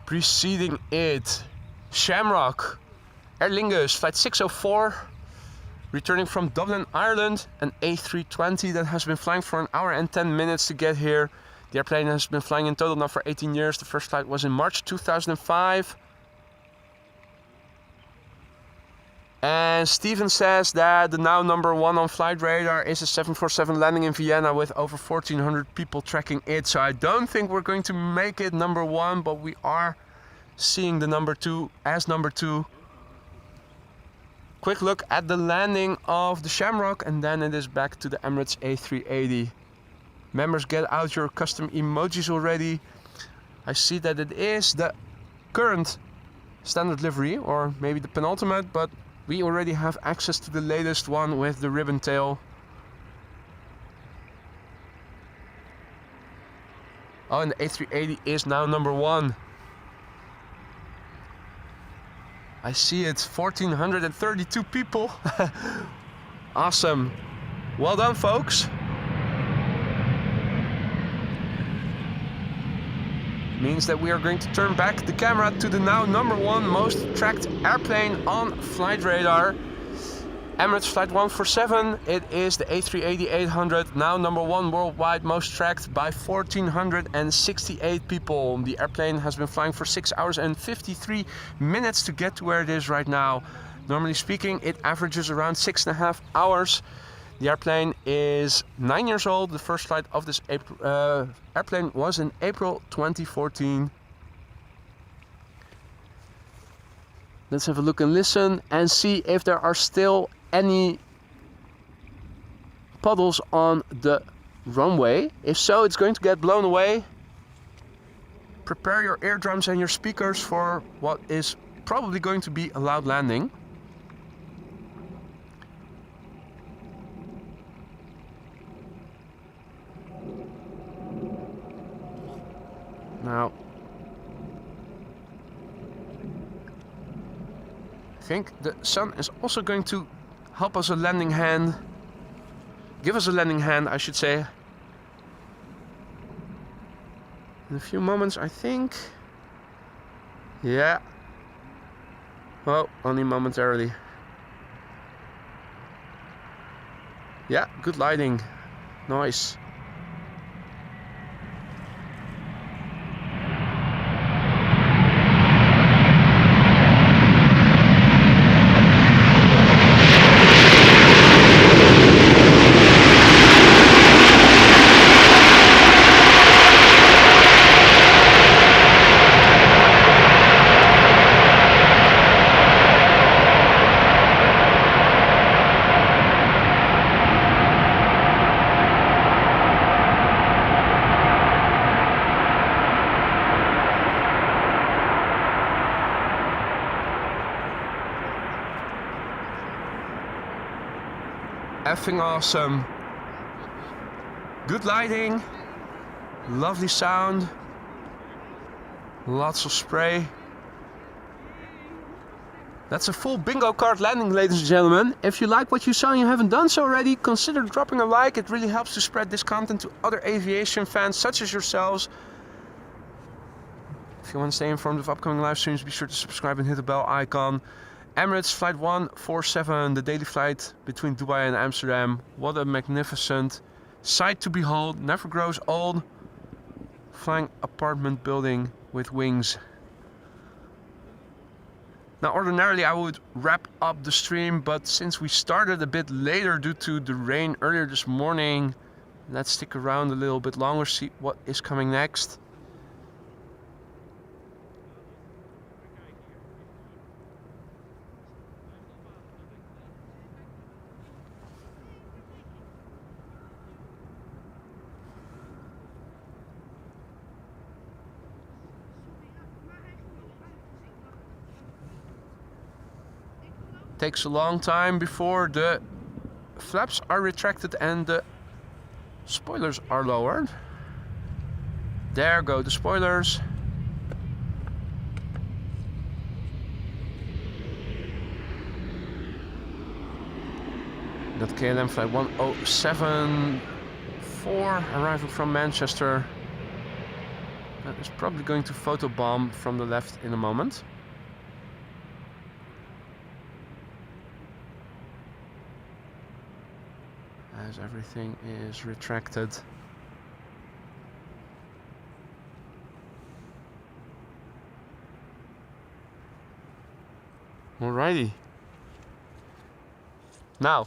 [SPEAKER 1] Preceding it, Shamrock, Aer Lingus, flight 604, returning from Dublin, Ireland, an A320 that has been flying for 1 hour and 10 minutes to get here. The airplane has been flying in total now for 18 years. The first flight was in March 2005. And Steven says that the now number 1 on Flightradar is a 747 landing in Vienna with over 1,400 people tracking it. So I don't think we're going to make it number 1, but we are seeing the number 2 as number 2. Quick look at the landing of the Shamrock, and then it is back to the Emirates A380. Members, get out your custom emojis already. I see that it is the current standard livery, or maybe the penultimate, but We already have access to the latest one with the ribbon tail. Oh, and the A380 is now number 1. I see it's 1,432 people. Awesome. Well done, folks. Means that we are going to turn back the camera to the now number 1 most tracked airplane on Flightradar. Emirates Flight 147, it is the A380-800, now number 1 worldwide most tracked by 1,468 people. The airplane has been flying for 6 hours and 53 minutes to get to where it is right now. Normally speaking, it averages around 6.5 hours. The airplane is 9 years old. The first flight of this airplane was in April 2014. Let's have a look and listen and see if there are still any puddles on the runway. If so, it's going to get blown away. Prepare your eardrums and your speakers for what is probably going to be a loud landing. Now, I think the sun is also going to help us a landing hand. Give us a landing hand, I should say. In a few moments, I think. Yeah. Well, only momentarily. Yeah, good lighting. Nice. Effing awesome. Good lighting, lovely sound, lots of spray. That's a full bingo card landing, ladies and gentlemen. If you like what you saw and you haven't done so already, consider dropping a like. It really helps to spread this content to other aviation fans such as yourselves. If you want to stay informed of upcoming live streams, be sure to subscribe and hit the bell icon. Emirates Flight 147, the daily flight between Dubai and Amsterdam. What a magnificent sight to behold. Never grows old. Flying apartment building with wings. Now, ordinarily I would wrap up the stream, but since we started a bit later due to the rain earlier this morning, let's stick around a little bit longer, see what is coming next. Takes a long time before the flaps are retracted and the spoilers are lowered. There go the spoilers. That KLM flight 1074 arriving from Manchester. That is probably going to photobomb from the left in a moment. As everything is retracted. Alrighty. Now,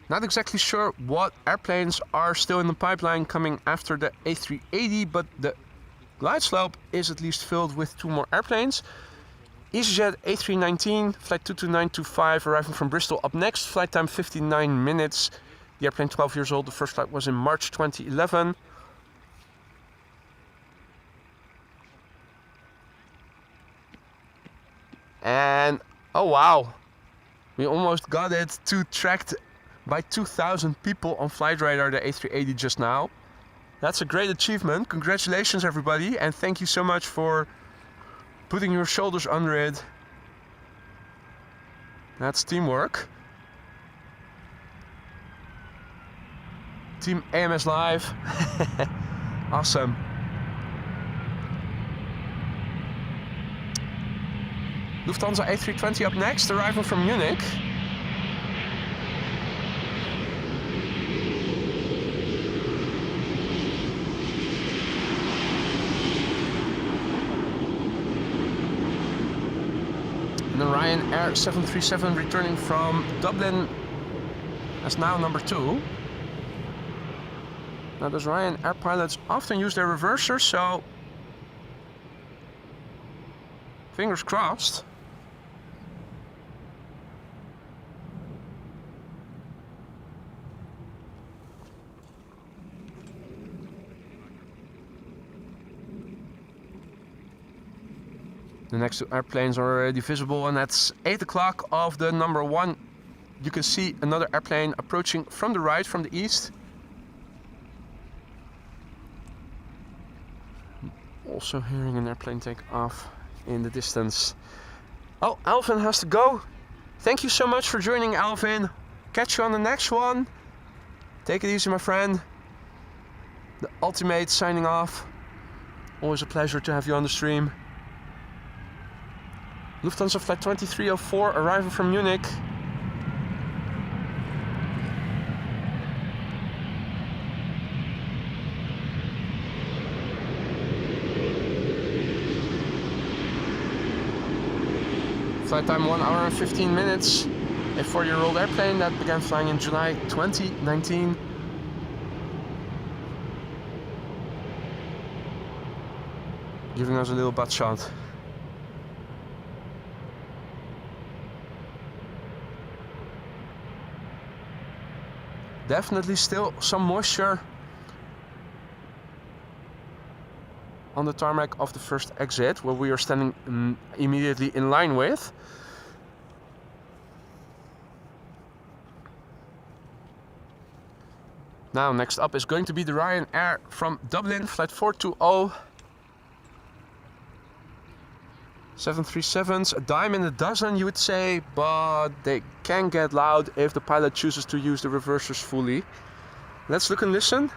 [SPEAKER 1] not exactly sure what airplanes are still in the pipeline coming after the A380, but the glide slope is at least filled with 2 more airplanes. EasyJet A319, flight 22925, arriving from Bristol up next, flight time 59 minutes. The airplane 12 years old, the first flight was in March 2011. And Oh wow, we almost got it to tracked by 2,000 people on Flightradar the A380 just now. That's a great achievement. Congratulations everybody, and thank you so much for putting your shoulders under it. That's teamwork. Team AMS Live. Awesome. Lufthansa A320 up next, arriving from Munich. And then Ryanair 737 returning from Dublin as now number 2. Now those Ryanair pilots often use their reversers, so fingers crossed. The next two airplanes are already visible, and that's 8 o'clock of the number 1. You can see another airplane approaching from the right, from the east. Also hearing an airplane take off in the distance. Oh, Alvin has to go. Thank you so much for joining, Alvin. Catch you on the next one. Take it easy, my friend. The Ultimate signing off. Always a pleasure to have you on the stream. Lufthansa flight 2304 arriving from Munich. Flight time 1 hour and 15 minutes. A 4-year-old airplane that began flying in July 2019. Giving us a little butt shot. Definitely still some moisture on the tarmac of the first exit, where we are standing immediately in line with. Now next up is going to be the Ryanair from Dublin, flight 420. 737s, a dime in a dozen you would say, but they can get loud if the pilot chooses to use the reversers fully. Let's look and listen.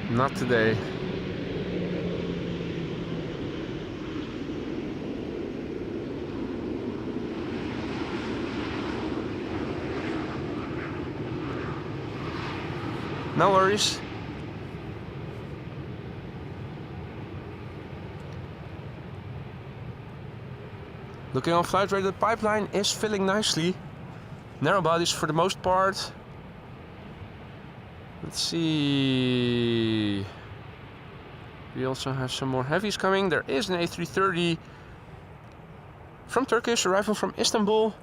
[SPEAKER 1] Not today. No worries. Looking on Flightradar, the pipeline is filling nicely. Narrow bodies for the most part. Let's see. We also have some more heavies coming. There is an A330 from Turkish arriving from Istanbul.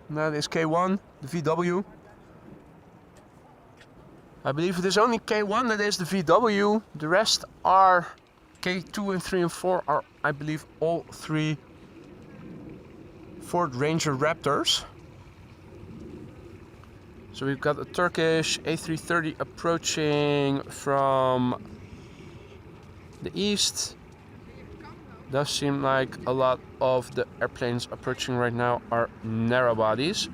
[SPEAKER 1] That is K1, the VW. I believe it is only K1 that is the VW. The rest are K2 and 3 and 4 are, I believe, all 3 Ford Ranger Raptors. So we've got a Turkish A330 approaching from the east. Does seem like a lot of the airplanes approaching right now are narrow bodies.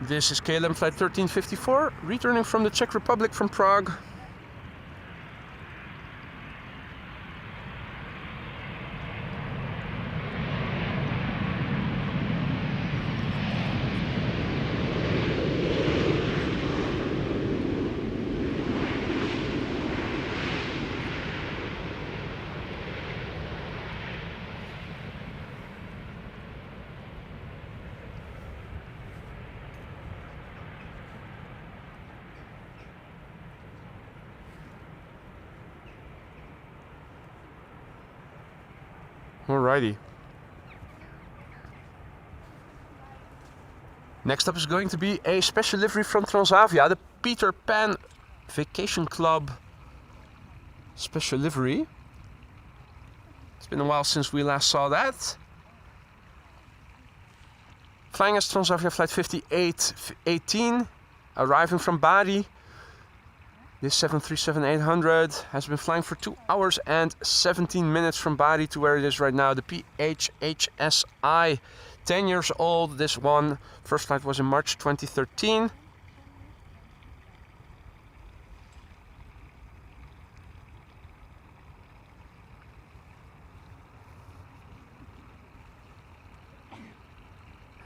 [SPEAKER 1] This is KLM flight 1354, returning from the Czech Republic from Prague. Alrighty. Next up is going to be a special livery from Transavia, the Peter Pan Vacation Club special livery. It's been a while since we last saw that. Flying as Transavia Flight 5818, arriving from Bari. This 737-800 has been flying for 2 hours and 17 minutes from Bari to where it is right now, the PHHSI. 10 years old, this one. First flight was in March 2013.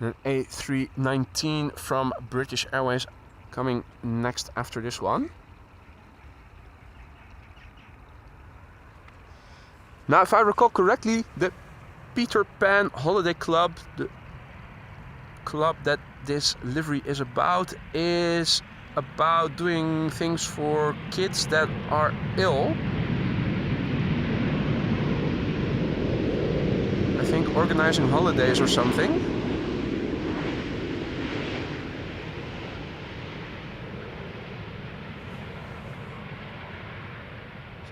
[SPEAKER 1] And an A319 from British Airways coming next after this one. Now, if I recall correctly, the Peter Pan Holiday Club, the club that this livery is about doing things for kids that are ill. I think organizing holidays or something.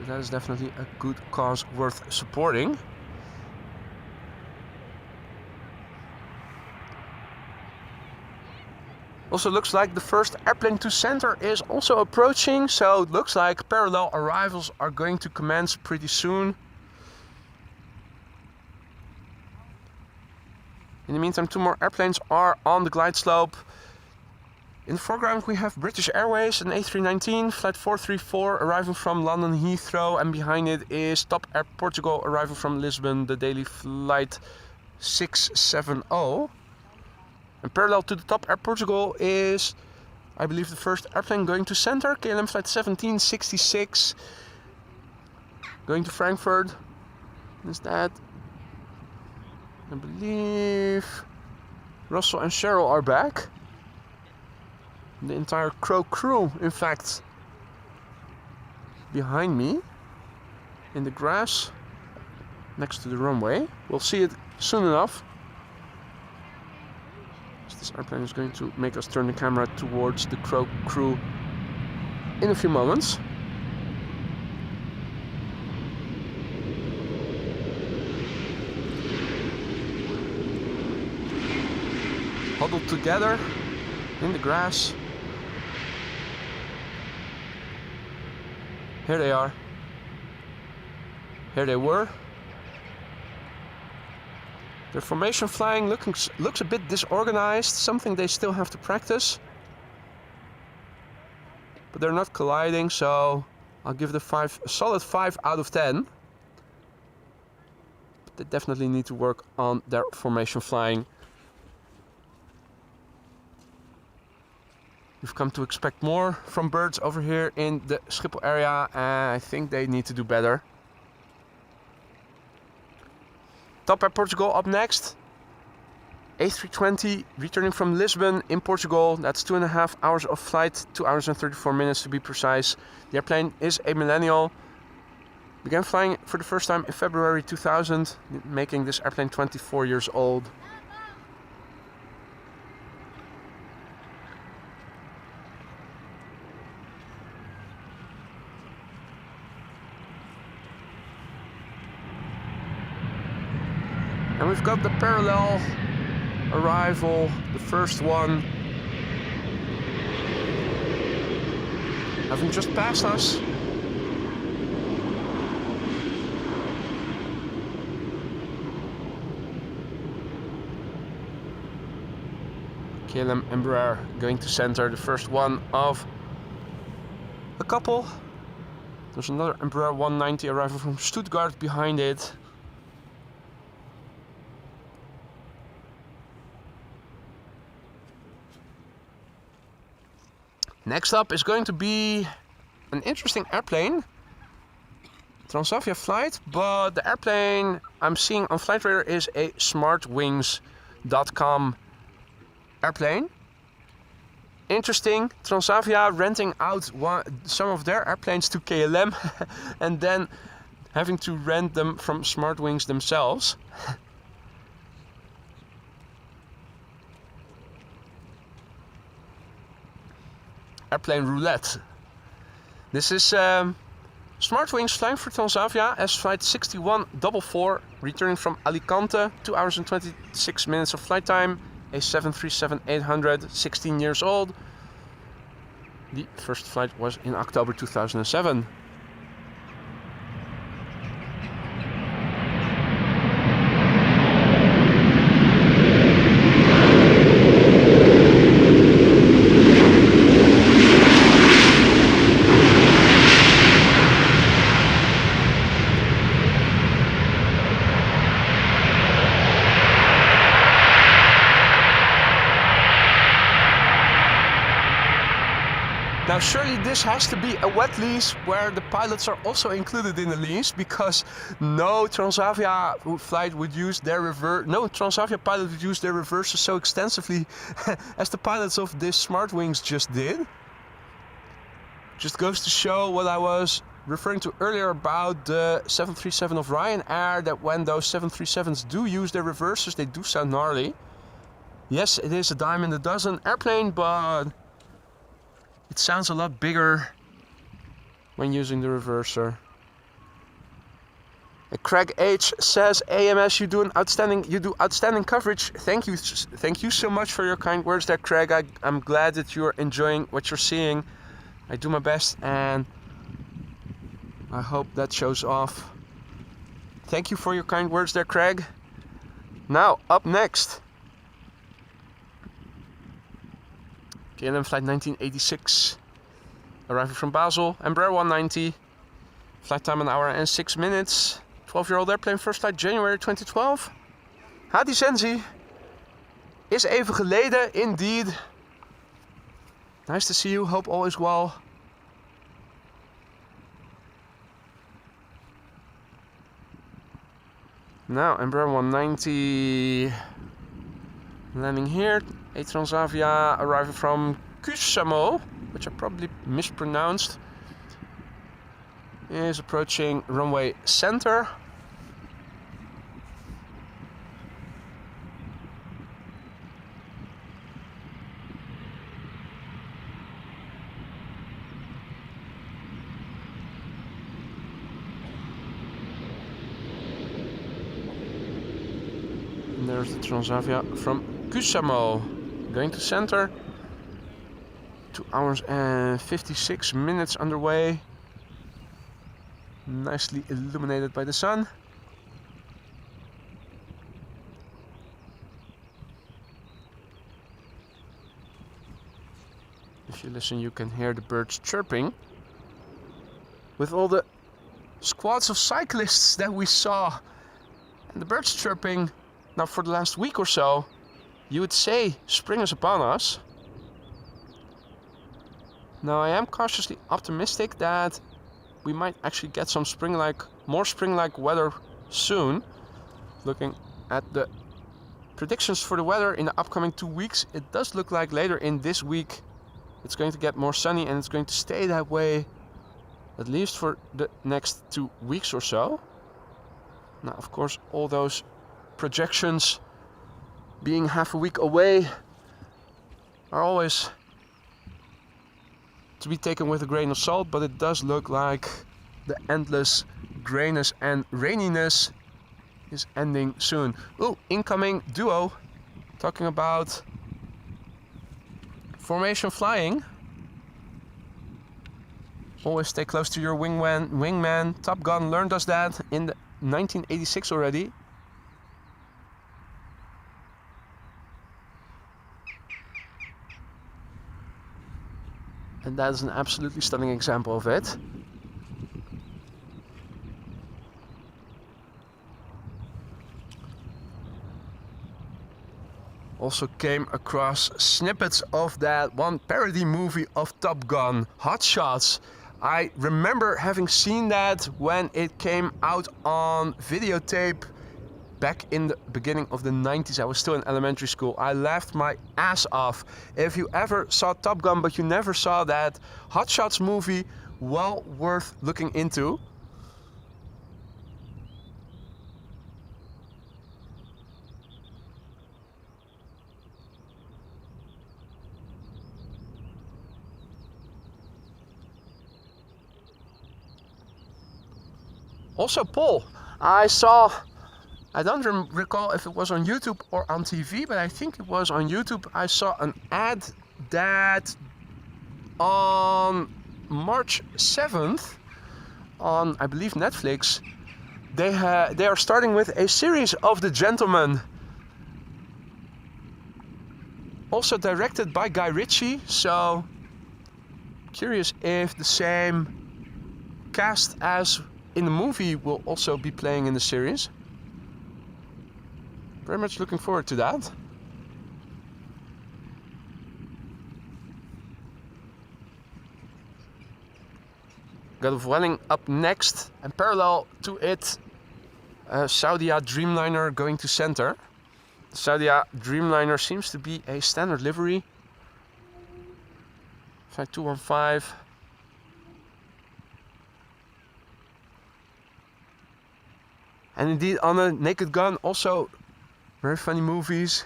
[SPEAKER 1] That is definitely a good cause worth supporting. Also looks like the first airplane to center is also approaching, so it looks like parallel arrivals are going to commence pretty soon. In the meantime, 2 more airplanes are on the glide slope. In the foreground we have British Airways, an A319, flight 434, arriving from London Heathrow, and behind it is Top Air Portugal, arriving from Lisbon, the daily flight 670. And parallel to the Top Air Portugal is, I believe, the first airplane going to center, KLM flight 1766, going to Frankfurt. Is that? I believe Russell and Cheryl are back. The entire crew, in fact, behind me in the grass next to the runway. We'll see it soon enough. This airplane is going to make us turn the camera towards the crew in a few moments. Huddled together in the grass. Here they are. Here they were. Their formation flying looks a bit disorganized, something they still have to practice. But they're not colliding, so I'll give the a solid 5 out of 10. But they definitely need to work on their formation flying. We've come to expect more from birds over here in the Schiphol area, and I think they need to do better. Top Air Portugal up next. A320 returning from Lisbon in Portugal. That's 2.5 hours of flight, 2 hours and 34 minutes to be precise. The airplane is a millennial. Began flying for the first time in February 2000, making this airplane 24 years old. And we've got the parallel arrival, the first one, having just passed us. KLM Embraer going to center, the first one of a couple. There's another Embraer 190 arriving from Stuttgart behind it. Next up is going to be an interesting airplane. Transavia flight, but the airplane I'm seeing on Flightradar is a smartwings.com airplane. Interesting, Transavia renting out some of their airplanes to KLM and then having to rent them from Smartwings themselves. Airplane roulette. This is Smartwings flying for Transavia as flight 6144, returning from Alicante, 2 hours and 26 minutes of flight time, a 737-800, 16 years old. The first flight was in October 2007. Now surely this has to be a wet lease where the pilots are also included in the lease, because no Transavia flight would use their no Transavia pilot would use their reversers so extensively as the pilots of this Smartwings just did. Just goes to show what I was referring to earlier about the 737 of Ryanair, that when those 737s do use their reversers, they do sound gnarly. Yes, it is a dime in a dozen airplane, but it sounds a lot bigger when using the reverser. Craig H says, AMS, you do outstanding coverage. Thank you so much for your kind words there, Craig. I'm glad that you're enjoying what you're seeing. I do my best and I hope that shows off. Thank you for your kind words there, Craig. Now, up next, KLM flight 1986, arriving from Basel, Embraer 190, flight time 1 hour and 6 minutes, 12-year-old airplane, first flight January 2012. Hadi Sensi, is even geleden, indeed. Nice to see you, hope all is well. Now, Embraer 190, landing here. A Transavia arriving from Kusamo, which I probably mispronounced, is approaching runway center. And there's the Transavia from Kusamo. Going to center, 2 hours and 56 minutes underway, nicely illuminated by the sun. If you listen, you can hear the birds chirping. With all the squads of cyclists that we saw and the birds chirping now for the last week or so, you would say spring is upon us. Now I am cautiously optimistic that we might actually get some more spring-like weather soon. Looking at the predictions for the weather in the upcoming 2 weeks, it does look like later in this week it's going to get more sunny, and it's going to stay that way at least for the next 2 weeks or so. Now, of course, all those projections being half a week away are always to be taken with a grain of salt, but it does look like the endless grayness and raininess is ending soon. Ooh, incoming duo, talking about formation flying. Always stay close to your wingman. Top Gun learned us that in 1986 already. And that is an absolutely stunning example of it. Also came across snippets of that one parody movie of Top Gun, Hot Shots. I remember having seen that when it came out on videotape back in the beginning of the 90s. I was still in elementary school. I laughed my ass off. If you ever saw Top Gun but you never saw that Hot Shots movie, well worth looking into. Also, Paul, I don't recall if it was on YouTube or on TV, but I think it was on YouTube. I saw an ad that on March 7th on, I believe, Netflix, they are starting with a series of The Gentleman, also directed by Guy Ritchie. So curious if the same cast as in the movie will also be playing in the series. Very much looking forward to that. Got a Vueling up next, and parallel to it, Saudia Dreamliner going to center. Saudia Dreamliner seems to be a standard livery. Flight 215. And indeed, on a Naked Gun, also very funny movies.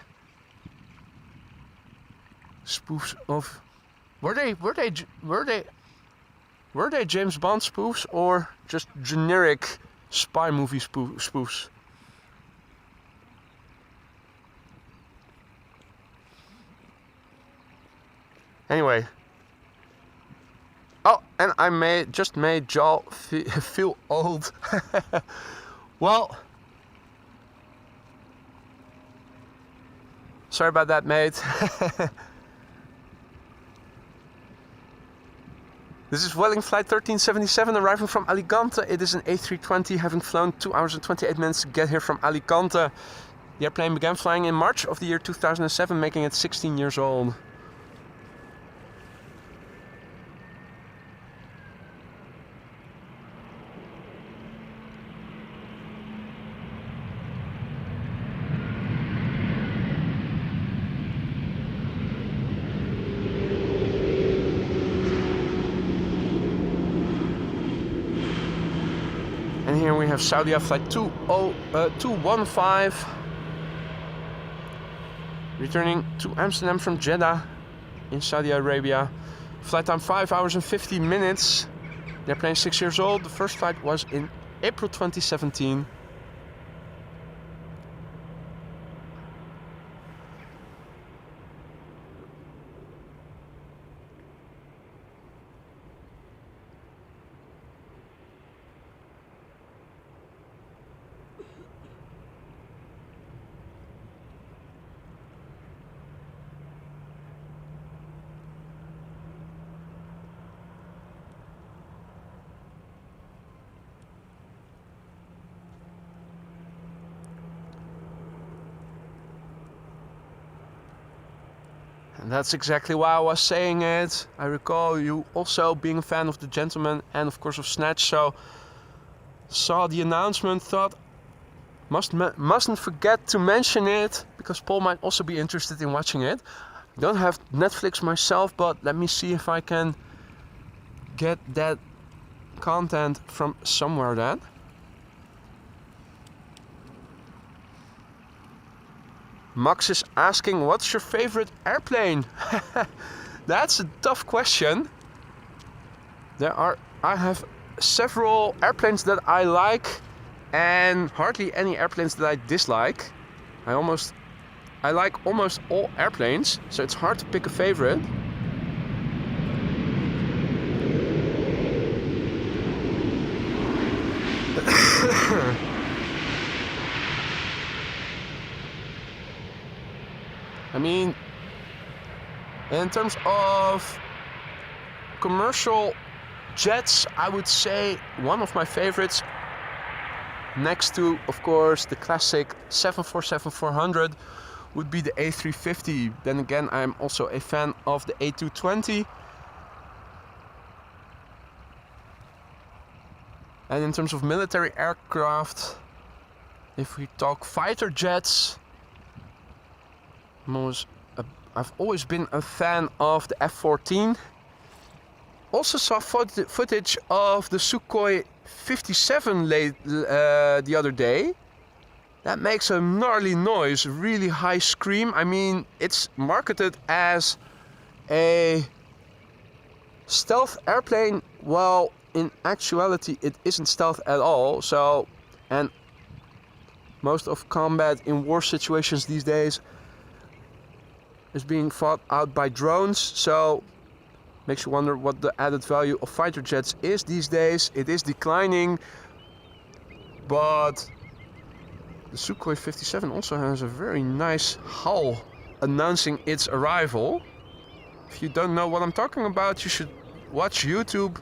[SPEAKER 1] Spoofs of... Were they James Bond spoofs or just generic spy movie spoofs? Anyway. Oh, and I just made Jal feel old. Well, sorry about that, mate. This is Vueling flight 1377 arriving from Alicante. It is an A320, having flown 2 hours and 28 minutes to get here from Alicante. The airplane began flying in March of the year 2007, making it 16 years old. And here we have Saudia flight 215 returning to Amsterdam from Jeddah in Saudi Arabia. Flight time 5 hours and 50 minutes. The airplane is 6 years old. The first flight was in April 2017. And that's exactly why I was saying it. I recall you also being a fan of The Gentleman and of course of Snatch, so saw the announcement, thought mustn't forget to mention it because Paul might also be interested in watching it. I don't have Netflix myself, but let me see if I can get that content from somewhere then. Max is asking, what's your favorite airplane? That's a tough question. I have several airplanes that I like and hardly any airplanes that I dislike. I like almost all airplanes, so it's hard to pick a favorite. I mean, in terms of commercial jets, I would say one of my favorites, next to, of course, the classic 747-400, would be the A350. Then again, I'm also a fan of the A220. And in terms of military aircraft, if we talk fighter jets, I've always been a fan of the F-14. Also saw footage of the Sukhoi 57 the other day. That makes a gnarly noise, a really high scream. I mean, it's marketed as a stealth airplane. Well, in actuality it isn't stealth at all. So, and most of combat in war situations these days is being fought out by drones. So makes you wonder what the added value of fighter jets is these days. It is declining, but the Sukhoi 57 also has a very nice hull announcing its arrival. If you don't know what I'm talking about, you should watch YouTube.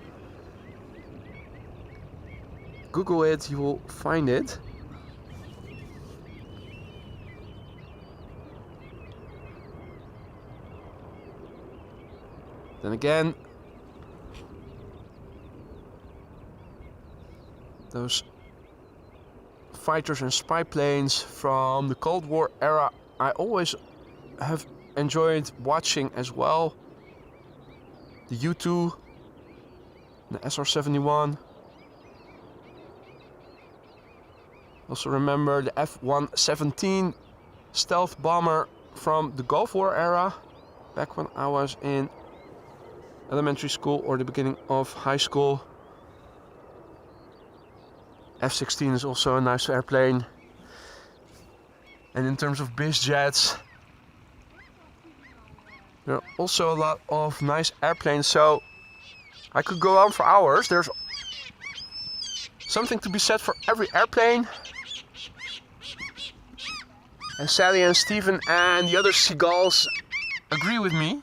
[SPEAKER 1] Google it, you will find it. Then again, those fighters and spy planes from the Cold War era, I always have enjoyed watching as well. The U-2, the SR-71. Also remember the F-117 stealth bomber from the Gulf War era, back when I was in elementary school or the beginning of high school. F-16 is also a nice airplane. And in terms of biz jets, there are also a lot of nice airplanes, so I could go on for hours. There's something to be said for every airplane. And Sally and Steven and the other seagulls agree with me.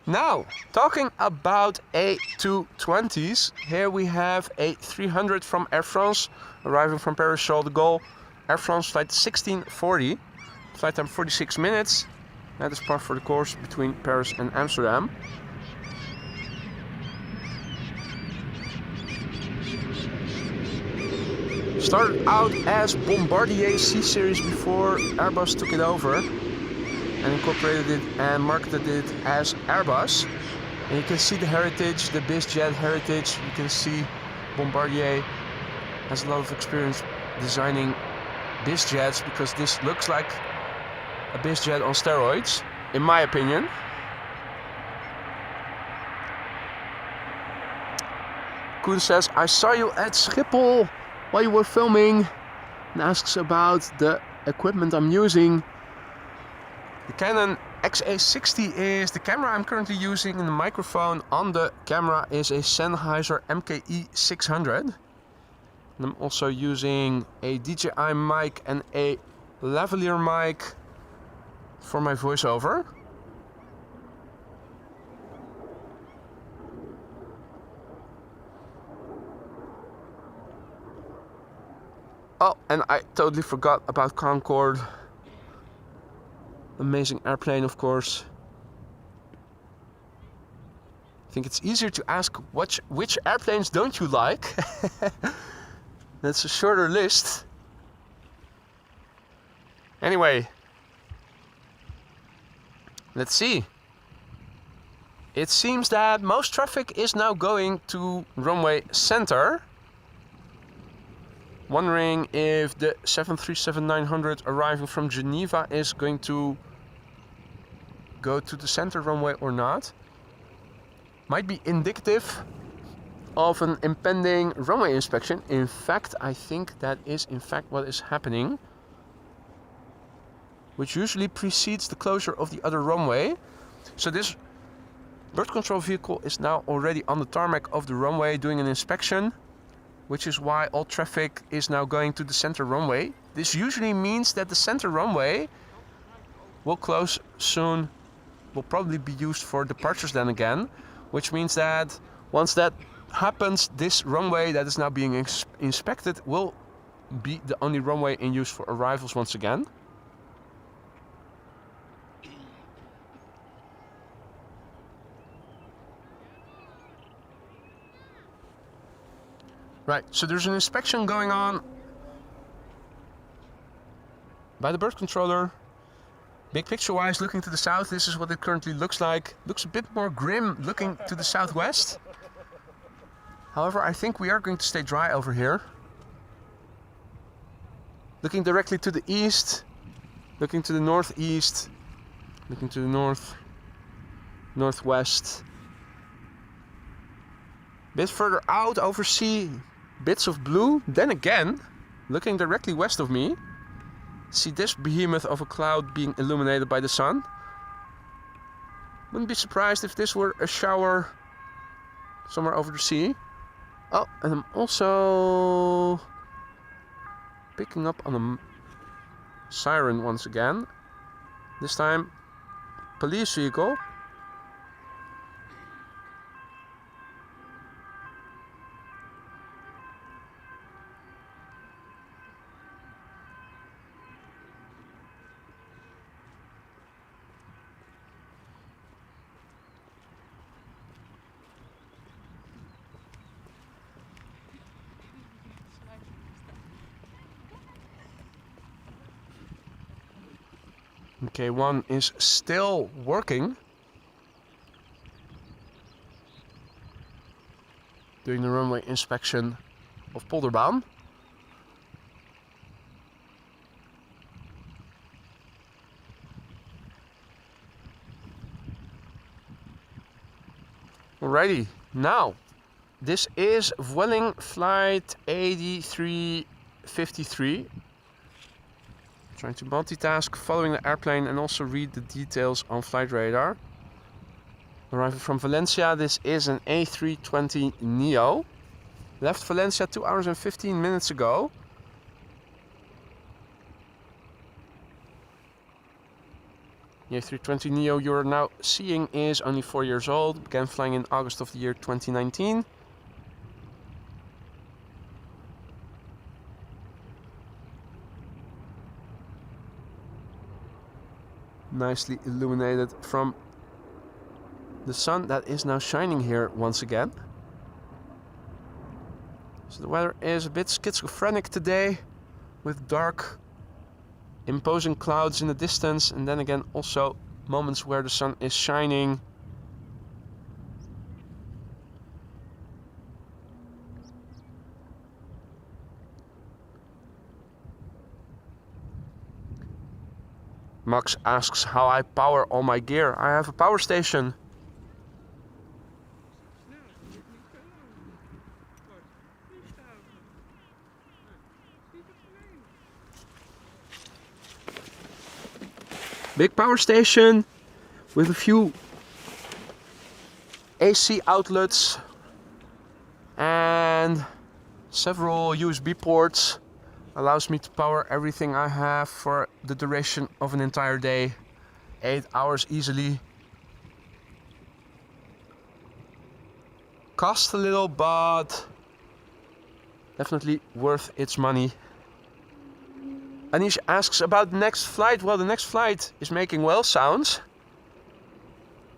[SPEAKER 1] Now, talking about A220s, here we have a 300 from Air France, arriving from Paris Charles de Gaulle. Air France flight 1640, flight time 46 minutes. That is par for the course between Paris and Amsterdam. Started out as Bombardier C-Series before Airbus took it over and incorporated it and marketed it as Airbus. And you can see the heritage, the bizjet heritage. You can see Bombardier has a lot of experience designing bizjets, because this looks like a bizjet on steroids, in my opinion. Koen says, I saw you at Schiphol while you were filming, and asks about the equipment I'm using. The Canon XA60 is the camera I'm currently using, and the microphone on the camera is a Sennheiser MKE 600. And I'm also using a DJI mic and a lavalier mic for my voiceover. Oh, and I totally forgot about Concorde. Amazing airplane, of course. I think it's easier to ask which airplanes don't you like. That's a shorter list. Anyway, let's see. It seems that most traffic is now going to runway center. Wondering if the 737-900 arriving from Geneva is going to go to the center runway or not. Might be indicative of an impending runway inspection. In fact, I think that is in fact what is happening, which usually precedes the closure of the other runway. So this bird control vehicle is now already on the tarmac of the runway doing an inspection, which is why all traffic is now going to the center runway. This usually means that the center runway will close soon, will probably be used for departures then again, which means that once that happens, this runway that is now being inspected will be the only runway in use for arrivals once again. Right, so there's an inspection going on by the bird controller. Big picture wise, looking to the south, this is what it currently looks like. Looks a bit more grim looking to the southwest. However, I think we are going to stay dry over here. Looking directly to the east, Looking to the northeast, looking to the north, northwest. Bit further out, oversee bits of blue. Then again, looking directly west of me, see this behemoth of a cloud being illuminated by the sun. Wouldn't be surprised if this were a shower somewhere over the sea. Oh, and I'm also picking up on a siren once again. This time, police vehicle. Okay, one is still working. Doing the runway inspection of Polderbaan. Alrighty, now this is Vueling flight A353. Trying to multitask, following the airplane and also read the details on Flightradar. Arriving from Valencia, this is an A320neo. Left Valencia 2 hours and 15 minutes ago. The A320neo you're now seeing is only 4 years old. Began flying in August of the year 2019. Nicely illuminated from the sun that is now shining here once again. So the weather is a bit schizophrenic today, with dark, imposing clouds in the distance, and then again also moments where the sun is shining. Max asks how I power all my gear. I have a power station. Big power station with a few AC outlets and several USB ports. Allows me to power everything I have for the duration of an entire day. 8 hours easily. Costs a little, but definitely worth its money. Anish asks about the next flight. Well, the next flight is making well sounds.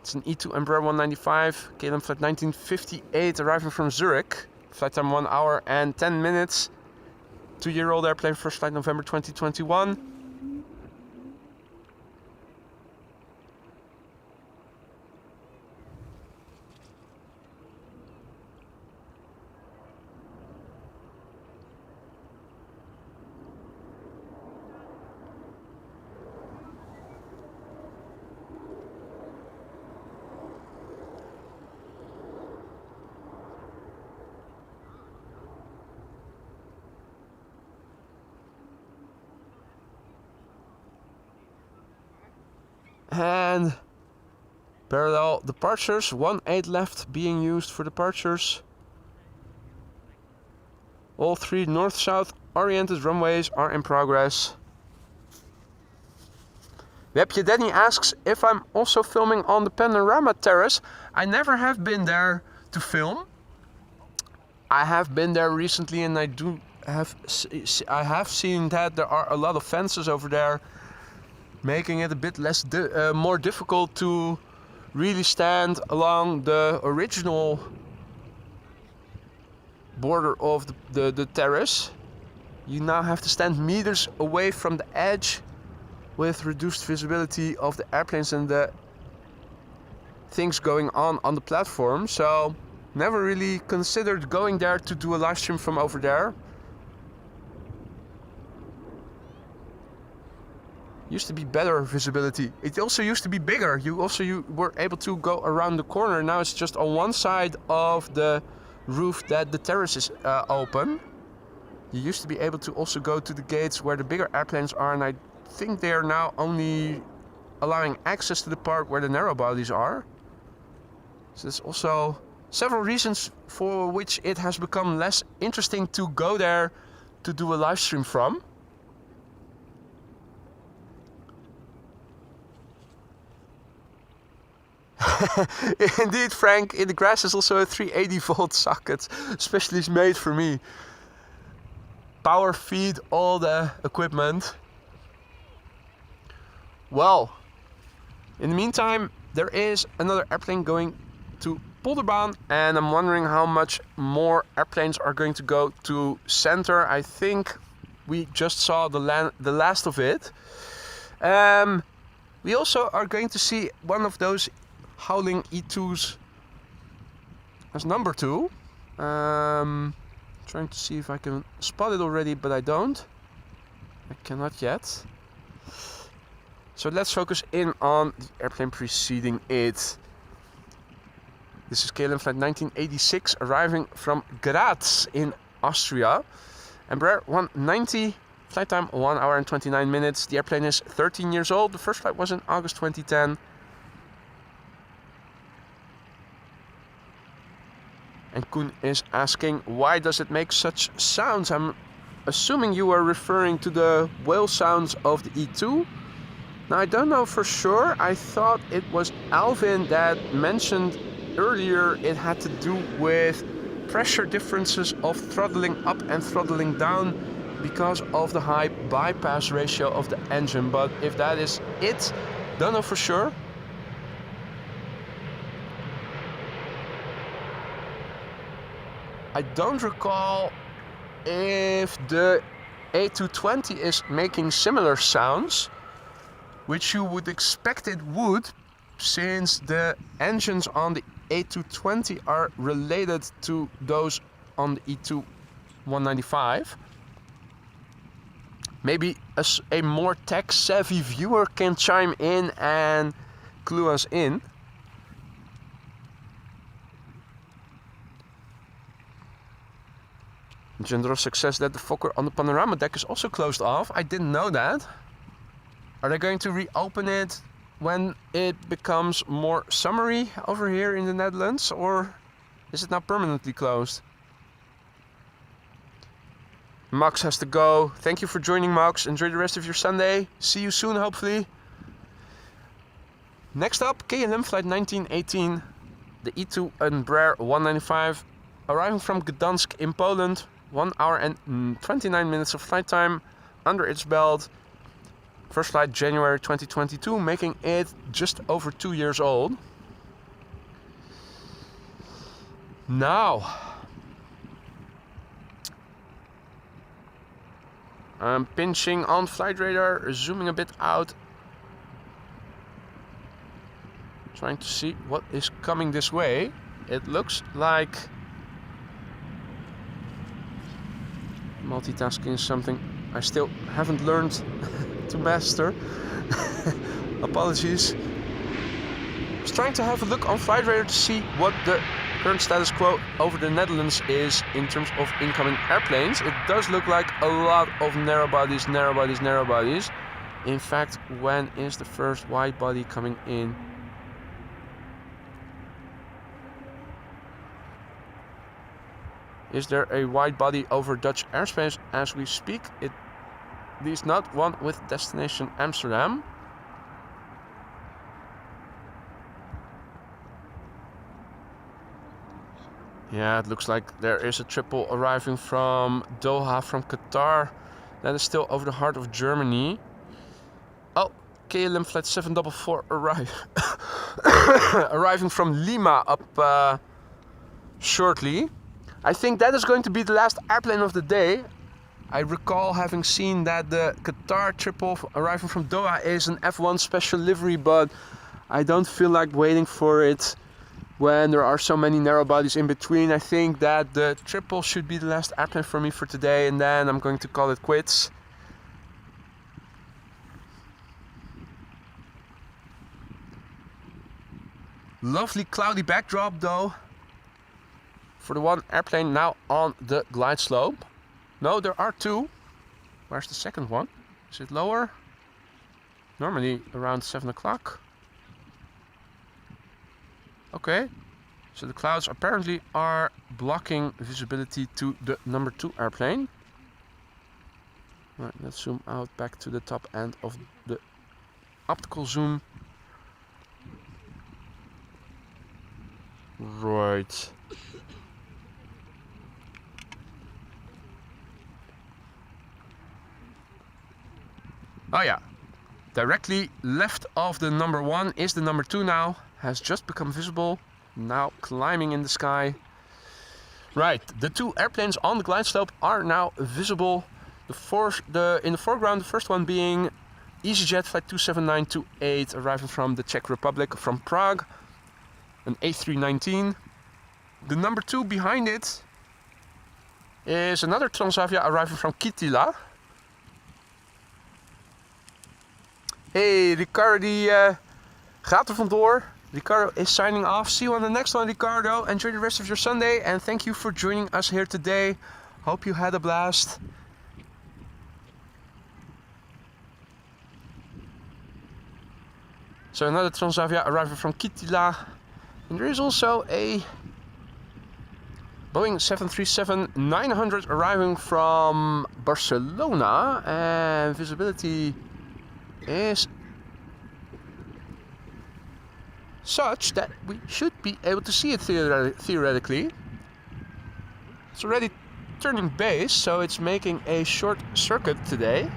[SPEAKER 1] It's an E2 Embraer 195, KLM flight 1958, arriving from Zurich. Flight time 1 hour and 10 minutes. 2-year-old airplane, first flight November 2021. And parallel departures, 1-8 left being used for departures. All 3 north-south oriented runways are in progress. Webje Danny asks if I'm also filming on the Panorama Terrace. I never have been there to film. I have been there recently and I have seen that there are a lot of fences over there, making it a bit more difficult to really stand along the original border of the terrace. You now have to stand meters away from the edge with reduced visibility of the airplanes and the things going on the platform. So never really considered going there to do a live stream from over there. Used to be better visibility. It also used to be bigger. You were able to go around the corner. Now it's just on one side of the roof that the terrace is open. You used to be able to also go to the gates where the bigger airplanes are, and I think they are now only allowing access to the part where the narrow bodies are. So there's also several reasons for which it has become less interesting to go there to do a live stream from. Indeed, Frank, in the grass is also a 380 volt socket, specially made for me. Power feed all the equipment. Well, in the meantime, there is another airplane going to Polderbaan, and I'm wondering how much more airplanes are going to go to center. I think we just saw the last of it. We also are going to see one of those howling E2s as number 2. Trying to see if I can spot it already, but I don't. I cannot yet. So let's focus in on the airplane preceding it. This is KLM flight 1986 arriving from Graz in Austria. Embraer 190, flight time 1 hour and 29 minutes. The airplane is 13 years old. The first flight was in August 2010. And Koen is asking, why does it make such sounds? I'm assuming you are referring to the whale sounds of the E2. Now, I don't know for sure. I thought it was Alvin that mentioned earlier it had to do with pressure differences of throttling up and throttling down because of the high bypass ratio of the engine. But if that is it, don't know for sure. I don't recall if the A220 is making similar sounds, which you would expect it would, since the engines on the A220 are related to those on the E2 195. Maybe a more tech-savvy viewer can chime in and clue us in. General success that the Fokker on the panorama deck is also closed off. I didn't know that. Are they going to reopen it when it becomes more summery over here in the Netherlands, or is it now permanently closed? Max has to go. Thank you for joining, Max. Enjoy the rest of your Sunday. See you soon, hopefully. Next up, KLM flight 1918, the E2 Embraer 195, arriving from Gdansk in Poland. 1 hour and 29 minutes of flight time under its belt. First flight January 2022, making it just over 2 years old. Now, I'm pinching on Flightradar, zooming a bit out. Trying to see what is coming this way. It looks like multitasking is something I still haven't learned to master. Apologies. I was trying to have a look on Flightradar to see what the current status quo over the Netherlands is in terms of incoming airplanes. It does look like a lot of narrow bodies, narrow bodies, narrow bodies. In fact, when is the first wide body coming in? Is there a wide body over Dutch airspace as we speak? At least not one with destination Amsterdam. Yeah, it looks like there is a triple arriving from Doha, from Qatar. That is still over the heart of Germany. Oh, KLM flight 744 arriving from Lima up shortly. I think that is going to be the last airplane of the day. I recall having seen that the Qatar triple arriving from Doha is an F1 special livery, but I don't feel like waiting for it when there are so many narrow bodies in between. I think that the triple should be the last airplane for me for today, and then I'm going to call it quits. Lovely cloudy backdrop though. For the one airplane now on the glide slope. No, there are two. Where's the second one? Is it lower? Normally around 7 o'clock. Okay. So the clouds apparently are blocking visibility to the number 2 airplane. Right, let's zoom out back to the top end of the optical zoom. Right. Oh yeah. Directly left of the number 1 is the number 2 now. Has just become visible. Now climbing in the sky. Right, the 2 airplanes on the glide slope are now visible. In the foreground, the first one being EasyJet flight 27928 arriving from the Czech Republic, from Prague, an A319. The number 2 behind it is another Transavia arriving from Kitila. Hey, Ricardo die gaat er vandoor. Ricardo is signing off. See you on the next one, Ricardo. Enjoy the rest of your Sunday and thank you for joining us here today. Hope you had a blast. So another Transavia arriving from Kitila. And there is also a Boeing 737-900 arriving from Barcelona. And visibility is such that we should be able to see it theoretically. It's already turning base, so it's making a short circuit today.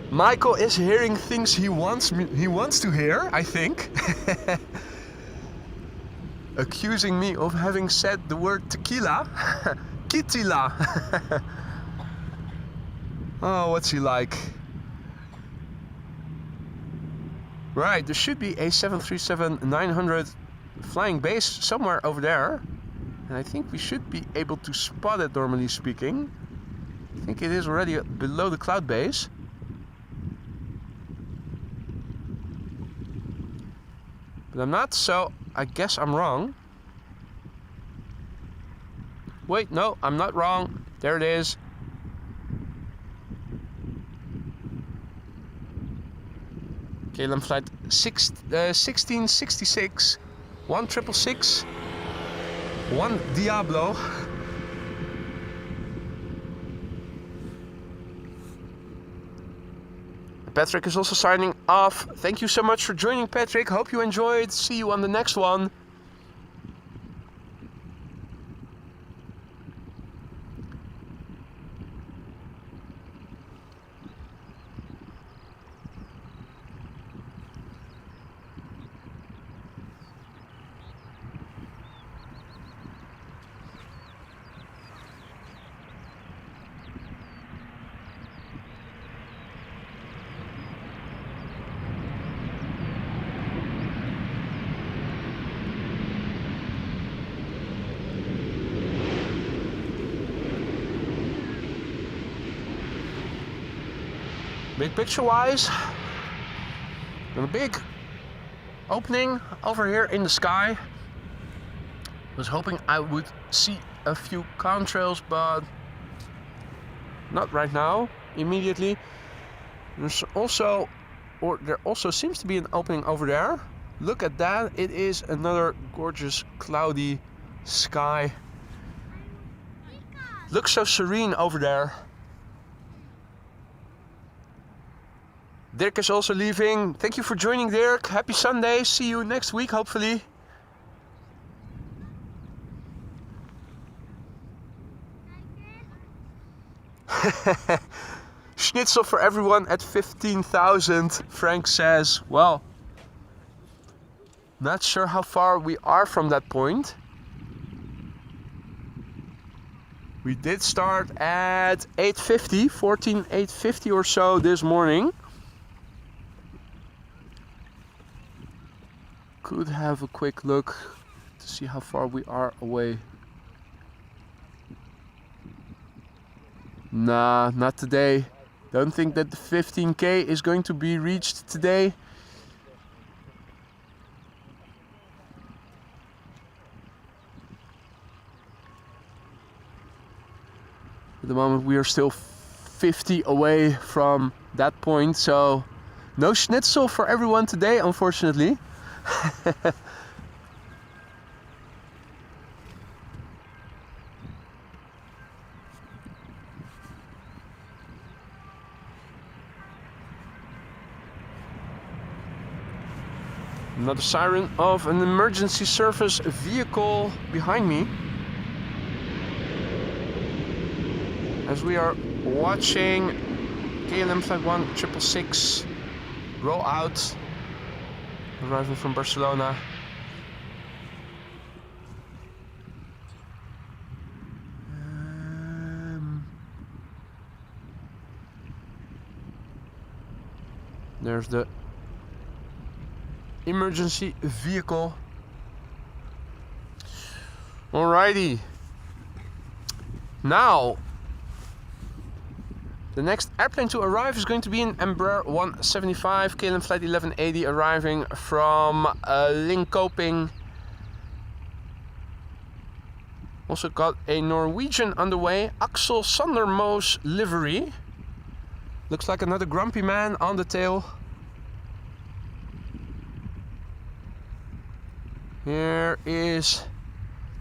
[SPEAKER 1] Michael is hearing things he wants to hear, I think. Accusing me of having said the word tequila. Kitila. Oh, what's he like? Right, there should be a 737-900 flying base somewhere over there. And I think we should be able to spot it, normally speaking. I think it is already below the cloud base. But I'm not, so I guess I'm wrong. Wait, no, I'm not wrong. There it is. KLM flight 1666, 1666, 1 Diablo. Patrick is also signing off. Thank you so much for joining, Patrick. Hope you enjoyed. See you on the next one. Big picture wise, a big opening over here in the sky. Was hoping I would see a few contrails, but not right now, immediately. There's also, or there also seems to be an opening over there. Look at that, it is another gorgeous cloudy sky. Looks so serene over there. Dirk is also leaving. Thank you for joining, Dirk. Happy Sunday. See you next week, hopefully. Schnitzel for everyone at 15,000, Frank says. Well, not sure how far we are from that point. We did start at 8:50, 14:50 or so this morning. Could have a quick look to see how far we are away. Nah, not today. Don't think that the 15K is going to be reached today. At the moment we are still 50 away from that point, so no schnitzel for everyone today, unfortunately. Another siren of an emergency service vehicle behind me. As we are watching KLM Flight 1666 roll out, arriving from Barcelona. There's the emergency vehicle. Alrighty. Now, the next airplane to arrive is going to be an Embraer 175 KLM Flight 1180 arriving from Linköping. Also got a Norwegian underway, Aksel Sandermose livery. Looks like another grumpy man on the tail. Here is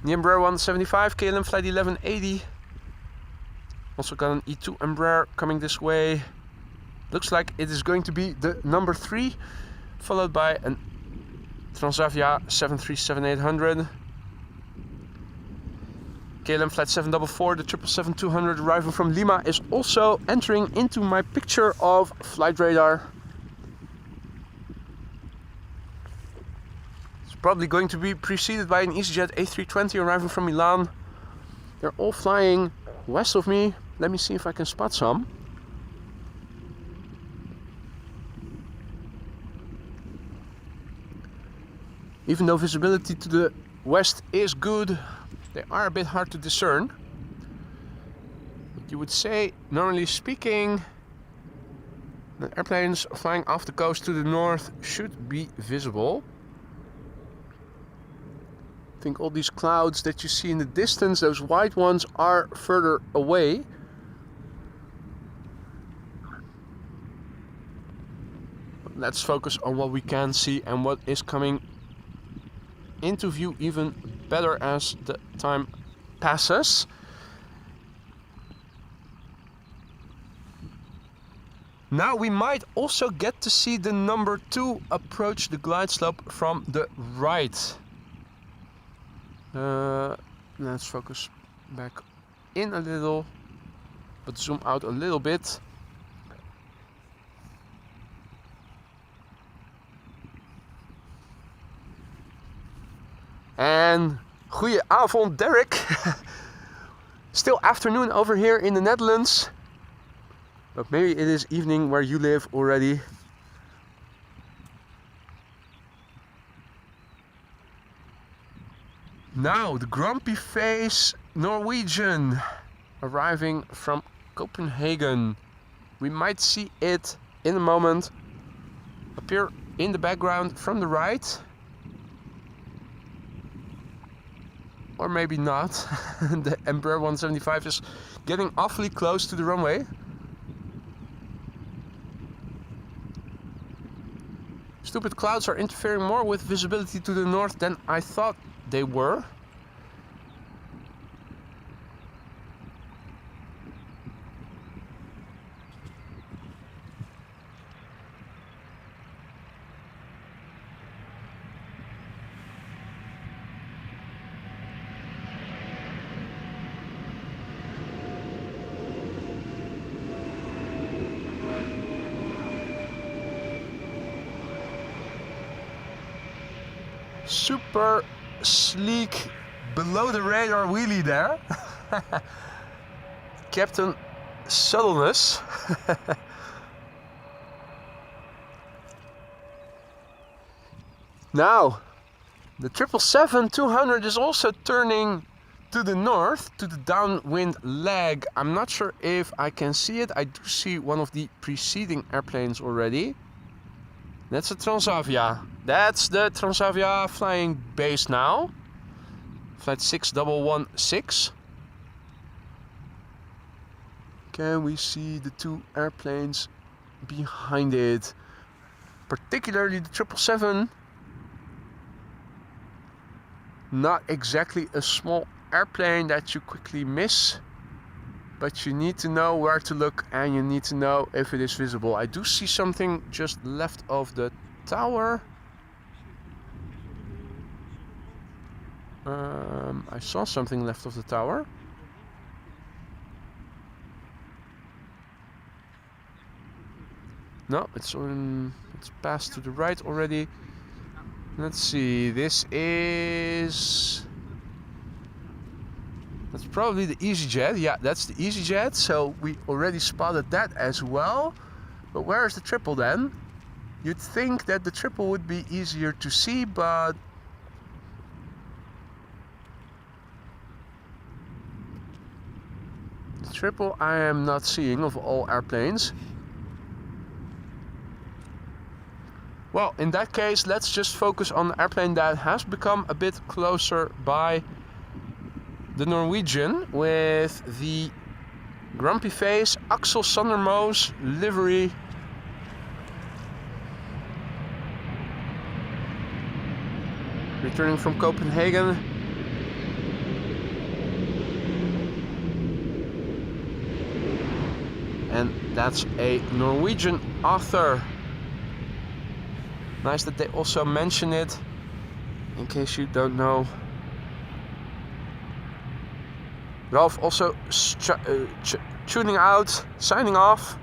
[SPEAKER 1] the Embraer 175 KLM Flight 1180. Also got an E2 Embraer coming this way. Looks like it is going to be the number 3, followed by an Transavia 737-800. KLM Flight 744, the 777-200 arriving from Lima, is also entering into my picture of Flightradar. It's probably going to be preceded by an EasyJet A320 arriving from Milan. They're all flying west of me. Let me see if I can spot some. Even though visibility to the west is good, they are a bit hard to discern. But you would say, normally speaking, the airplanes flying off the coast to the north should be visible. I think all these clouds that you see in the distance, those white ones, are further away. But let's focus on what we can see and what is coming into view even better as the time passes. Now we might also get to see the number 2 approach the glide slope from the right. Let's focus back in a little, but zoom out a little bit. And goeie avond, Derek. Still afternoon over here in the Netherlands, but maybe it is evening where you live already. Now the grumpy face Norwegian arriving from Copenhagen. We might see it in a moment appear in the background from the right. Or maybe not. The Embraer 175 is getting awfully close to the runway. Stupid clouds are interfering more with visibility to the north than I thought they were. Super sleek below the radar wheelie there. Captain Subtleness. Now the 777-200 is also turning to the north, to the downwind leg. I'm not sure if I can see it. I do see one of the preceding airplanes already. That's a Transavia. That's the Transavia flying base now. Flight 6116. Can we see the two airplanes behind it? Particularly the 777. Not exactly a small airplane that you quickly miss, but you need to know where to look and you need to know if it is visible. I do see something just left of the tower. I saw something left of the tower. No, it's passed to the right already. Let's see, that's probably the EasyJet. Yeah, that's the EasyJet, so we already spotted that as well. But where is the triple then? You'd think that the triple would be easier to see, but the triple I am not seeing of all airplanes. Well, in that case, let's just focus on the airplane that has become a bit closer by the Norwegian with the grumpy face, Aksel Sandermose livery. Returning from Copenhagen. And that's a Norwegian author. Nice that they also mention it, in case you don't know. Rolf also tuning out, signing off.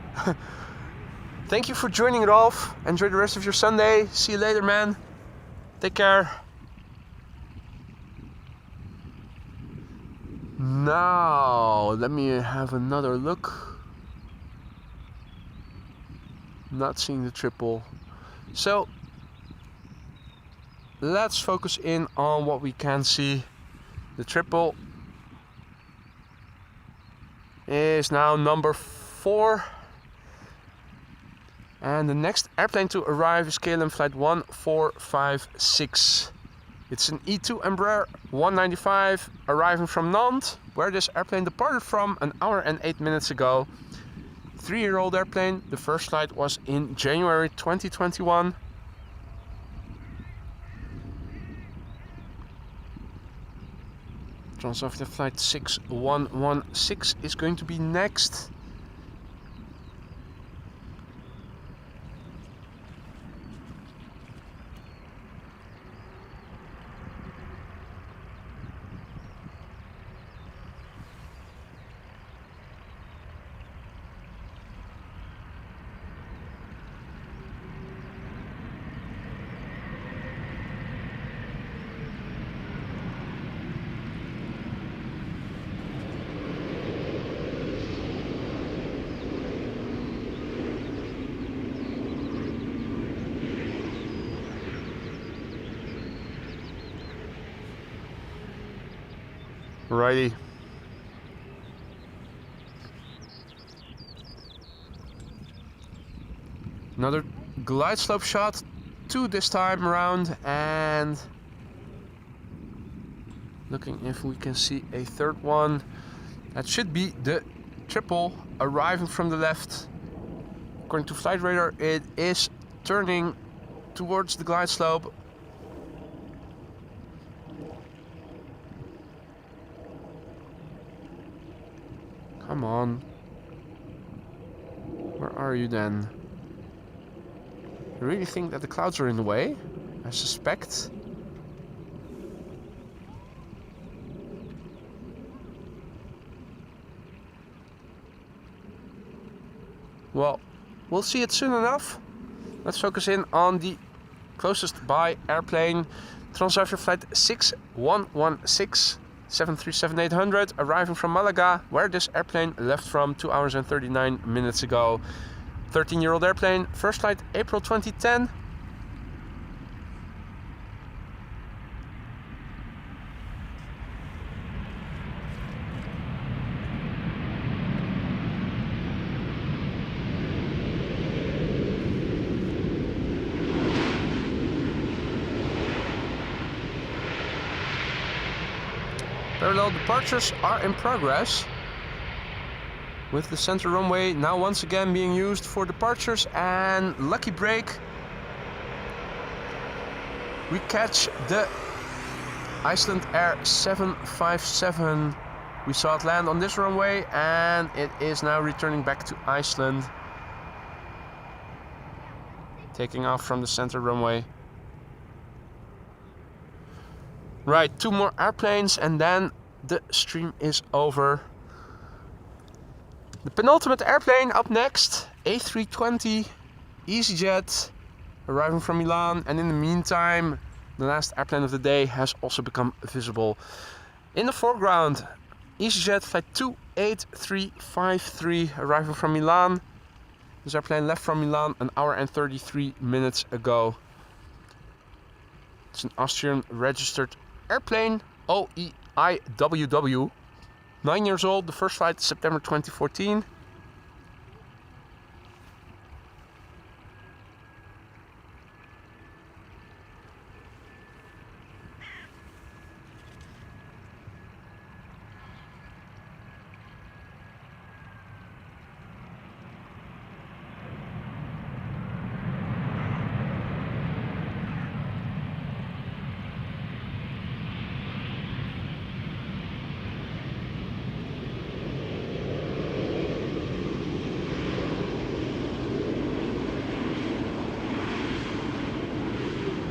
[SPEAKER 1] Thank you for joining, Rolf. Enjoy the rest of your Sunday. See you later, man. Take care. Now, let me have another look. Not seeing the triple. So, let's focus in on what we can see. The triple is now number 4. And the next airplane to arrive is KLM flight 1456. It's an E2 Embraer 195 arriving from Nantes, where this airplane departed from an hour and 8 minutes ago. 3-year-old airplane. The first flight was in January 2021. Transavia flight 6116 is going to be next. Righty. Another glide slope shot, 2 this time around, and looking if we can see a third one. That should be the triple arriving from the left. According to Flightradar, it is turning towards the glide slope. Come on. Where are you then? I really think that the clouds are in the way. I suspect. Well, we'll see it soon enough. Let's focus in on the closest by airplane. Transavia flight 6116. 737-800 arriving from Malaga, where this airplane left from 2 hours and 39 minutes ago. 13-year-old airplane, first flight April 2010. Parallel departures are in progress, with the center runway now once again being used for departures, and lucky break. We catch the Icelandair 757. We saw it land on this runway and it is now returning back to Iceland, taking off from the center runway. Right, 2 more airplanes and then the stream is over. The penultimate airplane up next, A320 EasyJet, arriving from Milan, and in the meantime the last airplane of the day has also become visible. In the foreground, EasyJet flight 28353 arriving from Milan. This airplane left from Milan an hour and 33 minutes ago. It's an Austrian registered airplane, OEIWW. 9 years old, the first flight September 2014.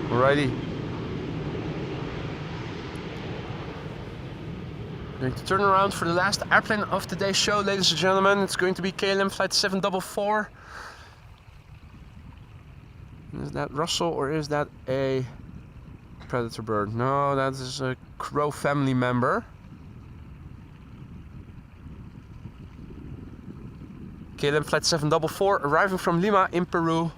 [SPEAKER 1] Alrighty. Going to turn around for the last airplane of today's show, ladies and gentlemen. It's going to be KLM flight 744. Is that Russell or is that a predator bird? No, that is a crow family member. KLM flight 744 arriving from Lima in Peru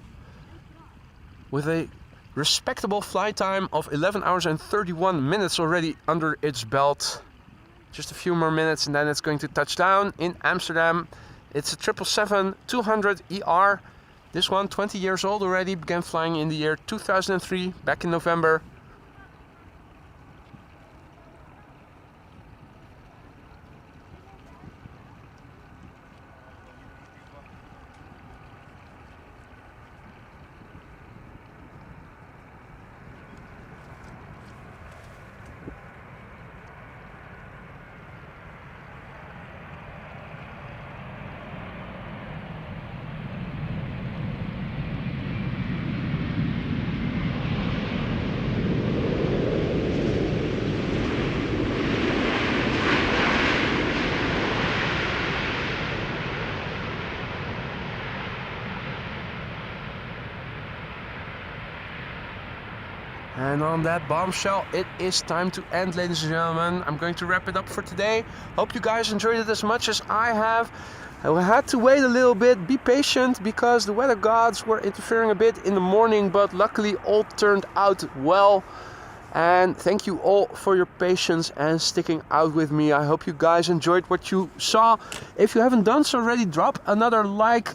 [SPEAKER 1] with a respectable flight time of 11 hours and 31 minutes already under its belt. Just a few more minutes and then it's going to touch down in Amsterdam. It's a 777-200ER. This one, 20 years old already, began flying in the year 2003, back in November. And on that bombshell, it is time to end, ladies and gentlemen. I'm going to wrap it up for today. Hope you guys enjoyed it as much as I have. I had to wait a little bit, be patient, because the weather gods were interfering a bit in the morning, but luckily all turned out well. And thank you all for your patience and sticking out with me. I hope you guys enjoyed what you saw. If you haven't done so already, drop another like.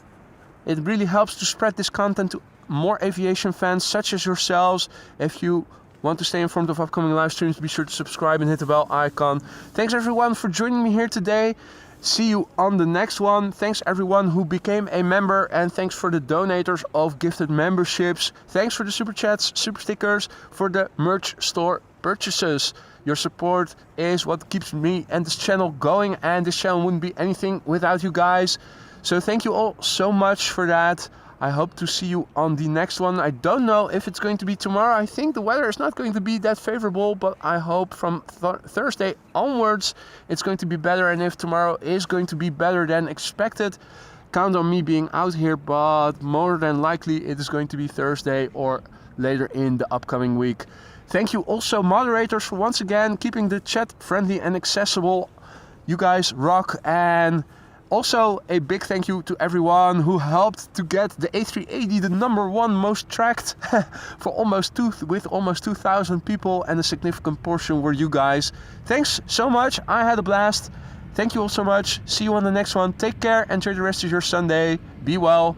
[SPEAKER 1] It really helps to spread this content to more aviation fans such as yourselves. If you want to stay informed of upcoming live streams, be sure to subscribe and hit the bell icon. Thanks everyone for joining me here today. See you on the next one. Thanks everyone who became a member, and thanks for the donators of gifted memberships. Thanks for the super chats, super stickers, for the merch store purchases. Your support is what keeps me and this channel going, and this channel wouldn't be anything without you guys. So thank you all so much for that. I hope to see you on the next one. I don't know if it's going to be tomorrow. I think the weather is not going to be that favorable, but I hope from Thursday onwards it's going to be better. And if tomorrow is going to be better than expected, count on me being out here, but more than likely it is going to be Thursday or later in the upcoming week. Thank you also moderators for once again keeping the chat friendly and accessible. You guys rock. And also, a big thank you to everyone who helped to get the A380 the #1 most tracked for almost 2,000 people, and a significant portion were you guys. Thanks so much. I had a blast. Thank you all so much. See you on the next one. Take care. Enjoy the rest of your Sunday. Be well.